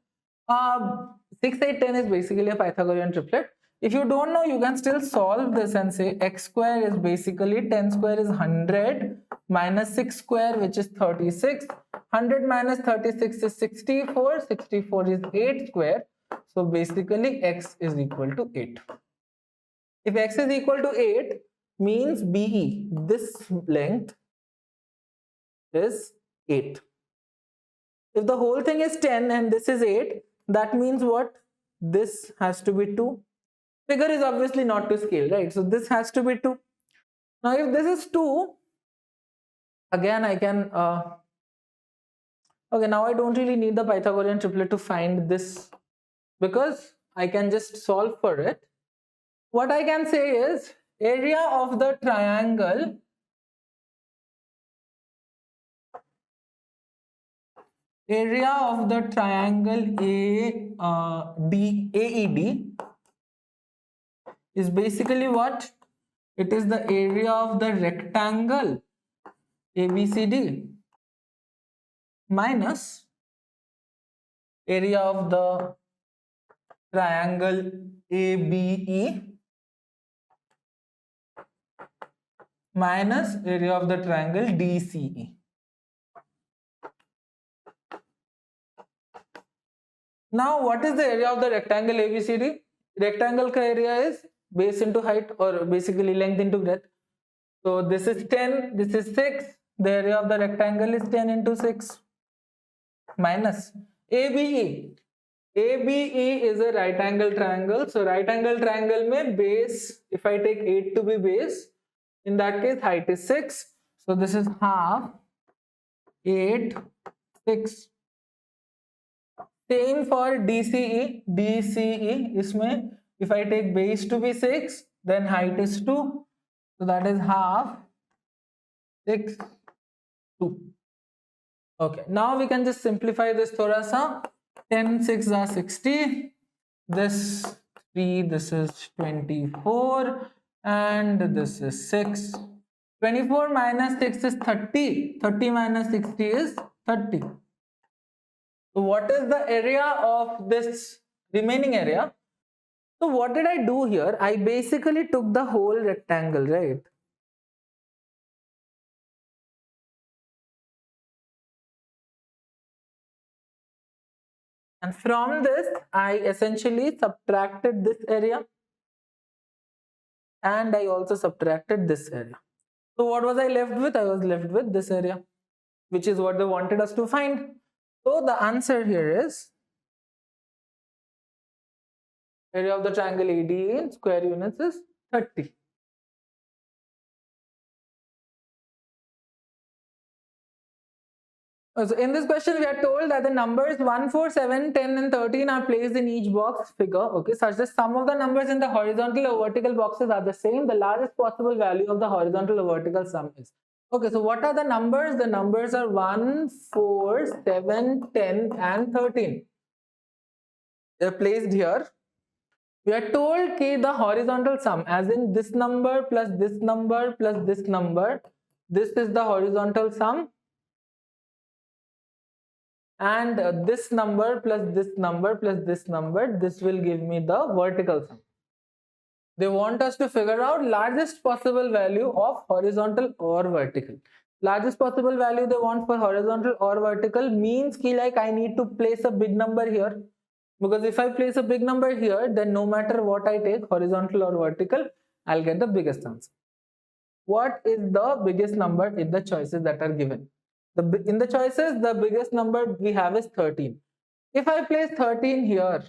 6, 8, 10 is basically a Pythagorean triplet. If you don't know, you can still solve this and say x square is basically 10 square is 100 minus 6 square, which is 36. 100 minus 36 is 64. 64 is 8 square. So basically x is equal to 8. If x is equal to 8, means BE, this length is 8. If the whole thing is 10 and this is 8, that means what? This has to be 2. Figure is obviously not to scale, right? So this has to be 2. Now if this is 2, again I can, okay, now I don't really need the Pythagorean triplet to find this, because I can just solve for it. What I can say is area of the triangle AED is basically what? It is the area of the rectangle ABCD minus area of the triangle ABE minus area of the triangle DCE. Now, what is the area of the rectangle ABCD? Rectangle ka area is base into height, or basically length into breadth. So this is 10, this is 6. The area of the rectangle is 10 into 6 minus ABE. ABE is a right angle triangle. So right angle triangle mein base, if I take 8 to be base, in that case height is 6. So this is half 8, 6. Same for DCE. DCE isme if I take base to be 6, then height is 2. So that is half 6, 2. Okay, now we can just simplify this thoda sa. 10 6 are 60. This 3, this is 24, and this is 6. 24 minus 6 is 30. 30 minus 60 is 30. So what is the area of this remaining area? So what did I do here? I basically took the whole rectangle, right? And from this, I essentially subtracted this area. And I also subtracted this area. So what was I left with? I was left with this area, which is what they wanted us to find. So the answer here is area of the triangle ADE in square units is 30. So in this question, we are told that the numbers 1, 4, 7, 10 and 13 are placed in each box figure, okay, such that sum of the numbers in the horizontal or vertical boxes are the same. The largest possible value of the horizontal or vertical sum is. Okay, so what are the numbers? The numbers are 1, 4, 7, 10 and 13. They are placed here. We are told that the horizontal sum, as in this number plus this number plus this number, this is the horizontal sum. And this number plus this number plus this number, this will give me the vertical sum. They want us to figure out largest possible value of horizontal or vertical. Largest possible value they want for horizontal or vertical means ki like I need to place a big number here, because if I place a big number here, then no matter what I take, horizontal or vertical, I'll get the biggest answer. What is the biggest number in the choices that are given? In the choices, the biggest number we have is 13. If I place 13 here,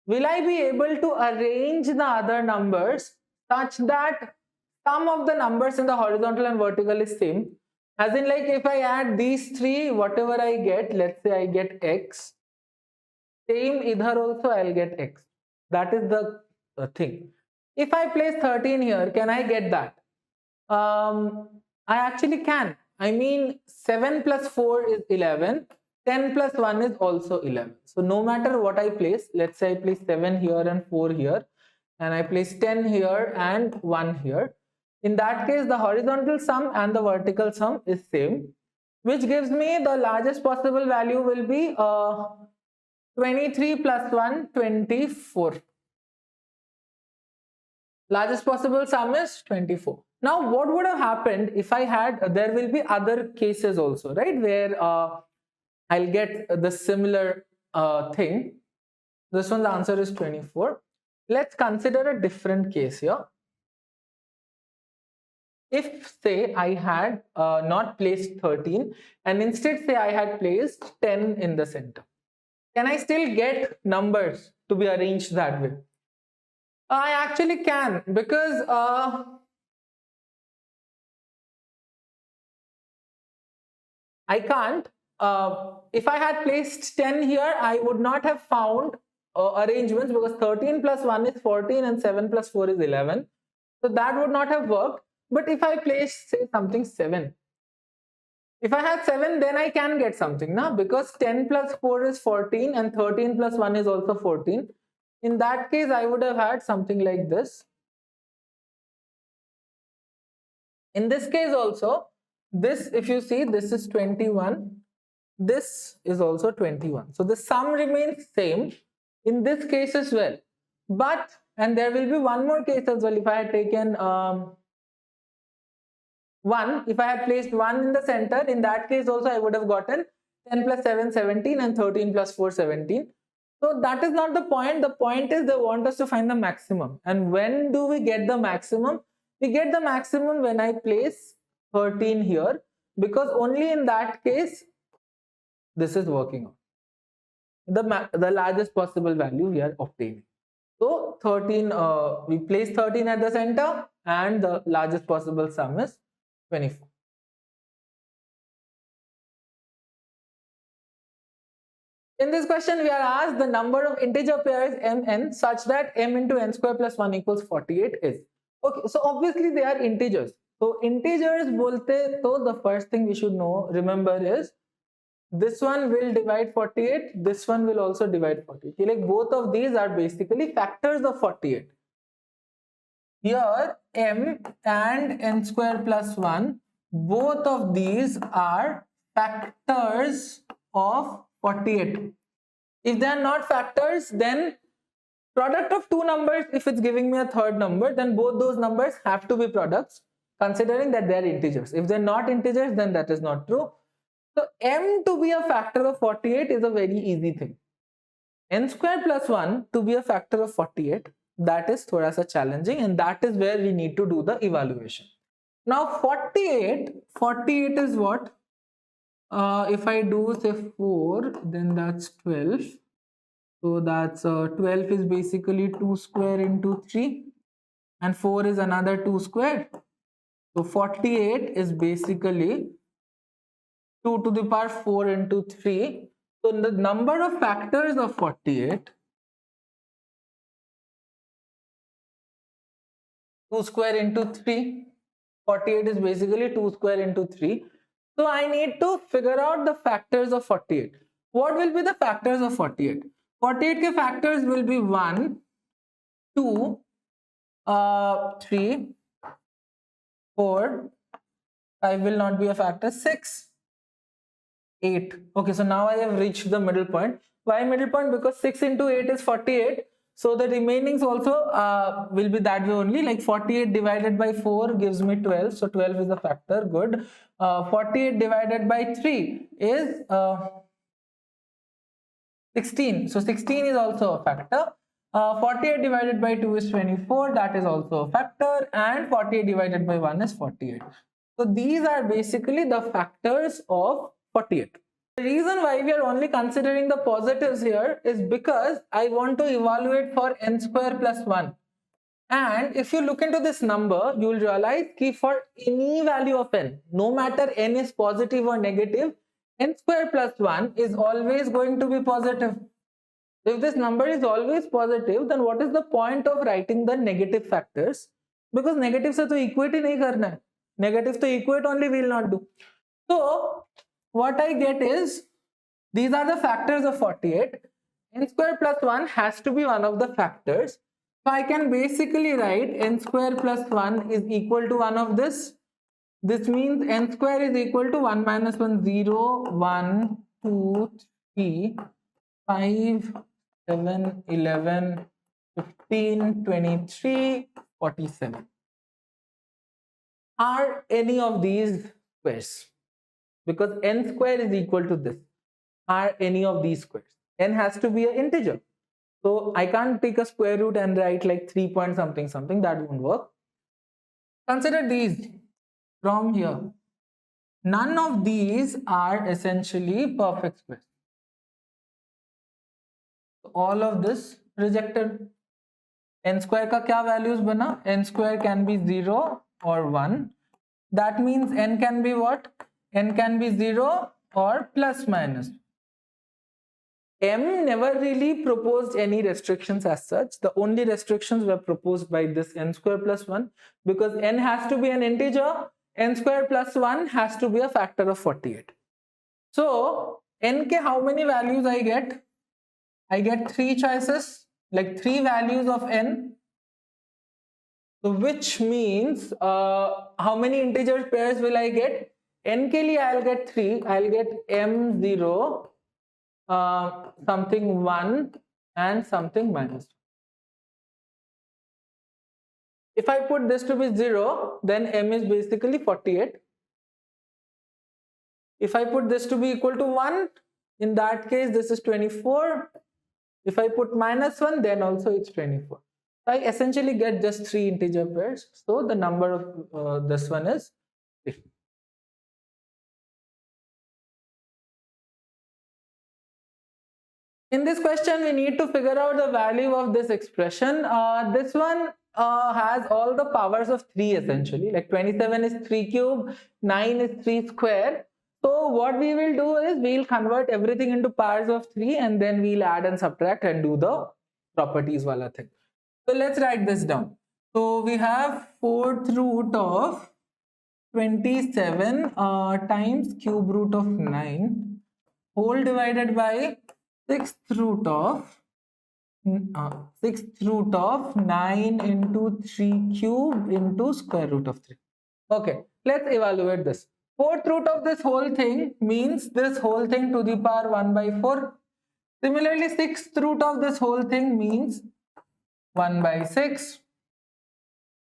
will I be able to arrange the other numbers such that sum of the numbers in the horizontal and vertical is same? As in, like, if I add these three, whatever I get, let's say I get x, same idhar also I'll get x. That is the thing. If I place 13 here, can I get that? I actually can. I mean, 7 plus 4 is 11. 10 plus 1 is also 11. So no matter what I place, let's say I place 7 here and 4 here, and I place 10 here and 1 here. In that case, the horizontal sum and the vertical sum is same, which gives me the largest possible value will be 23 plus 1, 24. Largest possible sum is 24. Now, what would have happened if I had, there will be other cases also, right, where I'll get the similar thing. This one's answer is 24. Let's consider a different case here. If, say, I had not placed 13 and instead, say, I had placed 10 in the center, can I still get numbers to be arranged that way? I actually can, because I can't. If I had placed 10 here, I would not have found arrangements, because 13 plus 1 is 14 and 7 plus 4 is 11. So that would not have worked. But if I place, say, something 7, if I had 7, then I can get something now, because 10 plus 4 is 14 and 13 plus 1 is also 14. In that case, I would have had something like this. In this case also, this, if you see, this is 21. This is also 21. So the sum remains same in this case as well. But, and there will be one more case as well. If I had taken 1, if I had placed 1 in the center, in that case also I would have gotten 10 plus 7, 17 and 13 plus 4, 17. So that is not the point. The point is they want us to find the maximum. And when do we get the maximum? We get the maximum when I place 13 here, because only in that case this is working on. the largest possible value we are obtaining. So 13, we place 13 at the center, and the largest possible sum is 24. In this question, we are asked the number of integer pairs mn such that m into n square plus 1 equals 48 is. Okay, so obviously they are integers. So integers bolte to the first thing we should know, remember, is this one will divide 48, this one will also divide 48. Like both of these are basically factors of 48. Here m and n square plus 1, both of these are factors of 48. If they are not factors, then product of two numbers, if it's giving me a third number, then both those numbers have to be products, considering that they are integers. If they're not integers, then that is not true. So m to be a factor of 48 is a very easy thing. N square plus 1 to be a factor of 48, that is thoda sa challenging, and that is where we need to do the evaluation. Now 48 is what? If I do say 4, then that's 12. So that's 12 is basically 2 square into 3, and 4 is another 2 square. So 48 is basically 2 to the power 4 into 3. So the number of factors of 48, 2 square into 3, 48 is basically 2 square into 3. So I need to figure out the factors of 48. What will be the factors of 48? 48 ke factors will be 1, 2, 3, 4, 5 will not be a factor, 6, 8. Okay, so now I have reached the middle point. Why middle point? Because 6 into 8 is 48. So the remainings also will be that way only. Like 48 divided by 4 gives me 12. So 12 is a factor. Good. 48 divided by 3 is 16. So 16 is also a factor. 48 divided by 2 is 24. That is also a factor. And 48 divided by 1 is 48. So these are basically the factors of 48. The reason why we are only considering the positives here is because I want to evaluate for n square plus 1. And if you look into this number, you will realize that for any value of n, no matter n is positive or negative, n square plus 1 is always going to be positive. If this number is always positive, then what is the point of writing the negative factors? Because negative se to equate hi nahi karna hai. Negative to equate only we will not do. So what I get is, these are the factors of 48. N square plus 1 has to be one of the factors. So I can basically write n square plus 1 is equal to one of this. This means n square is equal to 1 minus 1, 0, 1, 2, 3, 5, 7, 11, 15, 23, 47. Are any of these squares? Because n square is equal to this. Are any of these squares? N has to be an integer. So I can't take a square root and write like 3 point something something. That won't work. Consider these from here. None of these are essentially perfect squares. All of this rejected. N square ka kya values bana? N square can be 0 or 1. That means n can be what? N can be 0 or plus minus. M never really proposed any restrictions as such. The only restrictions were proposed by this n square plus 1, because n has to be an integer, n square plus 1 has to be a factor of 48. So n ke how many values I get? I get 3 choices, like 3 values of n. So which means how many integer pairs will I get? N ke liye I'll get 3. I'll get m0, something 1 and something minus. If I put this to be 0, then m is basically 48. If I put this to be equal to 1, in that case this is 24. If I put minus 1, then also it's 24. I essentially get just 3 integer pairs. So the number of this one is 3. In this question, we need to figure out the value of this expression. This one has all the powers of 3 essentially. Like 27 is 3 cube, 9 is 3 square. So what we will do is we'll convert everything into powers of 3 and then we'll add and subtract and do the properties wala thing. So let's write this down. So we have 4th root of 27 times cube root of 9 whole divided by 6th root of 9 into 3 cube into square root of 3. Okay, let's evaluate this. 4th root of this whole thing means this whole thing to the power 1 by 4. Similarly, 6th root of this whole thing means 1 by 6.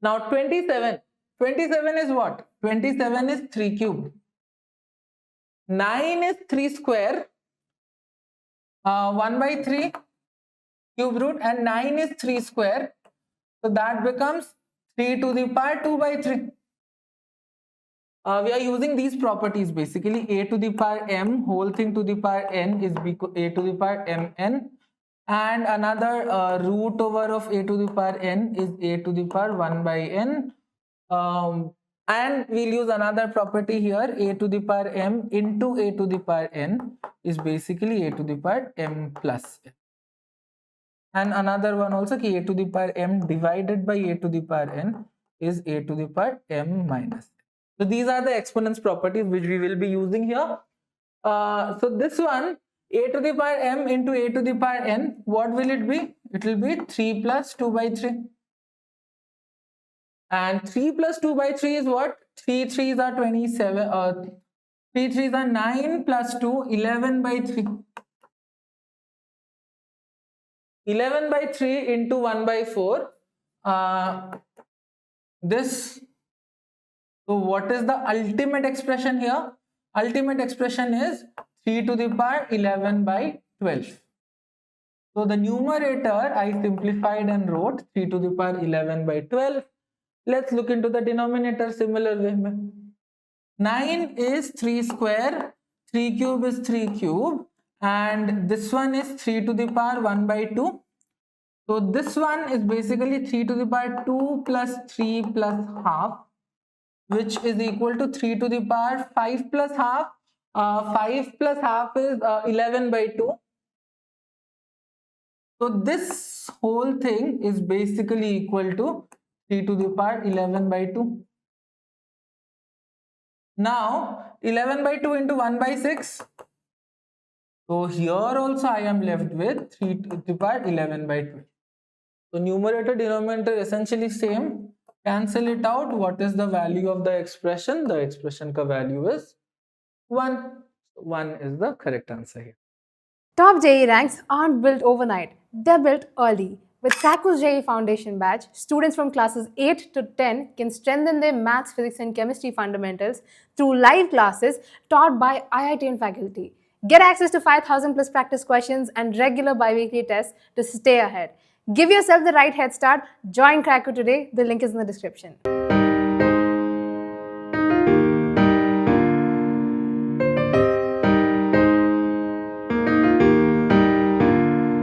Now 27 is what? 27 is 3 cube. 9 is 3 square. 1 by 3 cube root, and 9 is 3 square. So that becomes 3 to the power 2 by 3. We are using these properties basically. A to the power m whole thing to the power n is a to the power mn, and another root over of a to the power n is a to the power 1 by n. And we'll use another property here. A to the power m into a to the power n is basically a to the power m plus n. And another one also, a to the power m divided by a to the power n is a to the power m minus n. So these are the exponents properties which we will be using here. So this one, a to the power m into a to the power n, what will it be? It will be 3 plus 2 by 3. And 3 plus 2 by 3 is what? 3 3s are 27. 3 3s are 9 plus 2, 11 by 3. 11 by 3 into 1 by 4. So what is the ultimate expression here? Ultimate expression is 3 to the power 11 by 12. So the numerator I simplified and wrote 3 to the power 11 by 12. Let's look into the denominator similar way. 9 is 3 square, 3 cube is 3 cube, and this one is 3 to the power 1 by 2. So this one is basically 3 to the power 2 plus 3 plus half, which is equal to 3 to the power 5 plus half. 5 plus half is 11 by 2. So this whole thing is basically equal to 3 to the power 11 by 2. Now 11 by 2 into 1 by 6. So here also I am left with 3 to the power 11 by 2. So numerator denominator essentially same. Cancel it out. What is the value of the expression? The expression ka value is 1. 1 is the correct answer here. Top JEE ranks aren't built overnight, they're built early. With Saku's JEE Foundation batch, students from classes 8 to 10 can strengthen their maths, physics and chemistry fundamentals through live classes taught by IITian faculty. Get access to 5,000 plus practice questions and regular bi-weekly tests to stay ahead. Give yourself the right head start. Join Krakow today. The link is in the description.